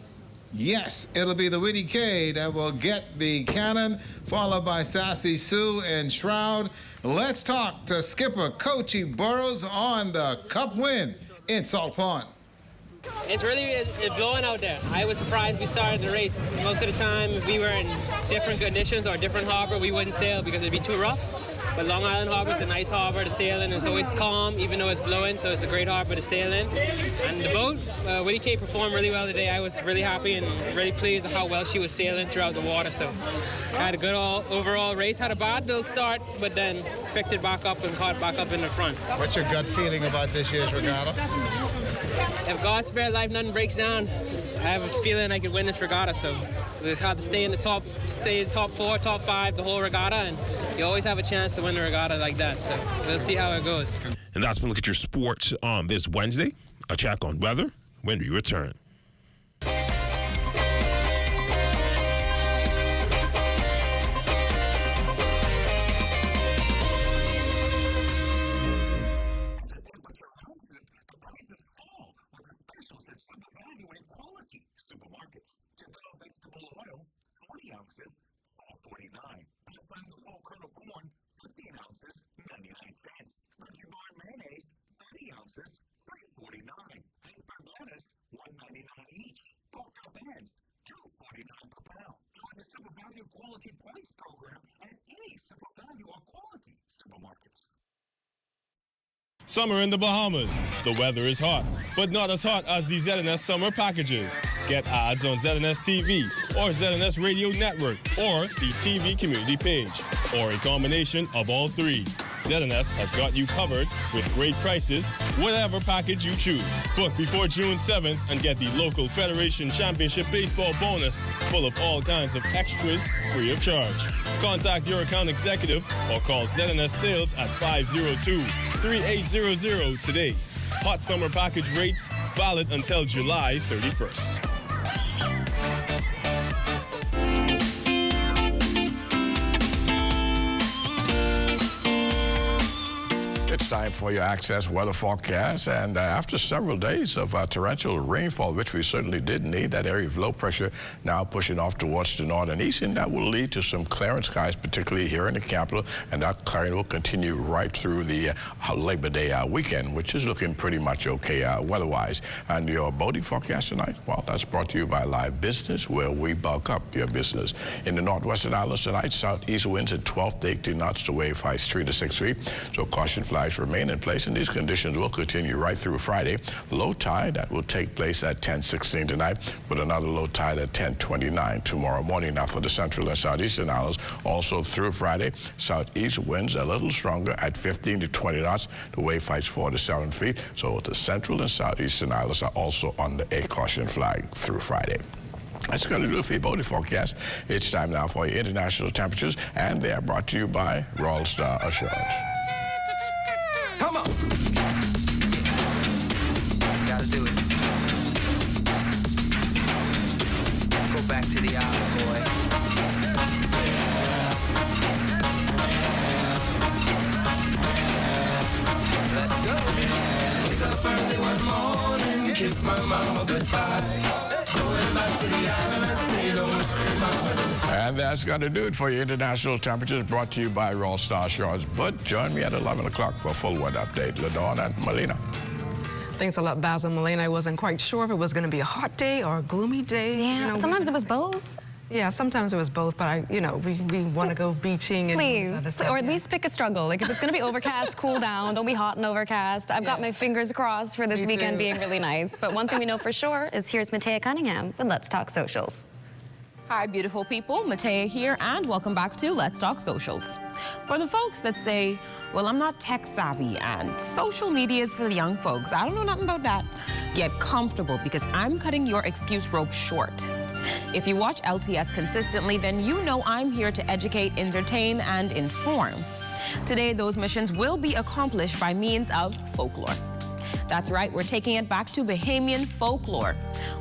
[SPEAKER 22] yes, it'll be the Witty K that will get the cannon, followed by Sassy Sue and Shroud. Let's talk to skipper Coachy Burrows on the Cup win in Salt Pond.
[SPEAKER 3] It's blowing out there. I was surprised we started the race. Most of the time, if we were in different conditions or different harbor, we wouldn't sail because it'd be too rough. But Long Island Harbor is a nice harbor to sail in. It's always calm, even though it's blowing, so it's a great harbor to sail in. And the boat, Witty K performed really well today. I was really happy and really pleased with how well she was sailing throughout the water. So I had a good overall race. Had a bad little start, but then picked it back up and caught back up in the front.
[SPEAKER 22] What's your gut feeling about this year's regatta?
[SPEAKER 3] If God spared life, nothing breaks down. I have a feeling I could win this regatta, so we have to stay in the top 4, top 5 the whole regatta, and you always have a chance to win a regatta like that. So we'll see how it goes.
[SPEAKER 9] And that's been Look at Your Sports on this Wednesday. A check on weather when we return.
[SPEAKER 5] Summer in the Bahamas. The weather is hot, but not as hot as the ZNS summer packages. Get ads on ZNS TV or ZNS Radio Network or the TV community page, or a combination of all three. ZNS has got you covered with great prices, whatever package you choose. Book before June 7th and get the local Federation Championship Baseball bonus full of all kinds of extras free of charge. Contact your account executive or call ZNS Sales at 502-3800 today. Hot summer package rates valid until July 31st.
[SPEAKER 6] It's time for your Access weather forecast, and after several days of torrential rainfall, which we certainly did need, that area of low pressure now pushing off towards the north and east, and that will lead to some clearing skies, particularly here in the capital, and that clearing will continue right through the Labor Day weekend, which is looking pretty much okay weather-wise. And your boating forecast tonight, well, that's brought to you by Live Business, where we bulk up your business. In the northwestern islands tonight, southeast winds at 12 to 18 knots, the wave heights 3 to 6 feet, so caution flags remain in place, and these conditions will continue right through Friday. Low tide that will take place at 10:16 tonight, with another low tide at 10:29 tomorrow morning. Now for the central and southeastern islands, also through Friday, southeast winds a little stronger at 15 to 20 knots. The wave heights 4 to 7 feet. So the central and southeastern islands are also under a caution flag through Friday. That's going to do it for your boating forecast. It's time now for your international temperatures, and they are brought to you by Royal Star Assurance.
[SPEAKER 8] Come on. Gotta do it. Go back to the island, boy. Let's go. Wake up early one morning, kiss my mama goodbye. Going back to the island, I say don't worry, mama.
[SPEAKER 6] And that's going to do it for your international temperatures, brought to you by Royal Star Shores. But join me at 11 o'clock for a full weather update. LaDawn and Melina.
[SPEAKER 27] Thanks a lot, Basil and Melina. I wasn't quite sure if it was going to be a hot day or a gloomy day.
[SPEAKER 28] Yeah,
[SPEAKER 27] you know,
[SPEAKER 28] sometimes it was both.
[SPEAKER 27] Yeah, sometimes it was both, but we want to go beaching and
[SPEAKER 28] Please,
[SPEAKER 27] other stuff,
[SPEAKER 28] or at least pick a struggle. Like if it's going to be overcast, cool down. Don't be hot and overcast. I've got my fingers crossed for this weekend being really nice. But one thing we know for sure is here's Matea Cunningham with Let's Talk Socials.
[SPEAKER 10] Hi, beautiful people. Matea here, and welcome back to Let's Talk Socials. For the folks that say, well, I'm not tech savvy and social media is for the young folks, I don't know nothing about that, get comfortable because I'm cutting your excuse rope short. If you watch LTS consistently, then you know I'm here to educate, entertain, and inform. Today, those missions will be accomplished by means of folklore. That's right, we're taking it back to Bahamian folklore.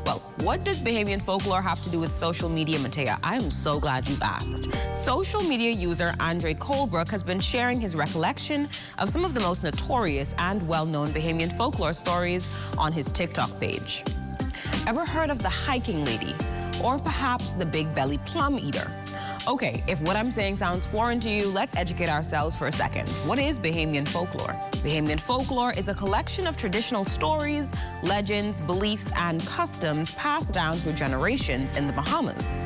[SPEAKER 10] Well, what does Bahamian folklore have to do with social media, Matea? I'm so glad you asked. Social media user Andre Colebrook has been sharing his recollection of some of the most notorious and well-known Bahamian folklore stories on his TikTok page. Ever heard of the hiking lady? Or perhaps the big belly plum eater? Okay, if what I'm saying sounds foreign to you, let's educate ourselves for a second. What is Bahamian folklore? Bahamian folklore is a collection of traditional stories, legends, beliefs, and customs passed down through generations in the Bahamas.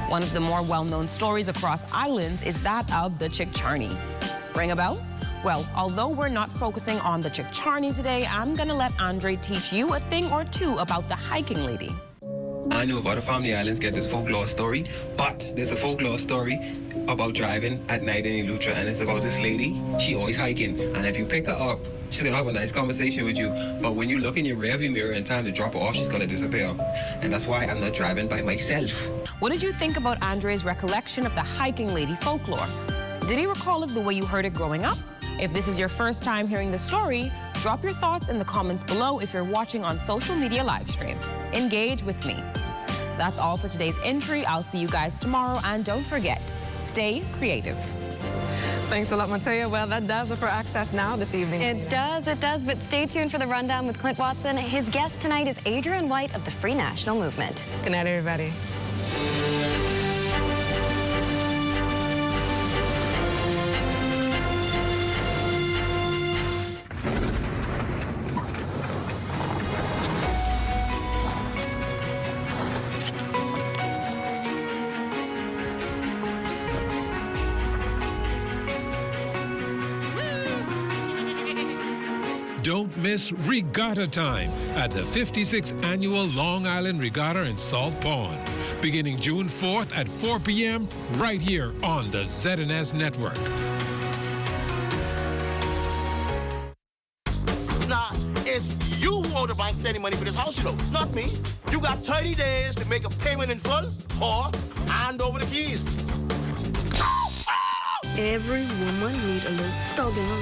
[SPEAKER 10] One of the more well-known stories across islands is that of the Chickcharney. Ring a bell? Well, although we're not focusing on the Chickcharney today, I'm gonna let Andre teach you a thing or two about the hiking lady.
[SPEAKER 11] I know about the family islands get this folklore story, but there's a folklore story about driving at night in Eleuthera, and it's about this lady. She always hiking, and if you pick her up, she's gonna have a nice conversation with you, but when you look in your rearview mirror in time to drop her off, she's gonna disappear. And that's why I'm not driving by myself.
[SPEAKER 10] What did you think about Andre's recollection of the hiking lady folklore? Did he recall it the way you heard it growing up? If this is your first time hearing the story, drop your thoughts in the comments below if you're watching on social media live stream. Engage with me. That's all for today's entry. I'll see you guys tomorrow, and don't forget, stay creative.
[SPEAKER 27] Thanks a lot, Matea. Well, that does it for Access Now this evening.
[SPEAKER 28] It does, but stay tuned for the rundown with Clint Watson. His guest tonight is Adrian White of the Free National Movement.
[SPEAKER 27] Good night, everybody.
[SPEAKER 12] Don't miss Regatta Time at the 56th Annual Long Island Regatta in Salt Pond, beginning June 4th at 4 p.m. right here on the ZNS Network.
[SPEAKER 13] Nah, it's you who owe the bank plenty money for this house, you know, not me. You got 30 days to make a payment in full or hand over the keys.
[SPEAKER 23] Every woman need a little thug in her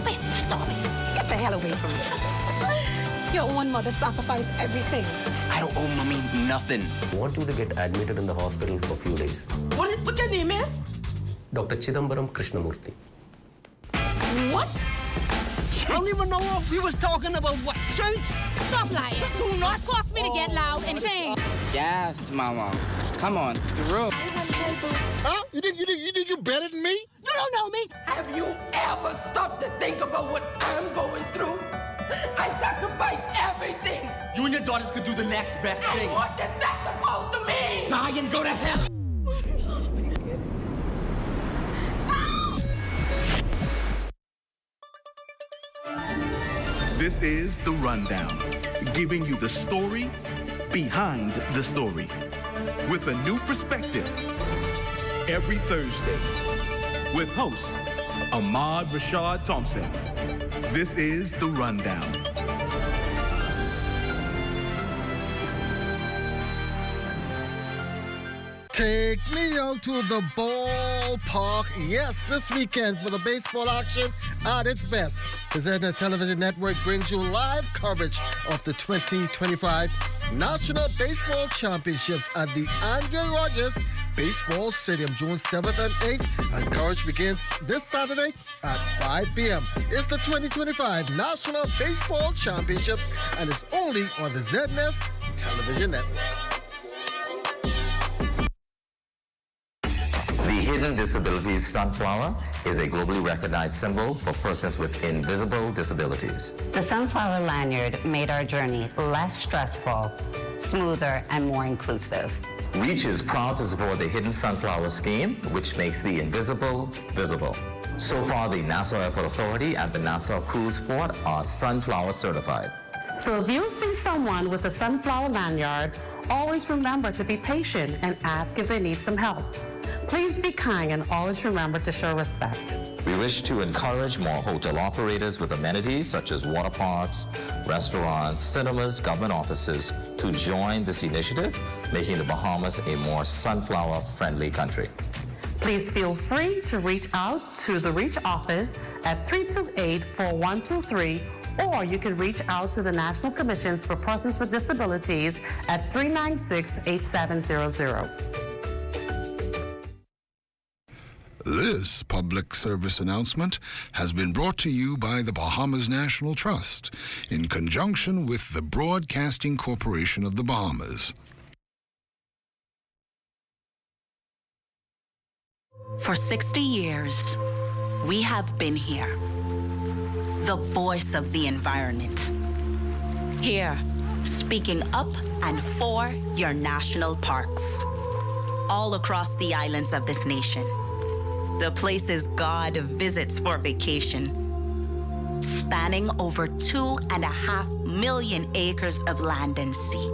[SPEAKER 23] life. Stop it. Get the hell away from me. Your own mother sacrificed everything.
[SPEAKER 24] I don't owe mommy nothing.
[SPEAKER 25] I want you to get admitted in the hospital for a few days.
[SPEAKER 23] What your name is?
[SPEAKER 25] Dr. Chidambaram Krishnamurthy.
[SPEAKER 23] What? I don't even know what we was talking about. What? Church?
[SPEAKER 26] Stop lying.
[SPEAKER 23] Do not
[SPEAKER 26] cost me to get loud and change.
[SPEAKER 24] Yes, mama. Come on, through.
[SPEAKER 13] Huh? You think you better than me?
[SPEAKER 23] You don't know me.
[SPEAKER 24] Have you ever stopped to think about what I'm going through? I sacrificed everything. You and your daughters could do the next best thing. What is that supposed to mean? Die and go to hell.
[SPEAKER 26] This is The Rundown, giving you the story behind the story with a new perspective every Thursday with host Ahmad Rashad Thompson. This is The Rundown.
[SPEAKER 29] Take me out to the ballpark. Yes, this weekend for the baseball action at its best. The ZNS Television Network brings you live coverage of the 2025 National Baseball Championships at the Andre Rogers Baseball Stadium, June 7th and 8th. And coverage begins this Saturday at 5 p.m. It's the 2025 National Baseball Championships, and it's only on the ZNS Television Network.
[SPEAKER 30] The Hidden Disabilities Sunflower is a globally recognized symbol for persons with invisible disabilities.
[SPEAKER 31] The Sunflower lanyard made our journey less stressful, smoother, and more inclusive.
[SPEAKER 30] REACH is proud to support the Hidden Sunflower Scheme, which makes the invisible visible. So far, the Nassau Airport Authority and the Nassau Cruise Port are sunflower certified.
[SPEAKER 1] So if you see someone with a sunflower lanyard, always remember to be patient and ask if they need some help. Please be kind and always remember to show respect.
[SPEAKER 30] We wish to encourage more hotel operators with amenities such as water parks, restaurants, cinemas, government offices to join this initiative, making the Bahamas a more sunflower-friendly country.
[SPEAKER 1] Please feel free to reach out to the REACH office at 328-4123, or you can reach out to the National Commissions for Persons with Disabilities at 396-8700.
[SPEAKER 2] This public service announcement has been brought to you by the Bahamas National Trust in conjunction with the Broadcasting Corporation of the Bahamas.
[SPEAKER 4] For 60 years, we have been here, the voice of the environment. Here, speaking up and for your national parks, all across the islands of this nation. The places God visits for vacation, spanning over 2.5 million acres of land and sea.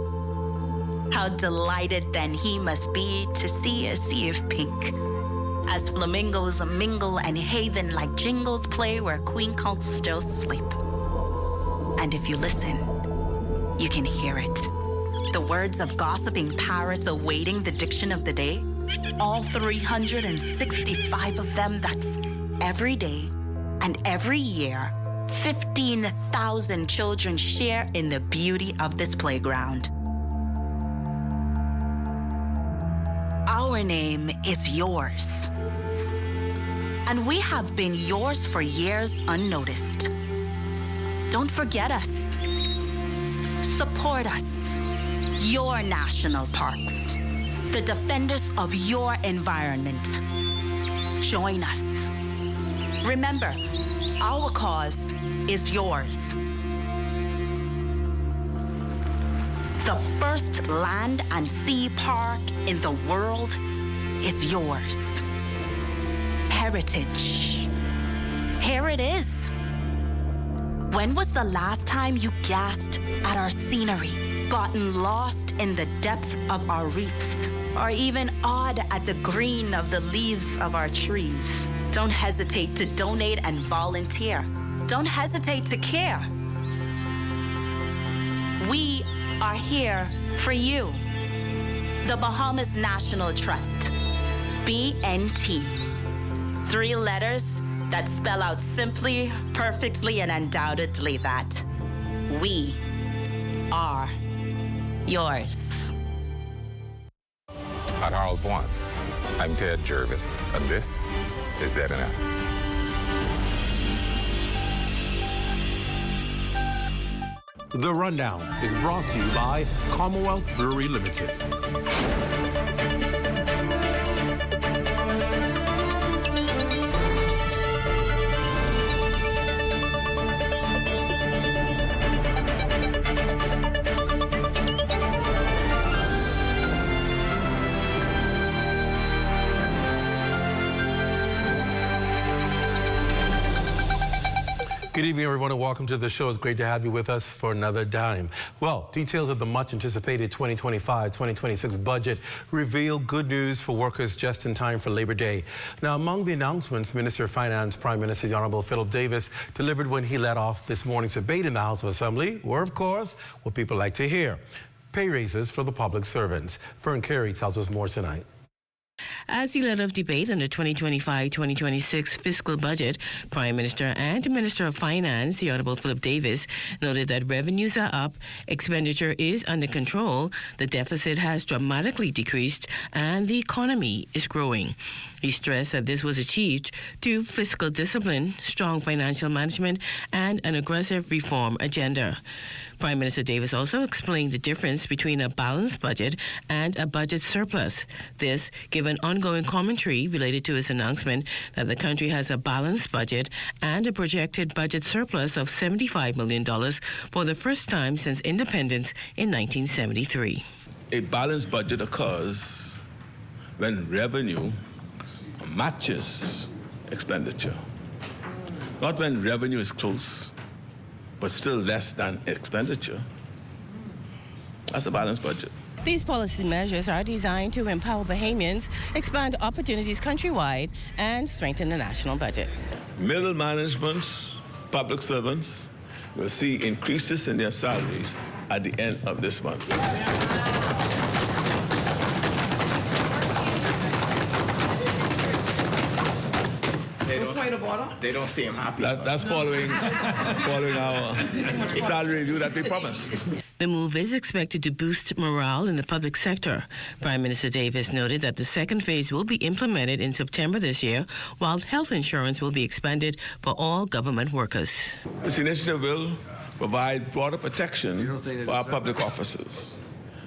[SPEAKER 4] How delighted then he must be to see a sea of pink, as flamingos mingle and haven like jingles play where queen counts still sleep. And if you listen, you can hear it. The words of gossiping parrots awaiting the diction of the day. All 365 of them, that's every day and every year, 15,000 children share in the beauty of this playground. Our name is yours. And we have been yours for years unnoticed. Don't forget us. Support us. Your national parks. The defenders of your environment. Join us. Remember, our cause is yours. The first land and sea park in the world is yours. Heritage. Here it is. When was the last time you gasped at our scenery, gotten lost in the depth of our reefs, or even awed at the green of the leaves of our trees? Don't hesitate to donate and volunteer. Don't hesitate to care. We are here for you. The Bahamas National Trust, BNT. 3 letters that spell out simply, perfectly, and undoubtedly that we are yours.
[SPEAKER 7] At Harold One, I'm Ted Jervis, and this is ZNS.
[SPEAKER 14] The Rundown is brought to you by Commonwealth Brewery Limited.
[SPEAKER 15] Good evening, everyone, and welcome to the show. It's great to have you with us for another dime. Well, details of the much-anticipated 2025-2026 budget reveal good news for workers just in time for Labor Day. Now, among the announcements, Minister of Finance, Prime Minister the Honorable Philip Davis delivered when he led off this morning's debate in the House of Assembly were, of course, what people like to hear: pay raises for the public servants. Fern Carey tells us more tonight.
[SPEAKER 17] As he led off debate on the 2025-2026 fiscal budget, Prime Minister and Minister of Finance, the Honorable Philip Davis, noted that revenues are up, expenditure is under control, the deficit has dramatically decreased, and the economy is growing. He stressed that this was achieved through fiscal discipline, strong financial management, and an aggressive reform agenda. Prime Minister Davis also explained the difference between a balanced budget and a budget surplus. This given ongoing commentary related to his announcement that the country has a balanced budget and a projected budget surplus of $75 million for the first time since independence in 1973.
[SPEAKER 3] A balanced budget occurs when revenue matches expenditure. Not when revenue is close, but still less than expenditure. That's a balanced budget.
[SPEAKER 17] These policy measures are designed to empower Bahamians, expand opportunities countrywide, and strengthen the national budget.
[SPEAKER 3] Middle management, public servants will see increases in their salaries at the end of this month.
[SPEAKER 13] They don't seem happy.
[SPEAKER 3] That's following our salary review that we promised.
[SPEAKER 17] The move is expected to boost morale in the public sector. Prime Minister Davis noted that the second phase will be implemented in September this year, while health insurance will be expanded for all government workers.
[SPEAKER 3] This initiative will provide broader protection for our public officers,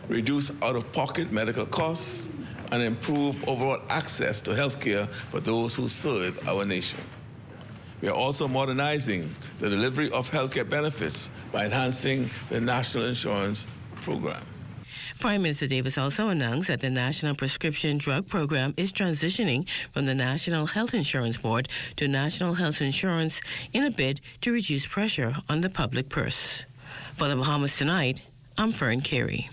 [SPEAKER 3] reduce out-of-pocket medical costs, and improve overall access to health care for those who serve our nation. We are also modernizing the delivery of healthcare benefits by enhancing the National Insurance Program.
[SPEAKER 17] Prime Minister Davis also announced that the National Prescription Drug Program is transitioning from the National Health Insurance Board to National Health Insurance in a bid to reduce pressure on the public purse. For the Bahamas Tonight, I'm Fern Carey.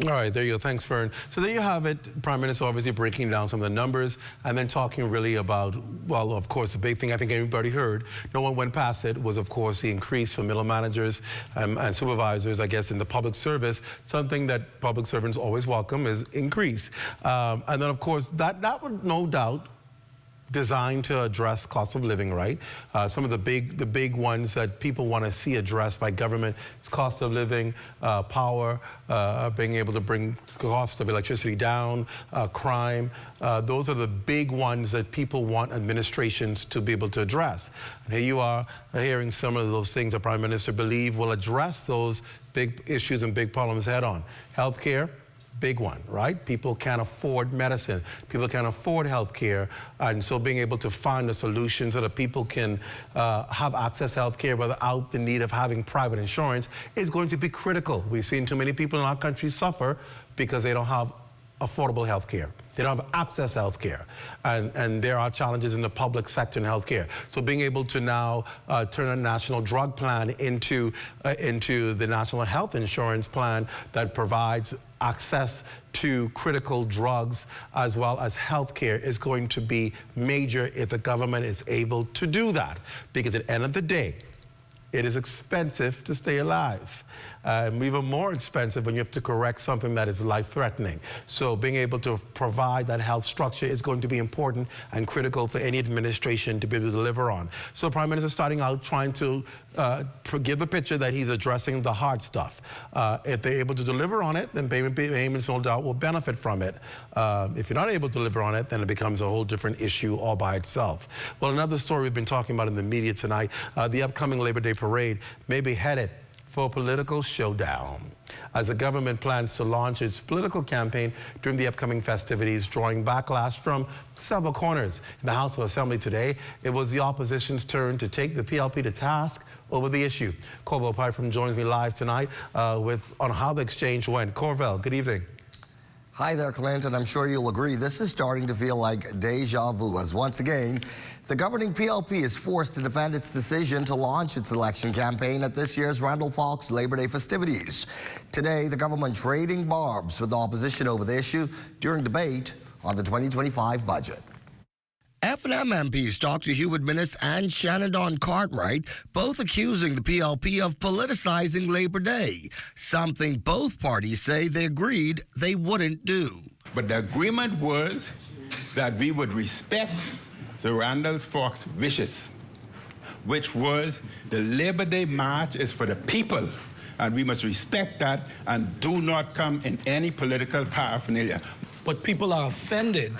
[SPEAKER 15] All right, there you go. Thanks, Fern. So there you have it. Prime Minister obviously breaking down some of the numbers and then talking really about, well, of course, the big thing I think everybody heard, no one went past it, was, of course, the increase for middle managers and supervisors, I guess, in the public service. Something that public servants always welcome is increase. And then, of course, that would no doubt designed to address cost of living, right? Some of the big ones that people want to see addressed by government is cost of living, power, being able to bring cost of electricity down, crime. Those are the big ones that people want administrations to be able to address. And here you are hearing some of those things the Prime Minister believes will address those big issues and big problems head on. Healthcare. Big one, right? People can't afford medicine. People can't afford health care. And so being able to find a solution so that people can have access to health care without the need of having private insurance is going to be critical. We've seen too many people in our country suffer because they don't have affordable health care. They don't have access to health care. And there are challenges in the public sector in health care. So being able to now turn a national drug plan into the national health insurance plan that provides access to critical drugs as well as health care is going to be major if the government is able to do that. Because at the end of the day, it is expensive to stay alive. Even more expensive when you have to correct something that is life-threatening. So being able to provide that health structure is going to be important and critical for any administration to be able to deliver on. So Prime Minister starting out trying to give a picture that he's addressing the hard stuff. If they're able to deliver on it, then payments no doubt will benefit from it. If you're not able to deliver on it, then it becomes a whole different issue all by itself. Well, another story we've been talking about in the media tonight, the upcoming Labor Day parade may be headed for a political showdown as the government plans to launch its political campaign during the upcoming festivities, drawing backlash from several corners. In the House of Assembly today, it was the opposition's turn to take the PLP to task over the issue. Corvell Pyfrom joins me live tonight on how the exchange went. Corvell, good evening.
[SPEAKER 5] Hi there, Clint, and I'm sure you'll agree this is starting to feel like deja vu, as once again, the governing PLP is forced to defend its decision to launch its election campaign at this year's Randall Fox Labor Day festivities. Today, the government trading barbs with the opposition over the issue during debate on the 2025 budget. F&M MPs Dr. Hubert Minnis and Shannon Dawn Cartwright both accusing the PLP of politicizing Labor Day, something both parties say they agreed they wouldn't do.
[SPEAKER 8] But the agreement was that we would respect the Randall Fox wishes, which was the Labor Day march is for the people, and we must respect that and do not come in any political paraphernalia.
[SPEAKER 9] But people are offended,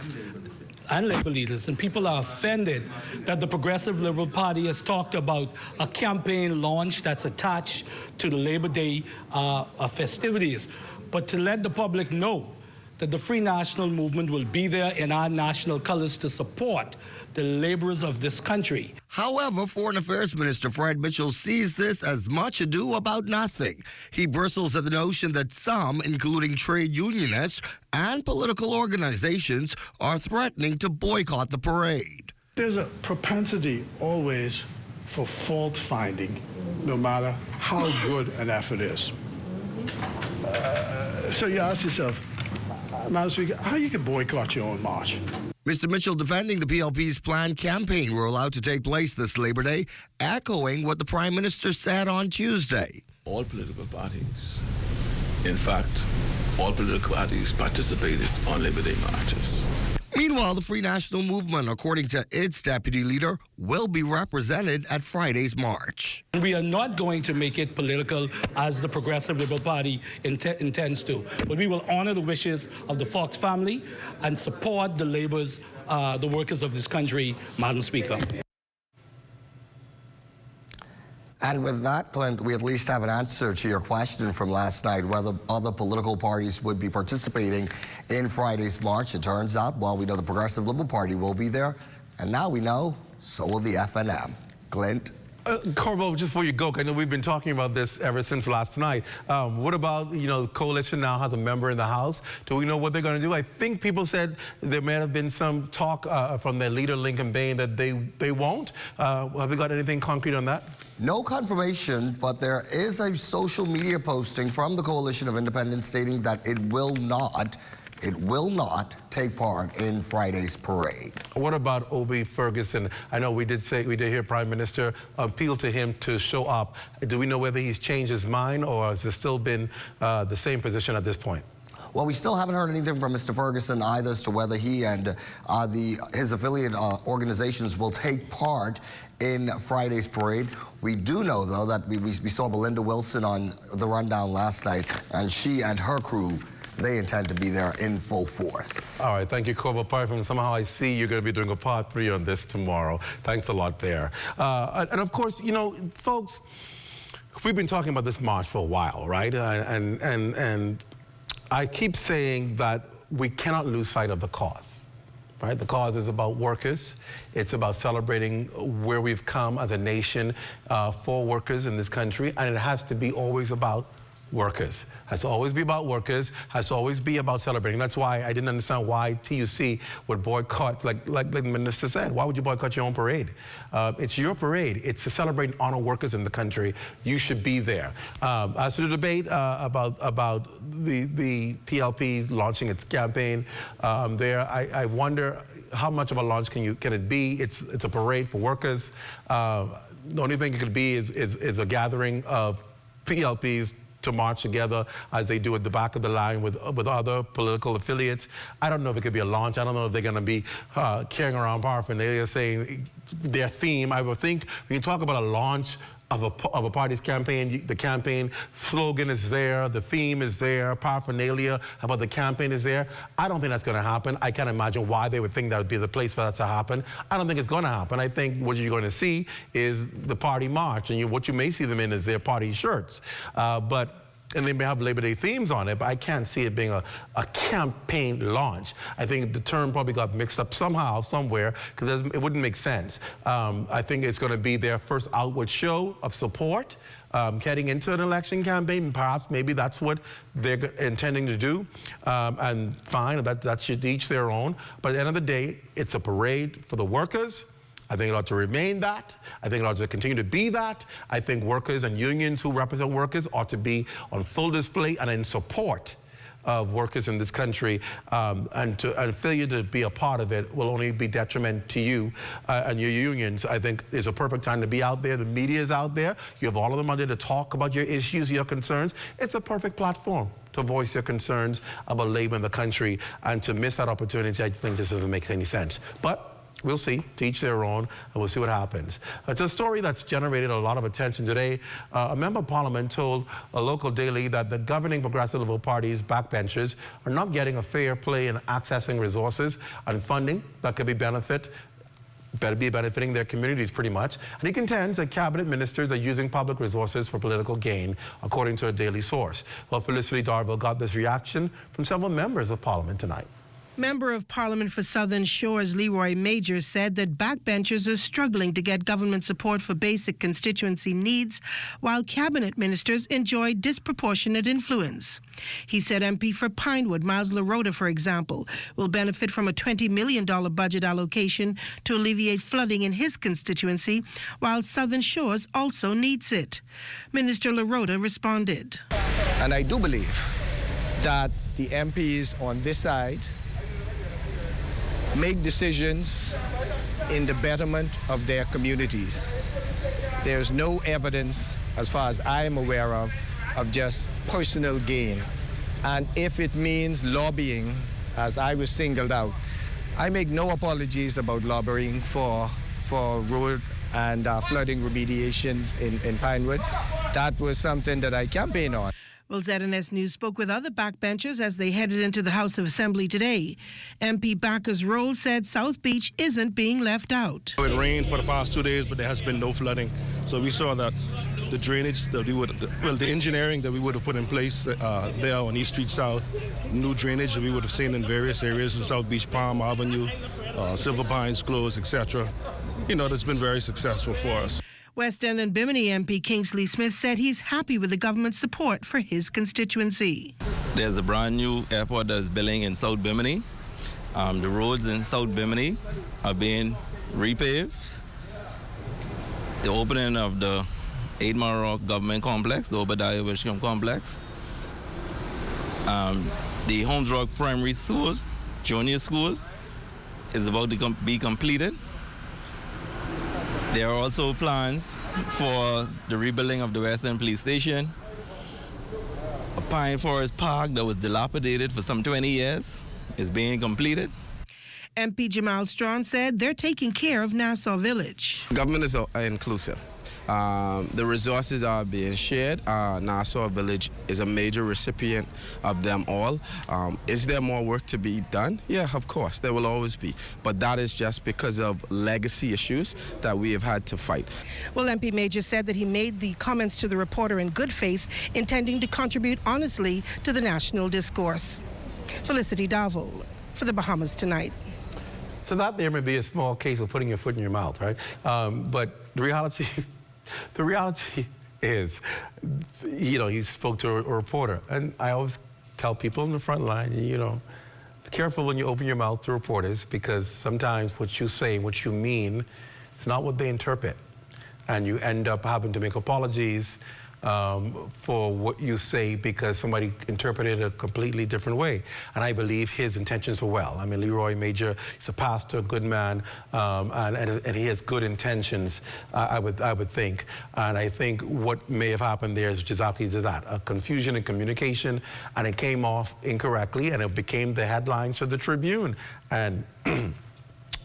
[SPEAKER 9] and labor leaders, and people are offended that the Progressive Liberal Party has talked about a campaign launch that's attached to the Labor Day festivities. But to let the public know that the Free National Movement will be there in our national colors to support the laborers of this country.
[SPEAKER 5] However, Foreign Affairs Minister Fred Mitchell sees this as much ado about nothing. He bristles at the notion that some, including trade unionists and political organizations, are threatening to boycott the parade.
[SPEAKER 6] There's a propensity always for fault finding, no matter how good an effort is. So you ask yourself, Madam Speaker, how you can boycott your own march?
[SPEAKER 5] Mr. Mitchell defending the PLP's planned campaign rollout to take place this Labor Day, echoing what the Prime Minister said on Tuesday.
[SPEAKER 3] All political parties, in fact, all political parties participated on Labor Day marches.
[SPEAKER 5] Meanwhile, the Free National Movement, according to its deputy leader, will be represented at Friday's march.
[SPEAKER 9] We are not going to make it political as the Progressive Liberal Party intends to, but we will honor the wishes of the Fox family and support the laborers, the workers of this country, Madam Speaker.
[SPEAKER 5] And with that, Clint, we at least have an answer to your question from last night, whether other political parties would be participating in Friday's march. It turns out, well, we know the Progressive Liberal Party will be there, and now we know, so will the FNM. Clint?
[SPEAKER 15] Corvo, just before you go, I know we've been talking about this ever since last night. What about, the coalition now has a member in the House. Do we know what they're going to do? I think people said there may have been some talk from their leader, Lincoln Bain, that they won't. Have we got anything concrete on that?
[SPEAKER 5] No confirmation, but there is a social media posting from the Coalition of Independents stating that it will not take part in Friday's parade.
[SPEAKER 15] What about Obi Ferguson? I know we did hear Prime Minister appeal to him to show up. Do we know whether he's changed his mind, or has it still been the same position at this point?
[SPEAKER 5] Well, we still haven't heard anything from Mr. Ferguson either as to whether he and his affiliate organizations will take part in Friday's parade. We do know, though, that we saw Belinda Wilson on the rundown last night, and she and her crew, they intend to be there in full force.
[SPEAKER 15] All right, thank you, Corvo Parfum. Somehow I see you're going to be doing a part 3 on this tomorrow. Thanks a lot there. And of course, folks, we've been talking about this march for a while, right? And I keep saying that we cannot lose sight of the cause. Right? The cause is about workers. It's about celebrating where we've come as a nation for workers in this country, and it has to be always about workers. Has to always be about workers, has to always be about celebrating. That's why I didn't understand why TUC would boycott, like the minister said. Why would you boycott your own parade? It's your parade. It's to celebrate and honor workers in the country. You should be there. As to the debate about the PLP launching its campaign I wonder how much of a launch can it be? It's a parade for workers. The only thing it could be is a gathering of PLPs to march together as they do at the back of the line with other political affiliates. I don't know if it could be a launch. I don't know if they're going to be carrying around paraphernalia saying their theme. I would think when you talk about a launch of a party's campaign, the campaign slogan is there, the theme is there, paraphernalia about the campaign is there. I don't think that's going to happen. I can't imagine why they would think that would be the place for that to happen. I don't think it's going to happen. I think what you're going to see is the party march, and what you may see them in is their party shirts. And they may have Labor Day themes on it, but I can't see it being a campaign launch. I think the term probably got mixed up somehow, somewhere, because it wouldn't make sense. I think it's going to be their first outward show of support heading into an election campaign. Perhaps maybe that's what they're intending to do. And fine, that should each their own. But at the end of the day, it's a parade for the workers. I think it ought to remain that. I think it ought to continue to be that. I think workers and unions who represent workers ought to be on full display and in support of workers in this country, and failure to be a part of it will only be detriment to you and your unions. I think it's a perfect time to be out there. The media is out there. You have all of them out there to talk about your issues, your concerns. It's a perfect platform to voice your concerns about labor in the country, and to miss that opportunity, I think this doesn't make any sense. But we'll see, to each their own, and we'll see what happens. It's a story that's generated a lot of attention today. A member of Parliament told a local daily that the governing Progressive Liberal Party's backbenchers are not getting a fair play in accessing resources and funding that could be benefit better be benefiting their communities pretty much. And he contends that cabinet ministers are using public resources for political gain, according to a daily source. Well, Felicity Darville got this reaction from several members of Parliament tonight.
[SPEAKER 10] Member of Parliament for Southern Shores Leroy Major said that backbenchers are struggling to get government support for basic constituency needs, while cabinet ministers enjoy disproportionate influence. He said MP for Pinewood, Miles LaRota, for example, will benefit from a $20 million budget allocation to alleviate flooding in his constituency, while Southern Shores also needs it. Minister LaRota responded.
[SPEAKER 11] And I do believe that the MPs on this side make decisions in the betterment of their communities. There's no evidence, as far as I am aware of just personal gain. And if it means lobbying, as I was singled out, I make no apologies about lobbying for road and flooding remediations in Pinewood. That was something that I campaigned on.
[SPEAKER 10] Well, ZNS News spoke with other backbenchers as they headed into the House of Assembly today. MP Bacchus Roll said South Beach isn't being left out.
[SPEAKER 16] It rained for the past 2 days, but there has been no flooding. So we saw that the drainage that the engineering that we would have put in place there on East Street South, new drainage that we would have seen in various areas in South Beach, Palm Avenue, Silver Pines Close, etc. That's been very successful for us.
[SPEAKER 10] West End and Bimini MP Kingsley Smith said he's happy with the government's support for his constituency.
[SPEAKER 18] There's a brand new airport that is building in South Bimini. The roads in South Bimini are being repaved. The opening of the 8 Mile Rock Government Complex, the Obadiah Wishcombe Complex. The Holmes Rock Primary School, Junior School, is about to be completed. There are also plans for the rebuilding of the West End Police Station. A Pine Forest Park that was dilapidated for some 20 years is being completed.
[SPEAKER 10] MP Jamal Strawn said they're taking care of Nassau Village.
[SPEAKER 19] Government is inclusive. The resources are being shared. Nassau Village is a major recipient of them all. Is there more work to be done? Yeah, of course, there will always be. But that is just because of legacy issues that we have had to fight.
[SPEAKER 10] Well, MP Major said that he made the comments to the reporter in good faith, intending to contribute honestly to the national discourse. Felicity Darville for the Bahamas Tonight.
[SPEAKER 15] So that there may be a small case of putting your foot in your mouth, right? But the reality is, he spoke to a reporter. And I always tell people in the front line, be careful when you open your mouth to reporters, because sometimes what you say, what you mean, is not what they interpret. And you end up having to make apologies for what you say because somebody interpreted it a completely different way. And I believe his intentions were well. I mean, Leroy Major, he's a pastor, a good man, and he has good intentions, I would think. And I think what may have happened there is exactly that, a confusion in communication, and it came off incorrectly, and it became the headlines for the Tribune. And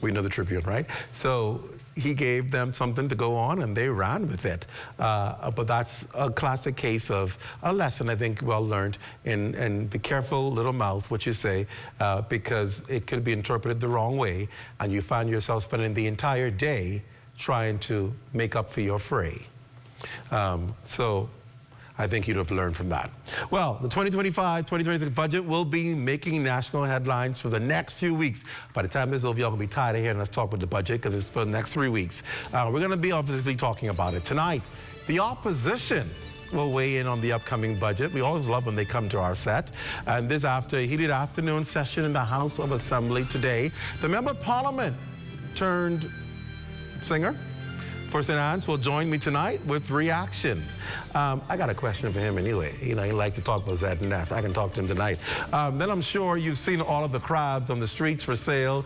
[SPEAKER 15] we know the Tribune, right? So he gave them something to go on, and they ran with it. But that's a classic case of a lesson, I think, well learned. And be careful, little mouth, what you say, because it could be interpreted the wrong way, and you find yourself spending the entire day trying to make up for your fray. So I think you'd have learned from that. Well, the 2025-2026 budget will be making national headlines for the next few weeks. By the time this is over, y'all will be tired of hearing us talk about the budget, because it's for the next 3 weeks. We're going to be obviously talking about it tonight. The opposition will weigh in on the upcoming budget. We always love when they come to our set. And this after a heated afternoon session in the House of Assembly today, the Member of Parliament turned singer for ZNS will join me tonight with reaction. I got a question for him anyway. He likes to talk about ZNS. I can talk to him tonight. Then I'm sure you've seen all of the crabs on the streets for sale.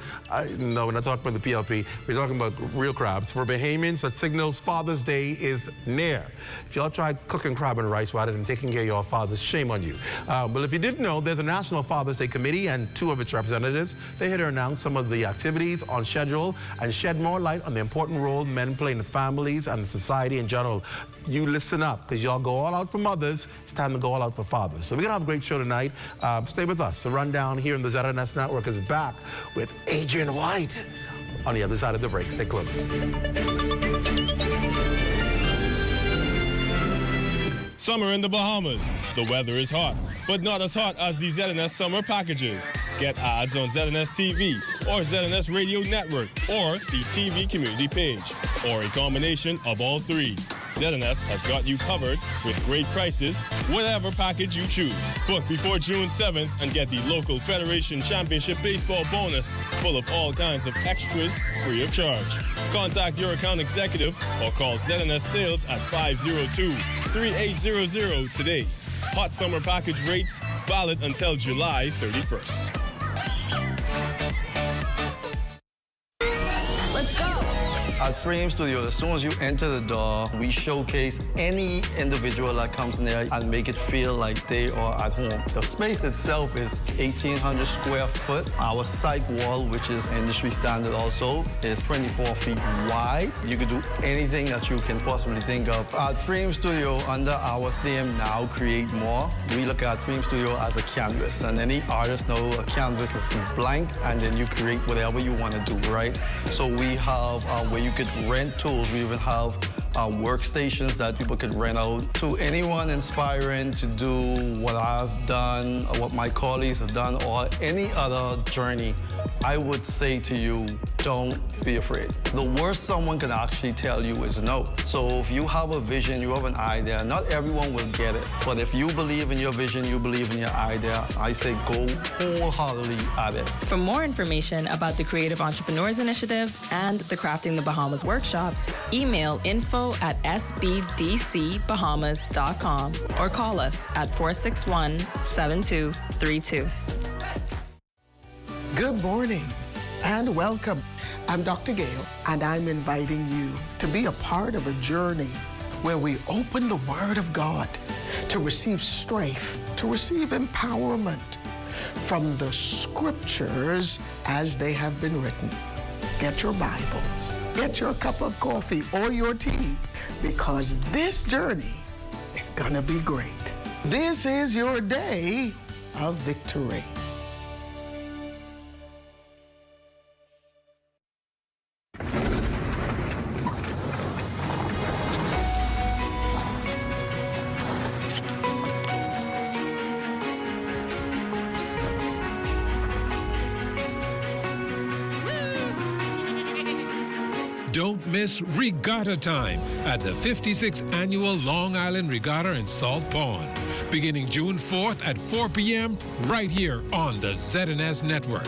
[SPEAKER 15] No, we're not talking about the PLP. We're talking about real crabs. For Bahamians, that signals Father's Day is near. If y'all try cooking crab and rice rather than taking care of your fathers, shame on you. Well, if you didn't know, there's a National Father's Day Committee and 2 of its representatives. They're here to announce some of the activities on schedule and shed more light on the important role men play in the families and the society in general. You listen up, because y'all go all out for mothers. It's time to go all out for fathers. So we're going to have a great show tonight. Stay with us. The rundown here in the ZNS Network is back with Adrian White. on the other side of the break. Stay close.
[SPEAKER 12] Summer in the Bahamas. The weather is hot, but not as hot as the ZNS summer packages. Get ads on ZNS TV or ZNS Radio Network or the TV community page, or a combination of all three. ZNS has got you covered with great prices, whatever package you choose. Book before June 7th and get the local Federation Championship Baseball bonus full of all kinds of extras free of charge. Contact your account executive or call ZNS Sales at 502-3800 today. Hot summer package rates valid until July 31st.
[SPEAKER 20] At Frame Studio, as soon as you enter the door, we showcase any individual that comes in there and make it feel like they are at home. The space itself is 1,800 square foot. Our psych wall, which is industry standard also, is 24 feet wide. You can do anything that you can possibly think of. At Frame Studio, under our theme, Now Create More, we look at Frame Studio as a canvas. And any artist know a canvas is blank, and then you create whatever you want to do, right? So we have where you could rent tools. We even have workstations that people could rent out to anyone inspiring to do what I've done, or what my colleagues have done, or any other journey. I would say to you, don't be afraid. The worst someone can actually tell you is no. So if you have a vision, you have an idea, not everyone will get it. But if you believe in your vision, you believe in your idea, I say go wholeheartedly at it.
[SPEAKER 21] For more information about the Creative Entrepreneurs Initiative and the Crafting the Bahamas workshops, email info@sbdcbahamas.com or call us at 461-7232.
[SPEAKER 22] Good morning and welcome. I'm Dr. Gale, and I'm inviting you to be a part of a journey where we open the Word of God to receive strength, to receive empowerment from the Scriptures as they have been written. Get your Bibles, get your cup of coffee or your tea, because this journey is gonna be great. This is your day of victory.
[SPEAKER 23] Don't miss Regatta Time at the 56th Annual Long Island Regatta in Salt Pond, beginning June 4th at 4 p.m. right here on the ZNS Network.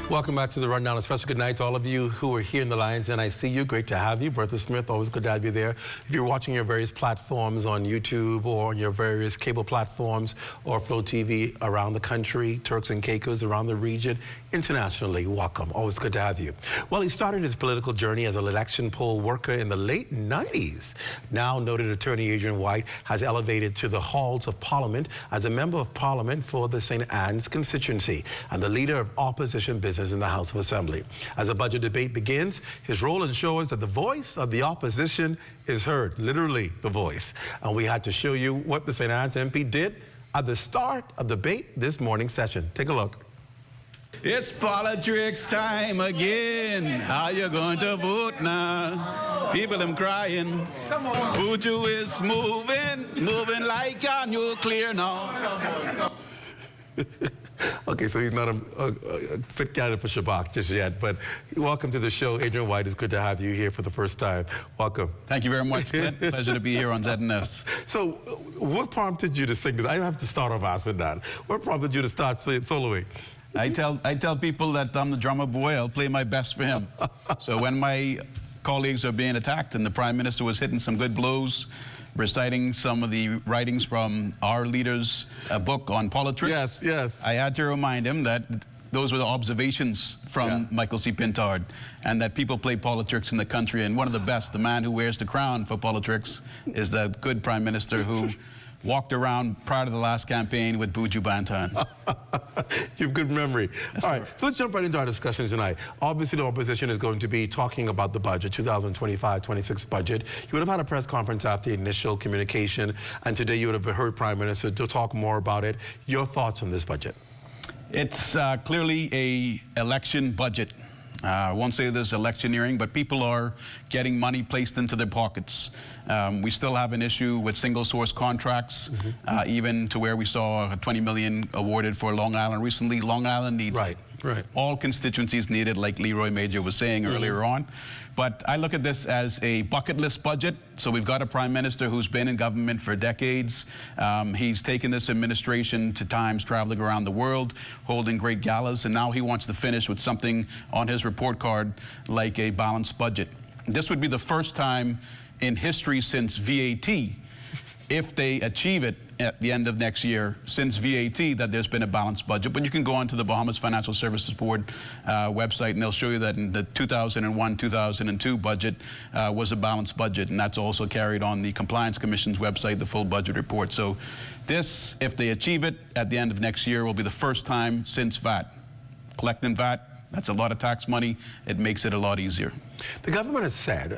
[SPEAKER 15] Welcome back to the Rundown. A special good night to all of you who are here in the Lions, and I see you. Great to have you. Bertha Smith, always good to have you there. If you're watching your various platforms on YouTube or on your various cable platforms or Flow TV around the country, Turks and Caicos around the region, internationally, welcome. Always good to have you. Well, he started his political journey as an election poll worker in the late 90s. Now, noted attorney Adrian White has elevated to the halls of Parliament as a member of Parliament for the St. Anne's constituency and the leader of opposition business in the House of Assembly. As a budget debate begins, his role ensures that the voice of the opposition is heard, literally the voice. And we had to show you what the St. Anne's MP did at the start of the debate this morning's session. Take a look.
[SPEAKER 24] It's politics time again. How you going to vote now? People them crying. Buju is moving like a nuclear now.
[SPEAKER 15] Okay, so he's not a fit candidate for Shabak just yet, but welcome to the show. Adrian White, it's good to have you here for the first time. Welcome.
[SPEAKER 24] Thank you very much, Clint. Pleasure to be here on ZNS.
[SPEAKER 15] So what prompted you to sing this? I have to start off asking that. What prompted you to start soloing?
[SPEAKER 24] I tell people that I'm the drummer boy. I'll play my best for him. So when my colleagues are being attacked and the Prime Minister was hitting some good blows, reciting some of the writings from our leader's book on politics.
[SPEAKER 15] Yes, yes.
[SPEAKER 24] I had to remind him that those were the observations from Michael C. Pintard, and that people play politics in the country, and one of the best, the man who wears the crown for politics, is the good Prime Minister who walked around prior to the last campaign with Buju Banton.
[SPEAKER 15] You have good memory.
[SPEAKER 24] Yes,
[SPEAKER 15] all right,
[SPEAKER 24] sir.
[SPEAKER 15] so let's jump right into our discussion tonight. Obviously, the opposition is going to be talking about the budget, 2025-26 budget. You would have had a press conference after the initial communication, and today you would have heard Prime Minister to talk more about it. Your thoughts on this budget?
[SPEAKER 24] It's clearly a election budget. I won't say there's electioneering, but people are getting money placed into their pockets. We still have an issue with single source contracts, even to where we saw $20 million awarded for Long Island recently. Long Island needs it.
[SPEAKER 15] Right.
[SPEAKER 24] All constituencies need it, like Leroy Major was saying earlier on. But I look at this as a bucket list budget. So we've got a prime minister who's been in government for decades. He's taken this administration to times traveling around the world, holding great galas, and now he wants to finish with something on his report card like a balanced budget. This would be the first time in history since VAT, if they achieve it at the end of next year, since VAT, that there's been a balanced budget. But you can go onto the Bahamas Financial Services Board website, and they'll show you that in the 2001-2002 budget was a balanced budget, and that's also carried on the Compliance Commission's website, the full budget report. So this, if they achieve it at the end of next year, will be the first time since VAT. Collecting VAT, that's a lot of tax money. It makes it a lot easier.
[SPEAKER 15] The government has said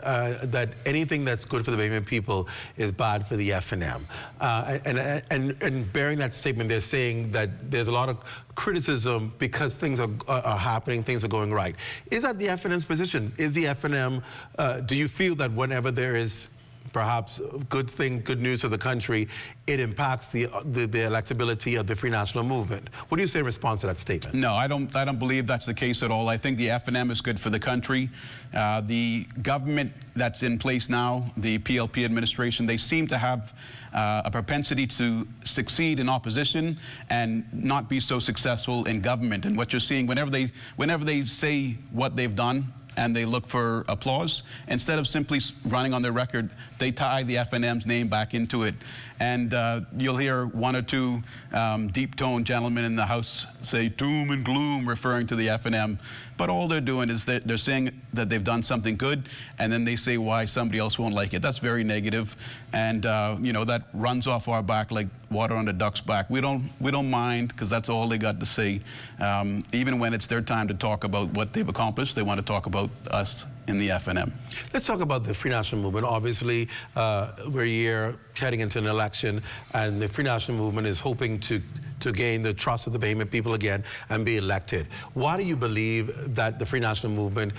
[SPEAKER 15] that anything that's good for the Bahamian people is bad for the FNM. And bearing that statement, they're saying that there's a lot of criticism because things are happening, things are going right. Is that the FNM's position? Is the FNM, do you feel that whenever there is perhaps good news for the country, it impacts the electability of the Free National Movement? What do you say in response to that statement?
[SPEAKER 24] No, I don't believe that's the case at all. I think the FNM is good for the country. The government that's in place now, the PLP administration, they seem to have a propensity to succeed in opposition and not be so successful in government. And what you're seeing, whenever they say what they've done, and they look for applause, instead of simply running on their record, they tie the FNM's name back into it. And you'll hear one or two deep-toned gentlemen in the House say doom and gloom, referring to the FNM. But all they're doing is they're saying that they've done something good, and then they say why somebody else won't like it. That's very negative, and you know, that runs off our back like water on a duck's back. We don't mind, because that's all they got to say. Even when it's their time to talk about what they've accomplished, they want to talk about us in the FNM.
[SPEAKER 15] Let's talk about the Free National Movement. Obviously, we're a year heading into an election, and the Free National Movement is hoping to gain the trust of the Bahamian people again and be elected. Why do you believe that the Free National Movement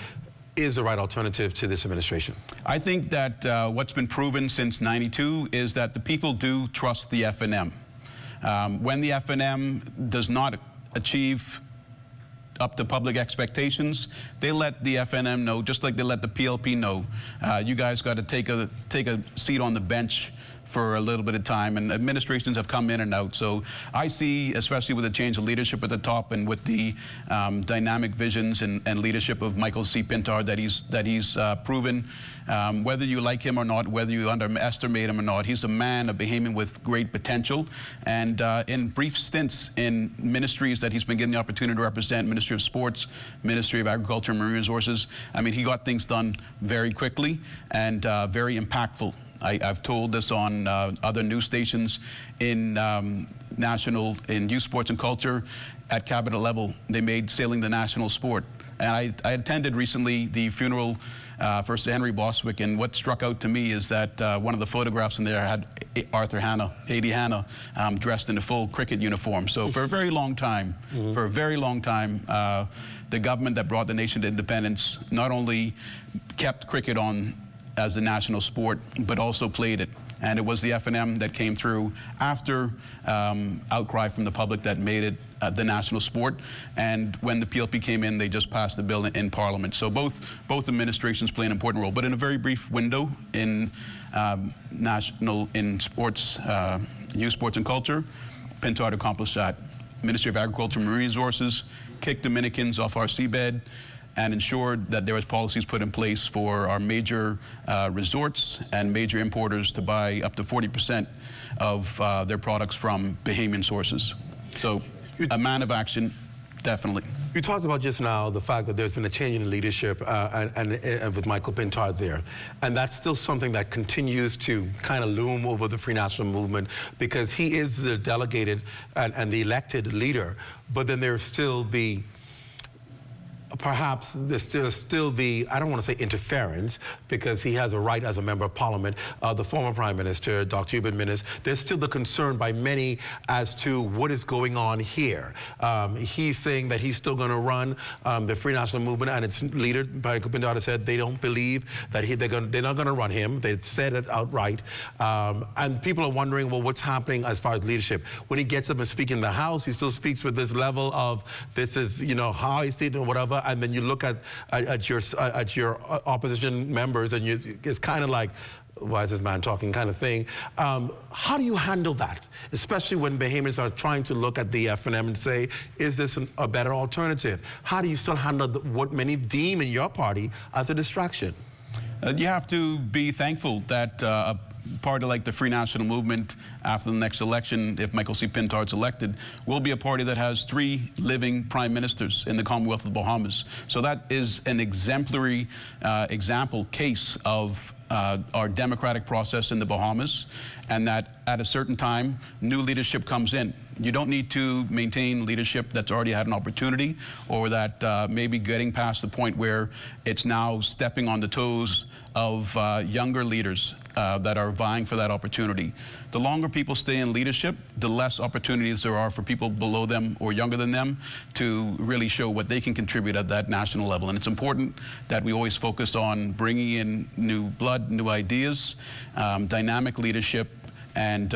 [SPEAKER 15] is the right alternative to this administration?
[SPEAKER 24] I think that what's been proven since '92 is that the people do trust the FNM. When the FNM does not achieve up to public expectations, they let the FNM know, just like they let the PLP know, you guys got to take a seat on the bench for a little bit of time, and administrations have come in and out. So I see, especially with the change of leadership at the top and with the dynamic visions and leadership of Michael C. Pintard that he's proven, whether you like him or not, whether you underestimate him or not, he's a man, a Bahamian with great potential. And in brief stints in ministries that he's been given the opportunity to represent, Ministry of Sports, Ministry of Agriculture and Marine Resources, I mean, he got things done very quickly and very impactful. I've told this on other news stations in youth sports and culture at cabinet level. They made sailing the national sport. And I attended recently the funeral for Sir Henry Bostwick, and what struck out to me is that one of the photographs in there had Arthur Hanna, A.D. Hanna, dressed in a full cricket uniform. So for a very long time, the government that brought the nation to independence not only kept cricket on as a national sport, but also played it. And it was the FNM that came through after outcry from the public that made it the national sport. And when the PLP came in, they just passed the bill in Parliament. So both administrations play an important role. But in a very brief window in sports, youth sports and culture, Pintard accomplished that. Ministry of Agriculture and Marine Resources kicked Dominicans off our seabed and ensured that there was policies put in place for our major resorts and major importers to buy up to 40% of their products from Bahamian sources. So a man of action,
[SPEAKER 3] definitely.
[SPEAKER 15] You talked about just now the fact that there's been a change in leadership and with Michael Pintard there. And that's still something that continues to kind of loom over the Free National Movement because he is the delegated and the elected leader. But then there's still the perhaps there's still the, I don't want to say interference, because he has a right as a member of parliament, the former Prime Minister, Dr. Hubert Minnis. There's still the concern by many as to what is going on here. He's saying that he's still going to run the Free National Movement, and its leader, Michael Pintard, said they don't believe that they're not going to run him. They said it outright. And people are wondering, well, what's happening as far as leadership? When he gets up and speaks in the House, he still speaks with this level of, this is, you know, how he's stated or whatever. And then you look at your opposition members, and it's kind of like, why is this man talking kind of thing. How do you handle that, especially when Bahamians are trying to look at the FNM and say, is this a better alternative? How do you still handle what many deem in your party as a distraction?
[SPEAKER 24] You have to be thankful that a party like the Free National Movement, after the next election, if Michael C. Pintard's elected, will be a party that has 3 living prime ministers in the Commonwealth of the Bahamas. So that is an exemplary example case of our democratic process in the Bahamas, and that at a certain time, new leadership comes in. You don't need to maintain leadership that's already had an opportunity, or that may be getting past the point where it's now stepping on the toes of younger leaders that are vying for that opportunity. The longer people stay in leadership, the less opportunities there are for people below them or younger than them to really show what they can contribute at that national level. And it's important that we always focus on bringing in new blood, new ideas, dynamic leadership, and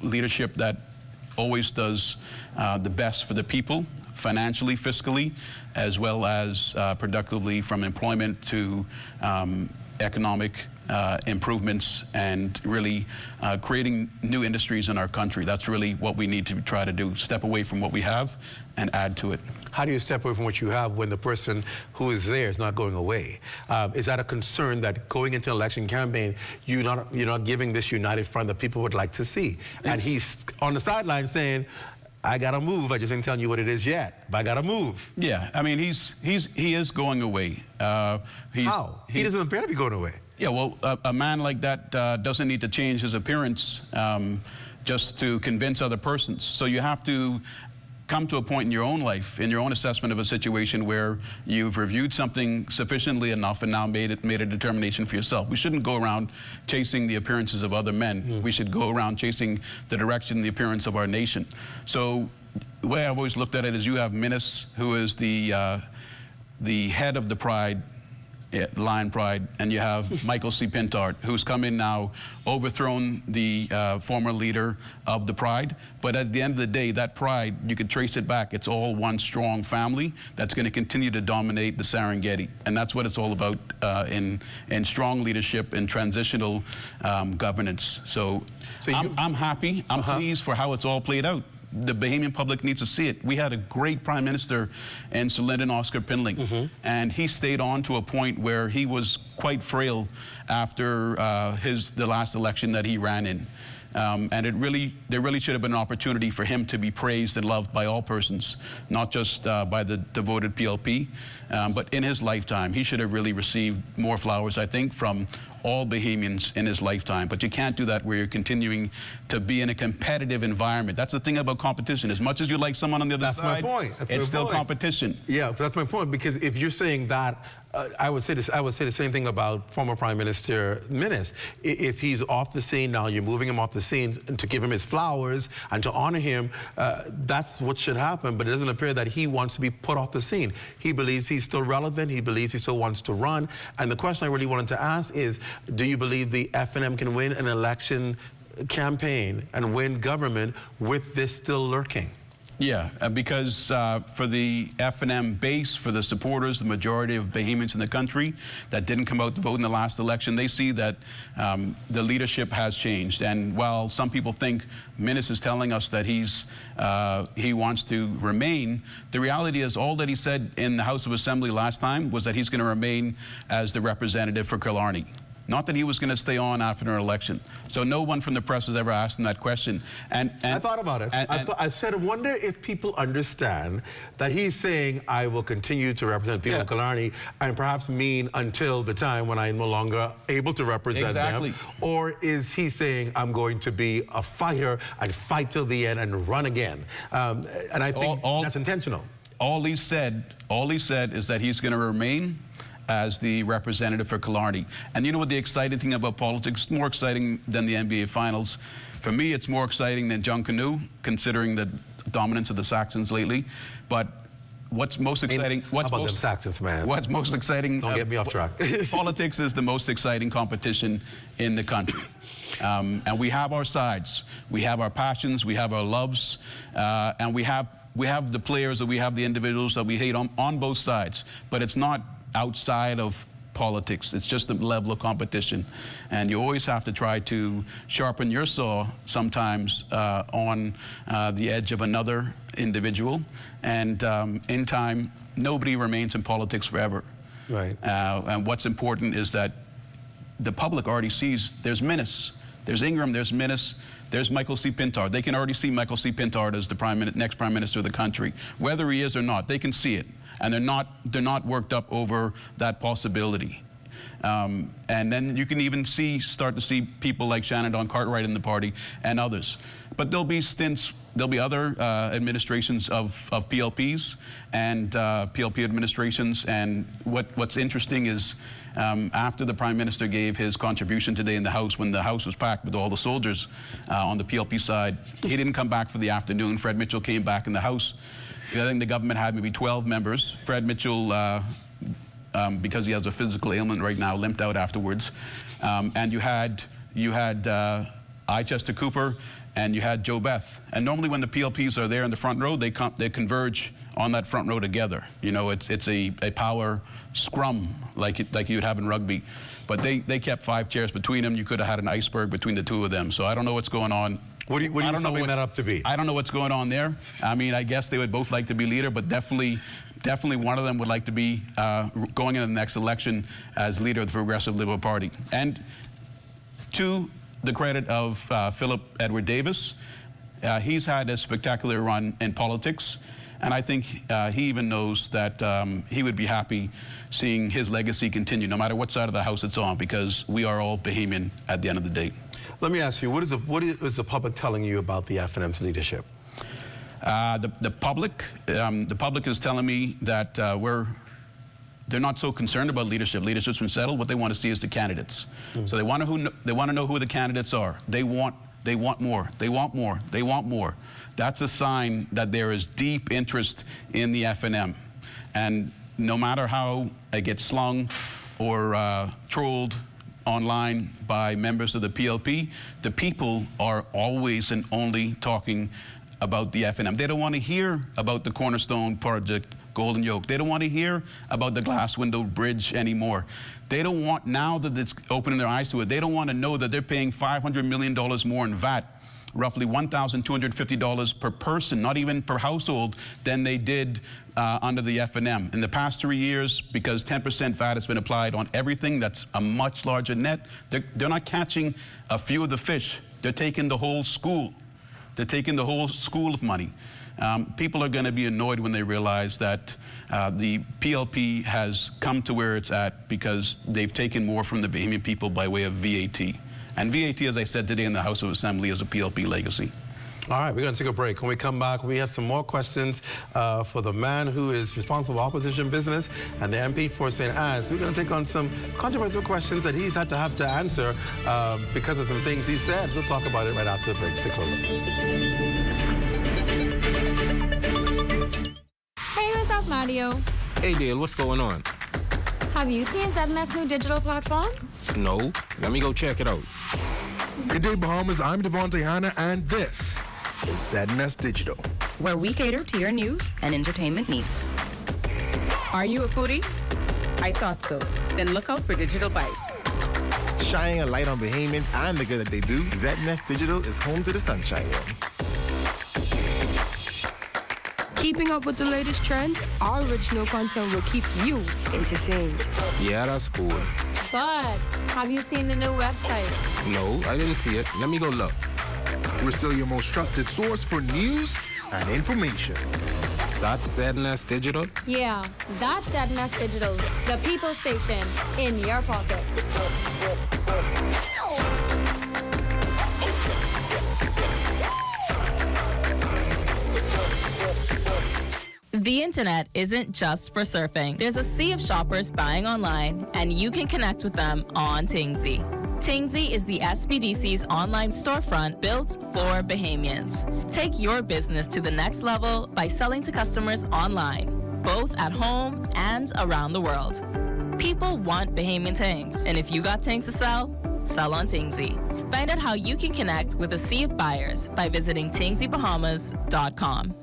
[SPEAKER 24] leadership that always does the best for the people, financially, fiscally, as well as productively, from employment to economic improvements, and really creating new industries in our country. That's really what we need to try to do, step away from what we have and add to it.
[SPEAKER 15] How do you step away from what you have when the person who is there is not going away? Is that a concern that going into an election campaign, you're not giving this united front that people would like to see? And he's on the sideline saying, I gotta move. I just ain't telling you what it is yet, but I gotta move.
[SPEAKER 24] Yeah, I mean, he is going away.
[SPEAKER 15] How? He doesn't appear to be going away.
[SPEAKER 24] Yeah, well, a man like that doesn't need to change his appearance just to convince other persons. So you have to come to a point in your own life, in your own assessment of a situation, where you've reviewed something sufficiently enough and now made a determination for yourself. We shouldn't go around chasing the appearances of other men. We should go around chasing the direction and the appearance of our nation. So the way I've always looked at it is, you have Minnis, who is the head of the Pride, Lion Pride, and you have Michael C. Pintard, who's come in now, overthrown the former leader of the Pride. But at the end of the day, that Pride, you could trace it back. It's all one strong family that's going to continue to dominate the Serengeti. And that's what it's all about in strong leadership and transitional governance. So I'm happy. I'm pleased for how it's all played out. The Bahamian public needs to see it. We had a great Prime Minister in Sir Lyndon Oscar Pindling, and he stayed on to a point where he was quite frail after the last election that he ran in. And there really should have been an opportunity for him to be praised and loved by all persons, not just by the devoted PLP, but in his lifetime. He should have really received more flowers, I think, from all Bahamians in his lifetime. But you can't do that where you're continuing to be in a competitive environment. That's the thing about competition. As much as you like someone on the other side, it's still competition.
[SPEAKER 15] Yeah, that's my point, because if you're saying that, I would say the same thing about former Prime Minister Minnis. If he's off the scene now, you're moving him off the scene to give him his flowers and to honor him, that's what should happen. But it doesn't appear that he wants to be put off the scene. He believes he's still relevant. He believes he still wants to run. And the question I really wanted to ask is, do you believe the FNM can win an election campaign and win government with this still lurking?
[SPEAKER 24] Yeah, because for the FNM base, for the supporters, the majority of Bahamians in the country that didn't come out to vote in the last election, they see that the leadership has changed. And while some people think Minnis is telling us that he wants to remain, the reality is all that he said in the House of Assembly last time was that he's going to remain as the representative for Killarney. Not that he was going to stay on after an election. So no one from the press has ever asked him that question. And
[SPEAKER 15] I thought about it. I said, I wonder if people understand that he's saying, I will continue to represent people in Killarney, and perhaps mean until the time when I'm no longer able to represent them. Or is he saying, I'm going to be a fighter and fight till the end and run again? And I think that's intentional.
[SPEAKER 24] All he said is that he's going to remain as the representative for Killarney. And you know what the exciting thing about politics, more exciting than the NBA Finals? For me, it's more exciting than John Canoe, considering the dominance of the Saxons lately. But what's most exciting...
[SPEAKER 15] How about them Saxons, man?
[SPEAKER 24] What's most exciting...
[SPEAKER 15] Don't get me off track.
[SPEAKER 24] Politics is the most exciting competition in the country. And we have our sides. We have our passions, we have our loves, and we have the players, and we have the individuals that we hate on both sides. But it's not outside of politics. It's just a level of competition. And you always have to try to sharpen your saw sometimes on the edge of another individual. And in time, nobody remains in politics forever.
[SPEAKER 15] Right.
[SPEAKER 24] And what's important is that the public already sees there's Minnis, there's Ingram, there's Minnis, there's Michael C. Pintard. They can already see Michael C. Pintard as the next Prime Minister of the country. Whether he is or not, they can see it. And they're not worked up over that possibility. And then you can even start to see people like Shannon Dawn Cartwright in the party and others. But there'll be stints, there'll be other administrations of PLPs and PLP administrations. And what's interesting is after the Prime Minister gave his contribution today in the House, when the House was packed with all the soldiers on the PLP side, he didn't come back for the afternoon. Fred Mitchell came back in the House. I think the government had maybe 12 members. Fred Mitchell, because he has a physical ailment right now, limped out afterwards. And you had I. Chester Cooper, and you had Joe Beth. And normally when the PLPs are there in the front row, they converge on that front row together. You know, it's a power scrum like you would have in rugby. But they kept 5 chairs between them. You could have had an iceberg between the two of them. So I don't know what's going on.
[SPEAKER 15] What do you summing that up to be?
[SPEAKER 24] I don't know what's going on there. I mean, I guess they would both like to be leader, but definitely one of them would like to be going into the next election as leader of the Progressive Liberal Party. And to the credit of Philip Edward Davis, he's had a spectacular run in politics, and I think he even knows that he would be happy seeing his legacy continue, no matter what side of the House it's on, because we are all Bahamian at the end of the day.
[SPEAKER 15] Let me ask you, what is the public telling you about the FNM's leadership?
[SPEAKER 24] The public is telling me that they're not so concerned about leadership. Leadership's been settled. What they want to see is the candidates. So they want to know who the candidates are. They want more. They want more. They want more. That's a sign that there is deep interest in the FNM. And no matter how it gets slung or trolled online by members of the PLP, the people are always and only talking about the FNM. They don't want to hear about the Cornerstone Project, Golden Yoke. They don't want to hear about the Glass Window Bridge anymore. They don't want, now that it's opening their eyes to it, they don't want to know that they're paying $500 million more in VAT, roughly $1,250 per person, not even per household, than they did under the FNM. In the past 3 years, because 10% VAT has been applied on everything, that's a much larger net. They're not catching a few of the fish. They're taking the whole school. They're taking the whole school of money. People are going to be annoyed when they realize that the PLP has come to where it's at because they've taken more from the Bahamian people by way of VAT. And VAT, as I said today in the House of Assembly, is a PLP legacy.
[SPEAKER 15] All right, we're going to take a break. When we come back, we have some more questions for the man who is responsible for opposition business and the MP for St. Anne's. We're going to take on some controversial questions that he's had to answer because of some things he said. We'll talk about it right after the break. Stay close.
[SPEAKER 1] Hey, what's up, Mario?
[SPEAKER 2] Hey, Dale, what's going on?
[SPEAKER 1] Have you seen ZNS new digital platforms?
[SPEAKER 2] No. Let me go check it out.
[SPEAKER 4] Good day, Bahamas. I'm Devontae Hanna, and this is ZNS Digital,
[SPEAKER 7] where we cater to your news and entertainment needs. Are you a foodie? I thought so. Then look out for Digital Bites.
[SPEAKER 4] Shining a light on Bahamians and the good that they do, ZNS Digital is home to the Sunshine Room.
[SPEAKER 7] Keeping up with the latest trends, our original content will keep you entertained.
[SPEAKER 2] Yeah, that's cool.
[SPEAKER 1] But have you seen the new website?
[SPEAKER 2] No, I didn't see it. Let me go look.
[SPEAKER 8] We're still your most trusted source for news and information.
[SPEAKER 2] That's ZNS Digital?
[SPEAKER 1] Yeah, that's ZNS Digital, the people station in your pocket.
[SPEAKER 21] The internet isn't just for surfing. There's a sea of shoppers buying online, and you can connect with them on Tingsy. Tingsy is the SBDC's online storefront built for Bahamians. Take your business to the next level by selling to customers online, both at home and around the world. People want Bahamian things, and if you got things to sell, sell on Tingsy. Find out how you can connect with a sea of buyers by visiting TingsyBahamas.com.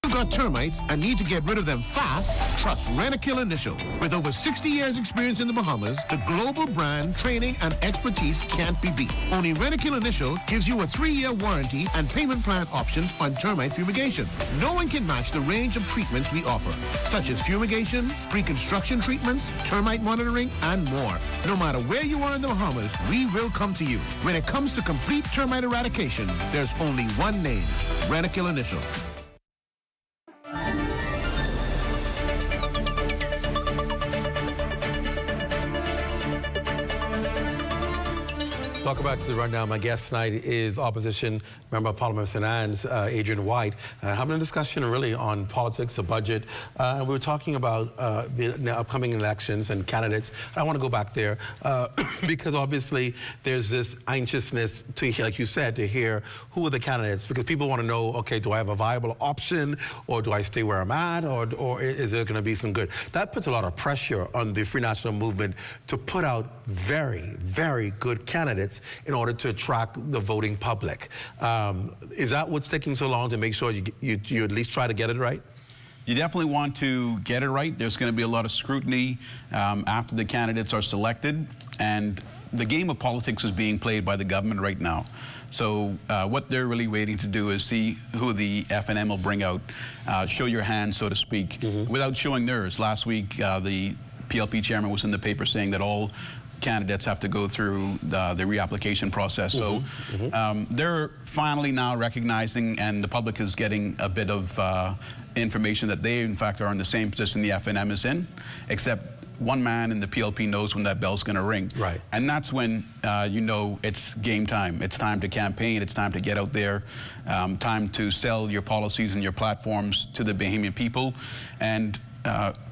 [SPEAKER 8] You've got termites and need to get rid of them fast? Trust Rent-A-Kill Initial. With over 60 years experience in the Bahamas, the global brand, training, and expertise can't be beat. Only Rent-A-Kill Initial gives you a 3-year warranty and payment plan options on termite fumigation. No one can match the range of treatments we offer, such as fumigation, pre-construction treatments, termite monitoring, and more. No matter where you are in the Bahamas, we will come to you. When it comes to complete termite eradication, there's only one name, Rent-A-Kill Initial.
[SPEAKER 15] Welcome back to the Rundown. My guest tonight is Opposition Member of Parliament for St. Anne's, Adrian White, having a discussion really on politics, the budget. And we were talking about the upcoming elections and candidates. I want to go back there because obviously there's this anxiousness to, like you said, to hear who are the candidates, because people want to know, okay, do I have a viable option, or do I stay where I'm at, or is there going to be some good? That puts a lot of pressure on the Free National Movement to put out very, very good candidates in order to attract the voting public. Is that what's taking so long, to make sure you at least try to get it right?
[SPEAKER 24] You definitely want to get it right. There's going to be a lot of scrutiny after the candidates are selected, and the game of politics is being played by the government right now. So what they're really waiting to do is see who the FNM will bring out, show your hand, so to speak, without showing theirs. Last week, the PLP chairman was in the paper saying that all candidates have to go through the reapplication process. So they're finally now recognizing, and the public is getting a bit of information that they, in fact, are in the same position the FNM is in, except one man in the PLP knows when that bell's going to ring. Right. And that's when you know it's game time. It's time to campaign. It's time to get out there. Time to sell your policies and your platforms to the Bahamian people. And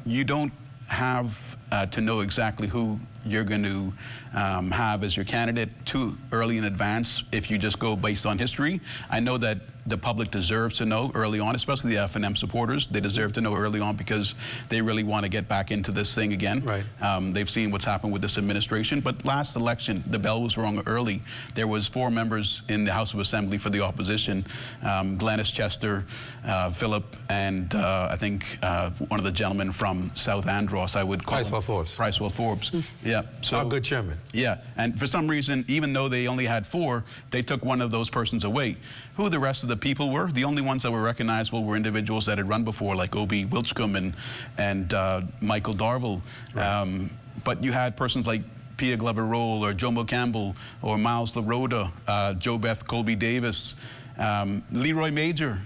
[SPEAKER 24] you don't have to know exactly who you're going to have as your candidate too early in advance if you just go based on history. I know that the public deserves to know early on, especially the FNM supporters. They deserve to know early on because they really want to get back into this thing again. Right. They've seen what's happened with this administration. But last election, the bell was rung early. There was 4 members in the House of Assembly for the opposition, Glennis Chester, Philip, and I think one of the gentlemen from South Andros, I would call Pricewell Forbes. Yeah. So,
[SPEAKER 15] a good chairman.
[SPEAKER 24] Yeah. And for some reason, even though they only had 4, they took one of those persons away. Who the rest of the people were? The only ones that were recognizable were individuals that had run before, like Obi Wilchcombe and Michael Darville. Right. But you had persons like Pia Glover Roll or Jomo Campbell or Miles LaRoda, Jo Beth Colby Davis, Leroy Major,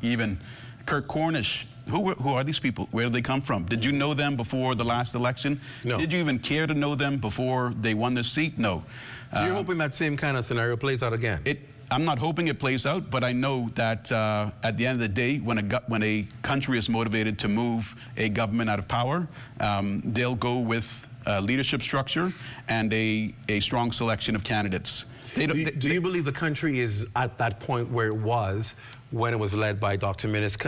[SPEAKER 24] even Kirk Cornish. Who are these people? Where did they come from? Did you know them before the last election? No. Did you even care to know them before they won the seat? No.
[SPEAKER 15] So you're hoping that same kind of scenario plays out again?
[SPEAKER 24] I'm not hoping it plays out, but I know that at the end of the day, when a country is motivated to move a government out of power, they'll go with leadership structure and a strong selection of candidates.
[SPEAKER 15] Do you believe the country is at that point where it was when it was led by Dr. Minnis,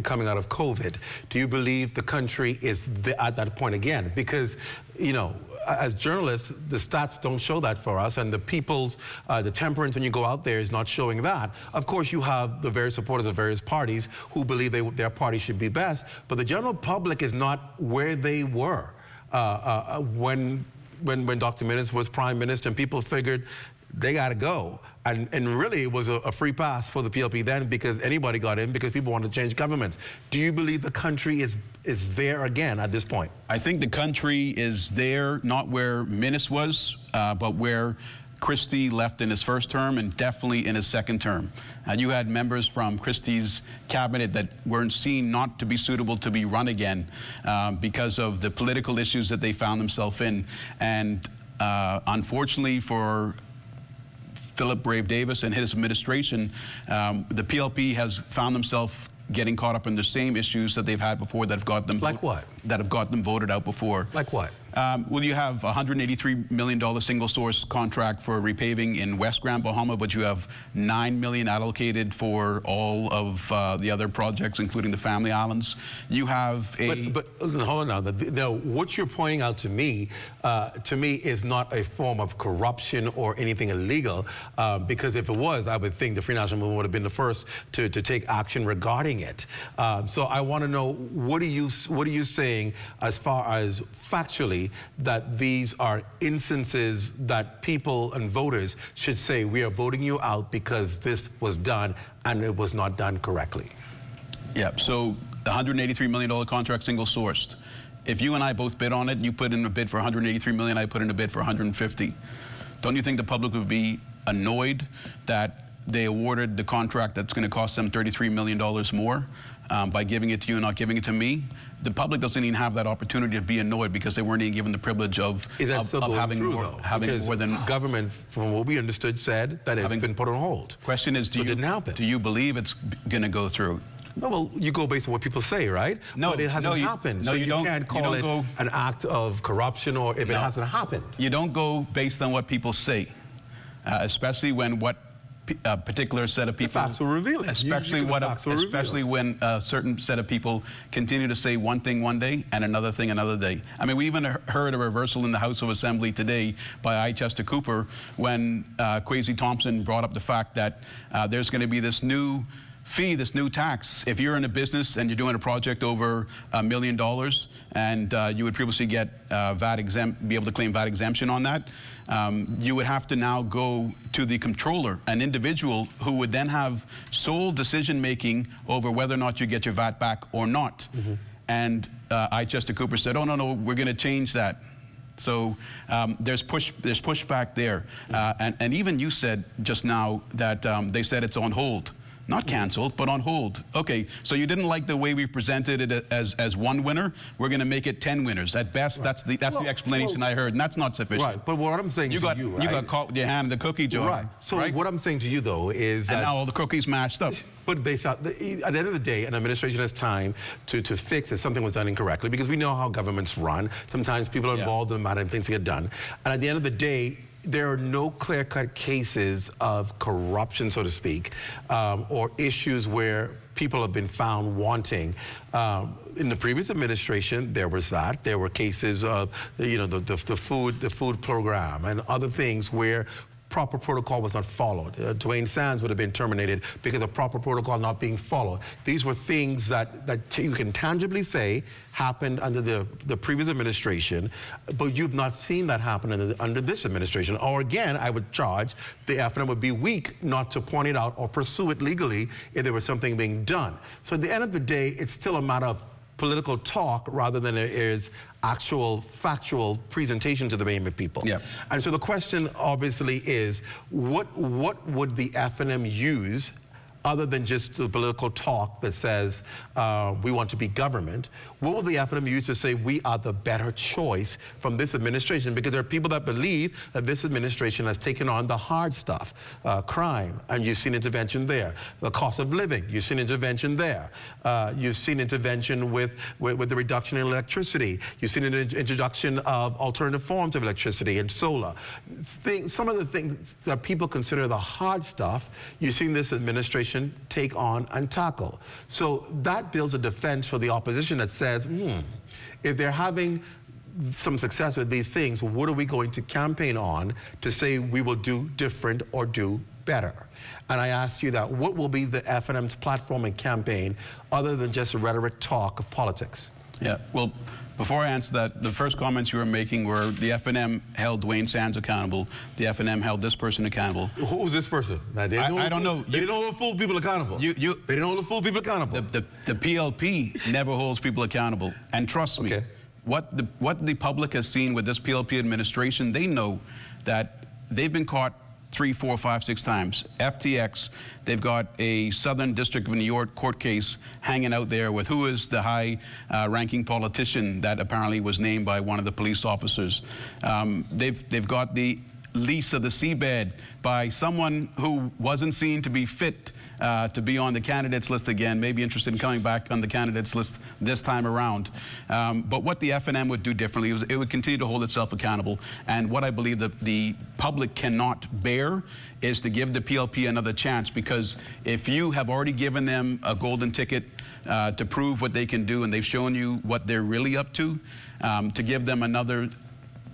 [SPEAKER 15] coming out of COVID? Do you believe the country is at that point again? Because, you know, as journalists, the stats don't show that for us, and the people's, the temperance when you go out there is not showing that. Of course, you have the various supporters of various parties who believe their party should be best, but the general public is not where they were when Dr. Minnis was Prime Minister, and people figured they got to go. And really, it was a free pass for the PLP then because anybody got in because people wanted to change governments. Do you believe the country is there again at this point?
[SPEAKER 24] I think the country is there, not where Minnis was, but where Christie left in his first term and definitely in his second term. You had members from Christie's cabinet that weren't seen not to be suitable to be run again because of the political issues that they found themselves in. And unfortunately for Philip Brave Davis and his administration, the PLP has found themselves getting caught up in the same issues that they've had before that have got them that have got them voted out before.
[SPEAKER 15] Like what?
[SPEAKER 24] Well, you have a $183 million single source contract for repaving in West Grand Bahama, but you have $9 million allocated for all of the other projects, including the Family Islands. You have a...
[SPEAKER 15] But hold on now. What you're pointing out to me is not a form of corruption or anything illegal, because if it was, I would think the Free National Movement would have been the first to take action regarding it. So I want to know, what are you saying as far as factually that these are instances that people and voters should say, we are voting you out because this was done and it was not done correctly?
[SPEAKER 24] Yeah, so the $183 million contract single sourced. If you and I both bid on it, you put in a bid for $183 million, I put in a bid for $150. Don't you think the public would be annoyed that they awarded the contract that's going to cost them $33 million more by giving it to you and not giving it to me? The public doesn't even have that opportunity to be annoyed because they weren't even given the privilege of having more than
[SPEAKER 15] government, from what we understood, said that it's been put on hold.
[SPEAKER 24] Question is, do you believe it's going to go through?
[SPEAKER 15] No, well, you go based on what people say, right?
[SPEAKER 24] No,
[SPEAKER 15] but it hasn't happened.
[SPEAKER 24] No,
[SPEAKER 15] so
[SPEAKER 24] you
[SPEAKER 15] can't call it an act of corruption or if it hasn't happened.
[SPEAKER 24] You don't go based on what people say, especially when what a particular set of people...
[SPEAKER 15] The facts will reveal it.
[SPEAKER 24] Especially when a certain set of people continue to say one thing one day and another thing another day. I mean, we even heard a reversal in the House of Assembly today by I. Chester Cooper when Kwesi Thompson brought up the fact that there's going to be this new fee, this new tax. If you're in a business and you're doing a project over $1 million and you would previously get be able to claim VAT exemption on that, you would have to now go to the comptroller, an individual who would then have sole decision-making over whether or not you get your VAT back or not. And I. Chester Cooper said, oh, no, we're going to change that. So there's pushback there. And even you said just now that they said it's on hold. Not canceled, but on hold. Okay, so you didn't like the way we presented it as one winner. We're going to make it 10 winners. At best, that's the explanation I heard, and that's not sufficient.
[SPEAKER 15] Right, but what I'm saying to you, right?
[SPEAKER 24] You got caught with your hand in the cookie jar.
[SPEAKER 15] Right. So what I'm saying to you, though, is
[SPEAKER 24] and
[SPEAKER 15] that...
[SPEAKER 24] now all the cookies mashed up.
[SPEAKER 15] But at the end of the day, an administration has time to fix if something was done incorrectly, because we know how governments run. Sometimes people are involved in the matter and things get done. And at the end of the day, there are no clear-cut cases of corruption, so to speak, or issues where people have been found wanting. In the previous administration, there was that. There were cases of, the food program and other things where proper protocol was not followed. Dwayne Sands would have been terminated because of proper protocol not being followed. These were things that you can tangibly say happened under the previous administration, but you've not seen that happen under this administration. Or again, I would charge the FNM would be weak not to point it out or pursue it legally if there was something being done. So at the end of the day, it's still a matter of political talk rather than it is actual factual presentation to the Bahamian people. Yeah. And so the question obviously is, what would the FNM use other than just the political talk that says we want to be government? What will the FNM use to say we are the better choice from this administration? Because there are people that believe that this administration has taken on the hard stuff, crime, and you've seen intervention there. The cost of living, you've seen intervention there. You've seen intervention with the reduction in electricity. You've seen an introduction of alternative forms of electricity and solar. Some of the things that people consider the hard stuff, you've seen this administration take on and tackle. So that builds a defense for the opposition that says, if they're having some success with these things, what are we going to campaign on to say we will do different or do better? And I asked you that, what will be the FNM's platform and campaign other than just rhetoric talk of politics?
[SPEAKER 24] Yeah, well, before I answer that, the first comments you were making were the FNM held Dwayne Sands accountable, the FNM held this person accountable.
[SPEAKER 15] Who was this person?
[SPEAKER 24] I don't know.
[SPEAKER 15] They didn't hold full people accountable. They didn't hold the full people accountable.
[SPEAKER 24] The PLP never holds people accountable. And trust me, what the public has seen with this PLP administration, they know that they've been caught 3, 4, 5, 6 times. FTX, they've got a Southern District of New York court case hanging out there with who is the high-ranking politician that apparently was named by one of the police officers. They've got the lease of the seabed by someone who wasn't seen to be fit to be on the candidates list again, maybe interested in coming back on the candidates list this time around. But what the FNM would do differently was it would continue to hold itself accountable. And what I believe that the public cannot bear is to give the PLP another chance, because if you have already given them a golden ticket to prove what they can do, and they've shown you what they're really up to give them another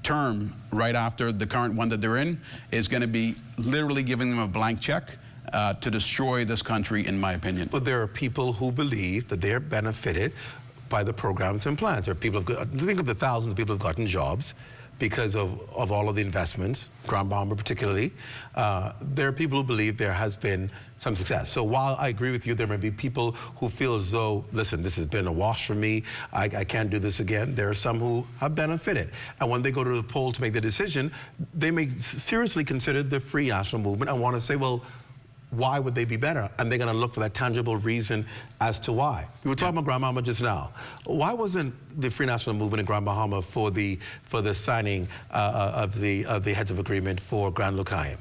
[SPEAKER 24] term right after the current one that they're in is going to be literally giving them a blank check to destroy this country, in my opinion.
[SPEAKER 15] But there are people who believe that they're benefited by the programs and plans. There are people think of the thousands of people who've gotten jobs because of all of the investments, Grand Bahama particularly. There are people who believe there has been some success. So while I agree with you, there may be people who feel as though, listen, this has been a wash for me, I can't do this again. There are some who have benefited. And when they go to the poll to make the decision, they may seriously consider the Free National Movement and want to say, well, why would they be better? And they're going to look for that tangible reason as to why. We were talking about Grand Bahama just now. Why wasn't the Free National Movement in Grand Bahama for the signing of the heads of agreement for Grand Lucaim?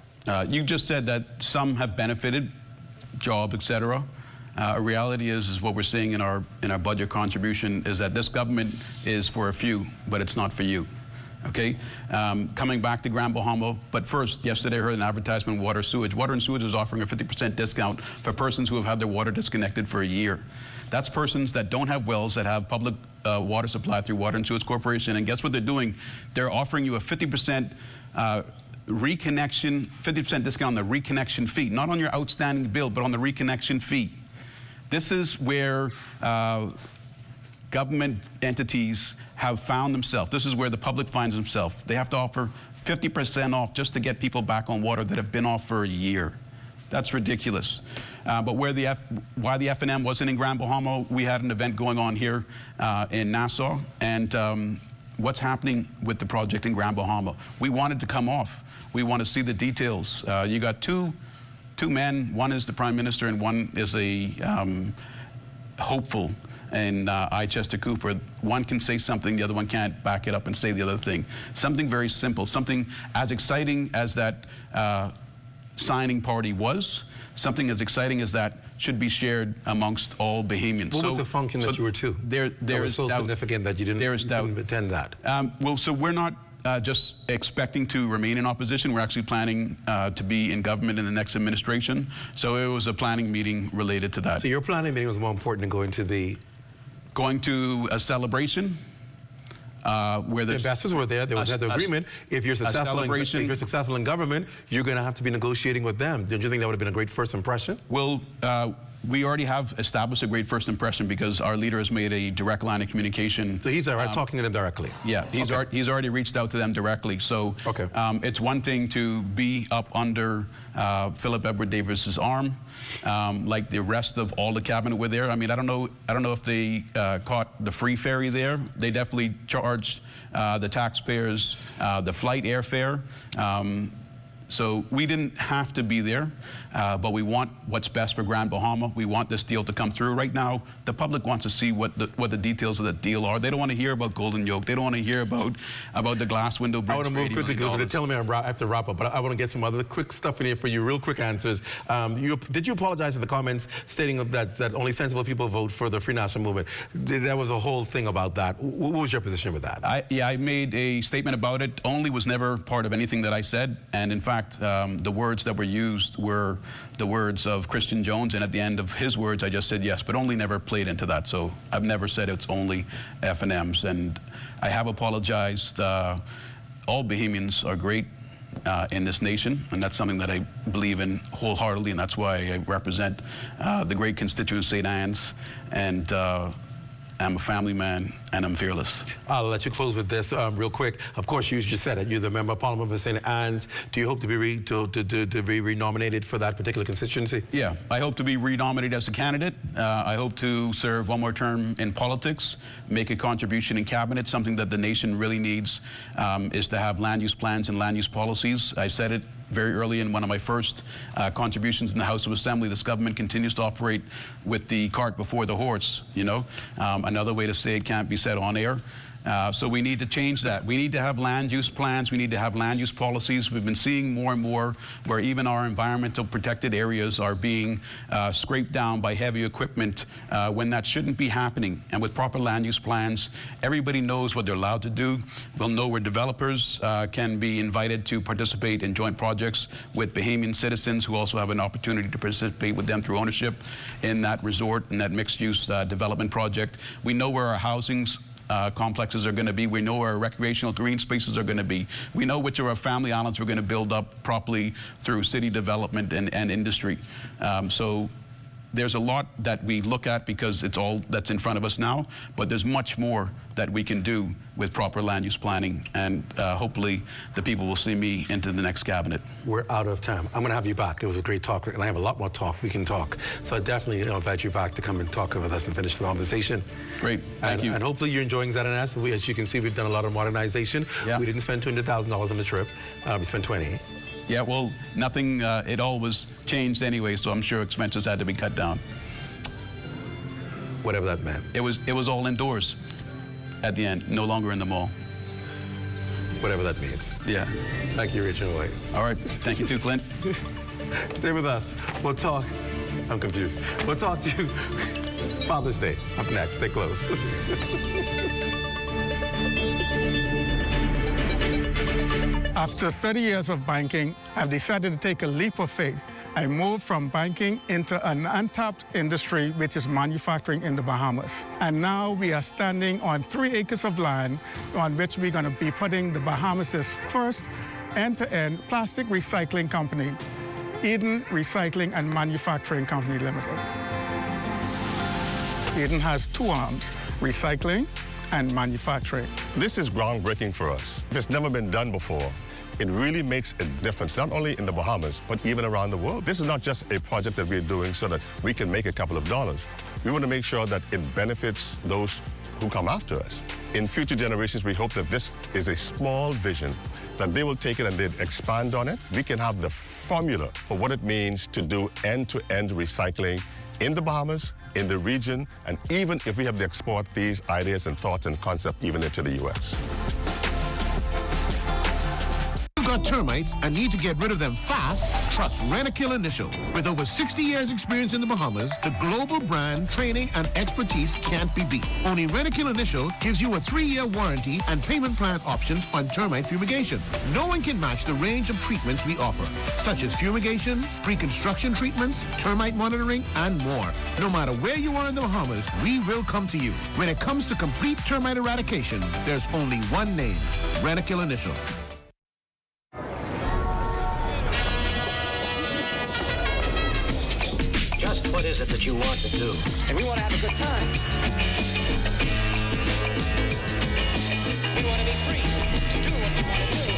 [SPEAKER 24] You just said that some have benefited, jobs, etc. Reality is what we're seeing in our budget contribution is that this government is for a few, but it's not for you. Okay, coming back to Grand Bahama, but first, yesterday I heard an advertisement, Water Sewage. Water and Sewage is offering a 50% discount for persons who have had their water disconnected for a year. That's persons that don't have wells, that have public water supply through Water and Sewage Corporation, and guess what they're doing? They're offering you a 50% reconnection, 50% discount on the reconnection fee, not on your outstanding bill, but on the reconnection fee. This is where government entities have found themselves. This is where the public finds themselves. They have to offer 50% off just to get people back on water that have been off for a year. That's ridiculous. But why the FNM wasn't in Grand Bahama, we had an event going on here in Nassau, and what's happening with the project in Grand Bahama. We wanted to come off. We want to see the details. You got two men, one is the Prime Minister and one is a hopeful, and Chester Cooper. One can say something, the other one can't back it up and say the other thing. Something very simple, something as exciting as that signing party was, something as exciting as that should be shared amongst all Bahamians.
[SPEAKER 15] What was the function that you were to? There was so significant that you didn't attend that.
[SPEAKER 24] Well, so we're not just expecting to remain in opposition. We're actually planning to be in government in the next administration. So it was a planning meeting related to that.
[SPEAKER 15] So your planning meeting was more important than going to the...
[SPEAKER 24] Going to a celebration where the
[SPEAKER 15] investors were there. There was an agreement. If you're successful in government, you're going to have to be negotiating with them. Don't you think that would have been a great first impression?
[SPEAKER 24] Well, we already have established a great first impression because our leader has made a direct line of communication.
[SPEAKER 15] So he's talking to them directly?
[SPEAKER 24] Yeah, he's already reached out to them directly. So it's one thing to be up under Philip Edward Davis's arm, like the rest of all the cabinet were there. I mean, I don't know if they caught the free ferry there. They definitely charged the taxpayers the flight airfare. So we didn't have to be there, but we want what's best for Grand Bahama. We want this deal to come through. Right now, the public wants to see what the details of the deal are. They don't want to hear about Golden Yoke. They don't want to hear about the glass window bridge.
[SPEAKER 15] I want to move quickly because they're telling me I have to wrap up, but I want to get some other quick stuff in here for you, real quick answers. Did you apologize for the comments stating that only sensible people vote for the Free National Movement? There was a whole thing about that. What was your position with that?
[SPEAKER 24] I made a statement about it. Only was never part of anything that I said, and in fact, the words that were used were the words of Christian Jones, and at the end of his words, I just said yes, but only never played into that. So I've never said it's only FNMs, and I have apologized. All Bahamians are great in this nation, and that's something that I believe in wholeheartedly, and that's why I represent the great constituent St. Anne's, and I'm a family man, and I'm fearless.
[SPEAKER 15] I'll let you close with this real quick. Of course, you just said it. You're the member of Parliament for St. Anne's. Do you hope to be renominated for that particular constituency?
[SPEAKER 24] Yeah, I hope to be renominated as a candidate. I hope to serve one more term in politics, make a contribution in cabinet. Something that the nation really needs is to have land use plans and land use policies. I said it very early in one of my first contributions in the House of Assembly. This government continues to operate with the cart before the horse, you know. Another way to say it can't be said on air. So we need to change that. We need to have land use plans. We need to have land use policies. We've been seeing more and more where even our environmental protected areas are being scraped down by heavy equipment when that shouldn't be happening. And with proper land use plans, everybody knows what they're allowed to do. We'll know where developers can be invited to participate in joint projects with Bahamian citizens who also have an opportunity to participate with them through ownership in that resort and that mixed-use development project. We know where our housings complexes are going to be. We know where our recreational green spaces are going to be. We know which of our family islands we're going to build up properly through city development and industry. So there's a lot that we look at because it's all that's in front of us now, but there's much more that we can do with proper land use planning, and hopefully the people will see me into the next cabinet.
[SPEAKER 15] We're out of time. I'm going to have you back. It was a great talk, and I have a lot more talk. We can talk. So I definitely invite you back to come and talk with us and finish the conversation.
[SPEAKER 24] Great. Thank you.
[SPEAKER 15] And hopefully you're enjoying ZNS. As you can see, we've done a lot of modernization. Yeah. We didn't spend $200,000 on the trip. We spent $20,000.
[SPEAKER 24] Yeah, well, nothing, it all was changed anyway, so I'm sure expenses had to be cut down.
[SPEAKER 15] Whatever that meant.
[SPEAKER 24] It was all indoors at the end, no longer in the mall.
[SPEAKER 15] Whatever that means.
[SPEAKER 24] Yeah.
[SPEAKER 15] Thank you, Richard White.
[SPEAKER 24] All right, thank you too, Clint.
[SPEAKER 15] Stay with us. We'll talk. I'm confused. We'll talk to you Father's Day up next. Stay close.
[SPEAKER 6] After 30 years of banking, I've decided to take a leap of faith. I moved from banking into an untapped industry, which is manufacturing in the Bahamas. And now we are standing on 3 acres of land on which we're going to be putting the Bahamas' first end-to-end plastic recycling company, Eden Recycling and Manufacturing Company Limited. Eden has 2 arms, recycling and manufacturing.
[SPEAKER 13] This is groundbreaking for us. It's never been done before. It really makes a difference, not only in the Bahamas, but even around the world. This is not just a project that we're doing so that we can make a couple of dollars. We want to make sure that it benefits those who come after us. In future generations, we hope that this is a small vision, that they will take it and they'll expand on it. We can have the formula for what it means to do end-to-end recycling in the Bahamas, in the region, and even if we have to export these ideas and thoughts and concepts even into the U.S.
[SPEAKER 8] Got termites and need to get rid of them fast? Trust Rent-A-Kill Initial. With over 60 years experience in the Bahamas, the global brand, training, and expertise can't be beat. Only Rent-A-Kill Initial gives you a 3-year warranty and payment plan options on termite fumigation. No one can match the range of treatments we offer, such as fumigation, pre-construction treatments, termite monitoring, and more. No matter where you are in the Bahamas, we will come to you. When it comes to complete termite eradication, there's only one name, Rent-A-Kill Initial.
[SPEAKER 14] What is it that you want to do? And we want to have a good time. We want to be free to do what we want to do.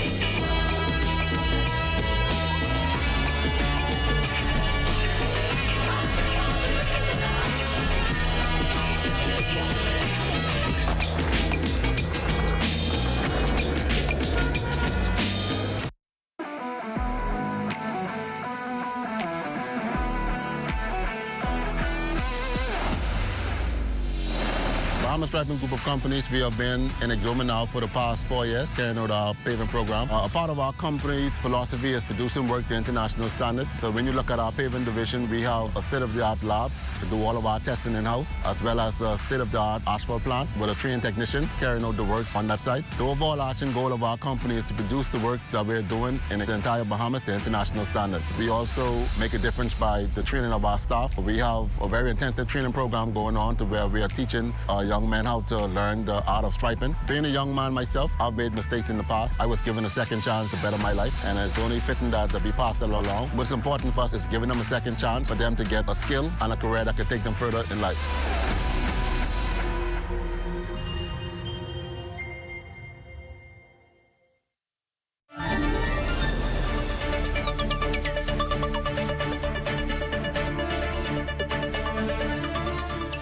[SPEAKER 17] Bahamas Striping Group of Companies, we have been in Exoma now for the past 4 years, carrying out our paving program. A part of our company's philosophy is to do some work to international standards. So when you look at our paving division, we have a state-of-the-art lab to do all of our testing in-house, as well as a state-of-the-art asphalt plant with a trained technician carrying out the work on that site. The overarching goal of our company is to produce the work that we're doing in the entire Bahamas to international standards. We also make a difference by the training of our staff. We have a very intensive training program going on to where we are teaching young men how to learn the art of striping. Being a young man myself, I've made mistakes in the past. I was given a second chance to better my life, and it's only fitting that we pass that along. What's important for us is giving them a second chance for them to get a skill and a career that could take them further in life.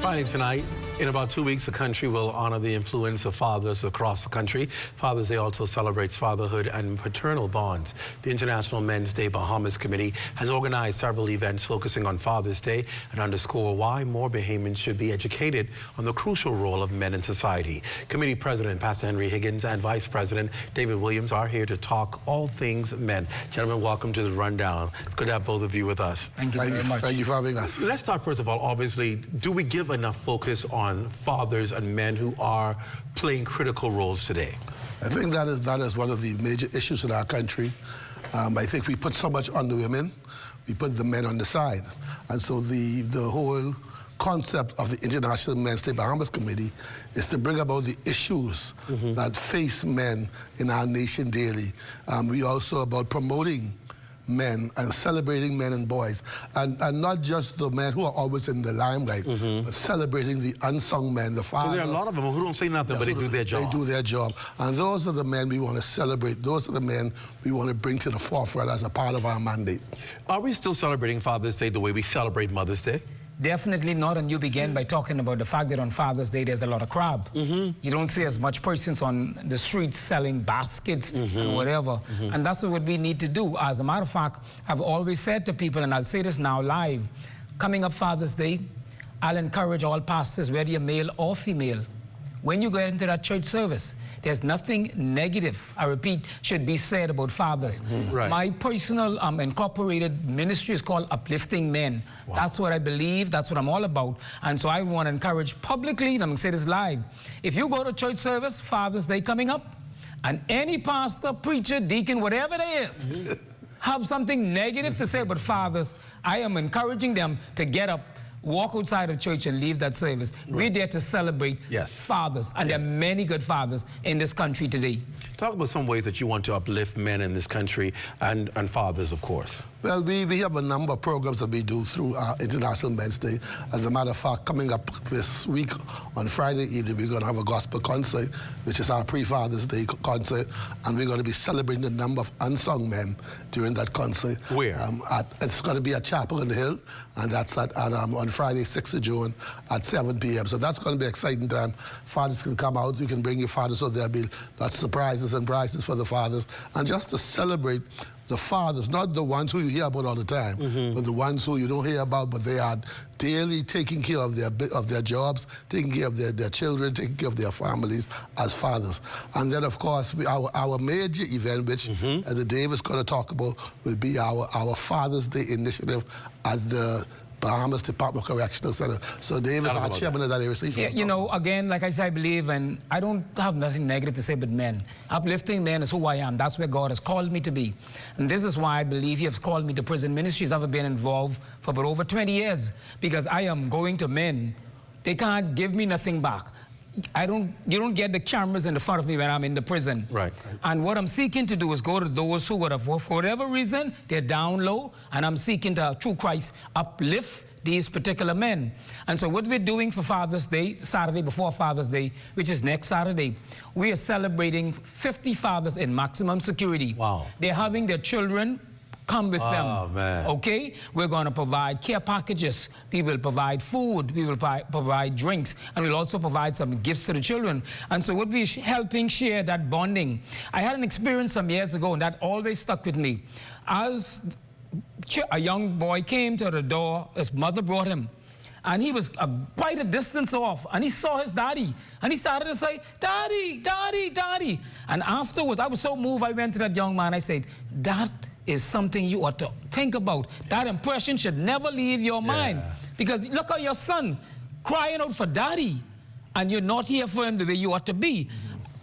[SPEAKER 15] Finally tonight, in about 2 weeks, the country will honor the influence of fathers across the country. Father's Day also celebrates fatherhood and paternal bonds. The International Men's Day Bahamas Committee has organized several events focusing on Father's Day and underscore why more Bahamians should be educated on the crucial role of men in society. Committee President Pastor Henry Higgins and Vice President David Williams are here to talk all things men. Gentlemen, welcome to the Rundown. It's good to have both of you with us.
[SPEAKER 5] Thank you very much.
[SPEAKER 17] Thank you for having us.
[SPEAKER 15] Let's start first of all, obviously, do we give enough focus on fathers and men who are playing critical roles today?
[SPEAKER 5] I think that is one of the major issues in our country. I think we put so much on the women, we put the men on the side. And so the whole concept of the International Men's Day Bahamas Committee is to bring about the issues that face men in our nation daily. We also about promoting men and celebrating men and boys, and not just the men who are always in the limelight, but celebrating the unsung men, the fathers.
[SPEAKER 15] So there are a lot of them who don't say nothing, but they do their job.
[SPEAKER 5] They do their job. And those are the men we want to celebrate. Those are the men we want to bring to the forefront as a part of our mandate.
[SPEAKER 15] Are we still celebrating Father's Day the way we celebrate Mother's Day?
[SPEAKER 9] Definitely not, and you began by talking about the fact that on Father's Day there's a lot of crab. You don't see as much persons on the streets selling baskets and whatever, and that's what we need to do. As a matter of fact, I've always said to people, and I'll say this now live, coming up Father's Day, I'll encourage all pastors, whether you're male or female, when you get into that church service, there's nothing negative, I repeat, should be said about fathers. My personal incorporated ministry is called Uplifting Men. That's what I believe, that's what I'm all about. And so I want to encourage publicly, and I'm going to say this live, if you go to church service, Father's Day coming up, and any pastor, preacher, deacon, whatever it is, have something negative to say about fathers, I am encouraging them to get up, walk outside of church and leave that service. We're there to celebrate fathers, and there are many good fathers in this country today.
[SPEAKER 15] Talk about some ways that you want to uplift men in this country and fathers, of course.
[SPEAKER 5] Well, we have a number of programs that we do through our International Men's Day. As a matter of fact, coming up this week on Friday evening, we're going to have a gospel concert, which is our pre-Father's Day concert, and we're going to be celebrating the number of unsung men during that concert.
[SPEAKER 15] Where?
[SPEAKER 5] It's going to be at Chapel on the Hill, and that's on Friday, 6th of June at 7 p.m. So that's going to be an exciting time. Fathers can come out, you can bring your fathers, so there'll be lots of surprises and prizes for the fathers, and just to celebrate the fathers, not the ones who you hear about all the time, but the ones who you don't hear about, but they are daily taking care of their jobs, taking care of their children, taking care of their families as fathers. And then, of course, our major event, which the Dave is going to talk about, will be our Father's Day initiative at the Bahamas Department of Correctional Center. So Dave is our chairman of that area. So
[SPEAKER 9] yeah, you know, again, like I said, I believe, and I don't have nothing negative to say about men. Uplifting men is who I am. That's where God has called me to be. And this is why I believe He has called me to prison ministries. I've been involved for about over 20 years because I am going to men. They can't give me nothing back. You don't get the cameras in the front of me when I'm in the prison.
[SPEAKER 15] Right.
[SPEAKER 9] And what I'm seeking to do is go to those who would have, for whatever reason, they're down low, and I'm seeking to, through Christ, uplift these particular men. And so what we're doing for Father's Day, Saturday before Father's Day, which is next Saturday, we are celebrating 50 fathers in maximum security.
[SPEAKER 15] Wow.
[SPEAKER 9] They're having their children come with them, okay? We're going to provide care packages. We will provide food. We will provide drinks. And we'll also provide some gifts to the children. And so we'll be helping share that bonding. I had an experience some years ago, and that always stuck with me. As a young boy came to the door, his mother brought him. And he was quite a distance off, and he saw his daddy, and he started to say, "Daddy, Daddy, Daddy." And afterwards, I was so moved, I went to that young man, I said, "That is something you ought to think about. That impression should never leave your mind. Because look at your son crying out for daddy, and you're not here for him the way you ought to be."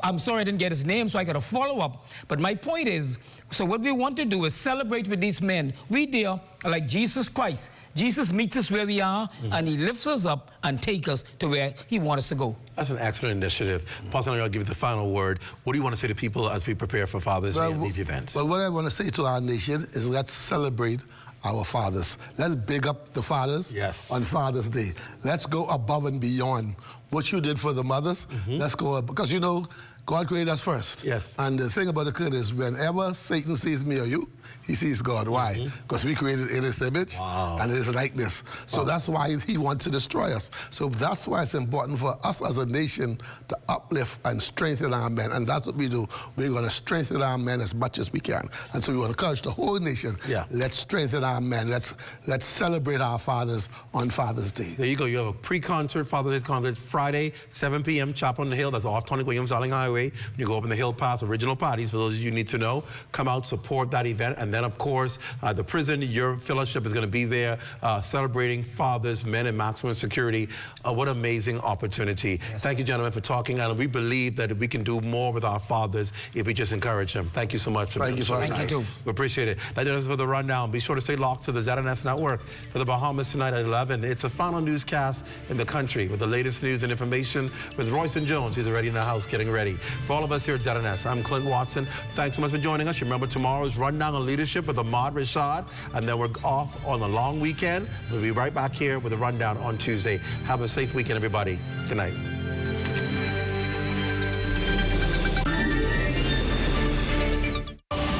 [SPEAKER 9] I'm sorry I didn't get his name, so I got a follow-up. But my point is, so what we want to do is celebrate with these men. We there are like Jesus Christ. Jesus meets us where we are, and He lifts us up and takes us to where He wants us to go.
[SPEAKER 15] That's an excellent initiative. Pastor, I'll give you the final word. What do you want to say to people as we prepare for Father's Day and these events?
[SPEAKER 5] Well, what I want to say to our nation is let's celebrate our fathers. Let's big up the fathers on Father's Day. Let's go above and beyond what you did for the mothers. Let's go up, because you know, God created us first.
[SPEAKER 15] Yes.
[SPEAKER 5] And the thing about the creator is whenever Satan sees me or you, he sees God. Why? Because we created in his image and his likeness. So that's why he wants to destroy us. So that's why it's important for us as a nation to uplift and strengthen our men. And that's what we do. We're going to strengthen our men as much as we can. And so we want to encourage the whole nation. Let's strengthen our men. Let's celebrate our fathers on Father's Day.
[SPEAKER 15] There you go. You have a pre-concert, Father's Day concert, Friday, 7 p.m., Chapel on the Hill. That's off Tony Williams Darling Highway. You go up in the Hill Pass, original parties, for those of you need to know. Come out, support that event. And then, of course, the prison, your fellowship is going to be there celebrating fathers, men in maximum security. What an amazing opportunity. Thank you, gentlemen, for talking. And we believe that we can do more with our fathers if we just encourage them. Thank you so much.
[SPEAKER 5] Thank you so much.
[SPEAKER 15] Thank you. We appreciate it. That does it for the rundown. Be sure to stay locked to the ZNS Network for the Bahamas tonight at 11. It's a final newscast in the country with the latest news and information with Royce and Jones. He's already in the house getting ready. For all of us here at ZNS, I'm Clint Watson. Thanks so much for joining us. Remember, tomorrow's Rundown on Leadership with Ahmad Rashad, and then we're off on a long weekend. We'll be right back here with a Rundown on Tuesday. Have a safe weekend, everybody. Good night.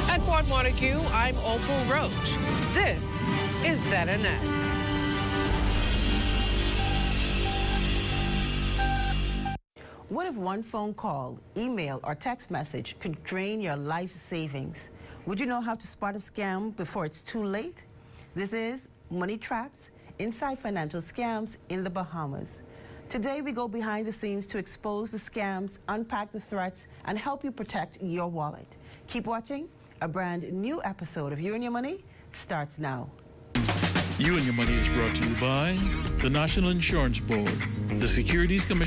[SPEAKER 11] At Fort Montague, I'm Opal Roach. This is ZNS.
[SPEAKER 16] What if one phone call, email, or text message could drain your life savings? Would you know how to spot a scam before it's too late? This is Money Traps, Inside Financial Scams in the Bahamas. Today we go behind the scenes to expose the scams, unpack the threats, and help you protect your wallet. Keep watching. A brand new episode of You and Your Money starts now.
[SPEAKER 18] You and Your Money is brought to you by the National Insurance Board, the Securities Commission.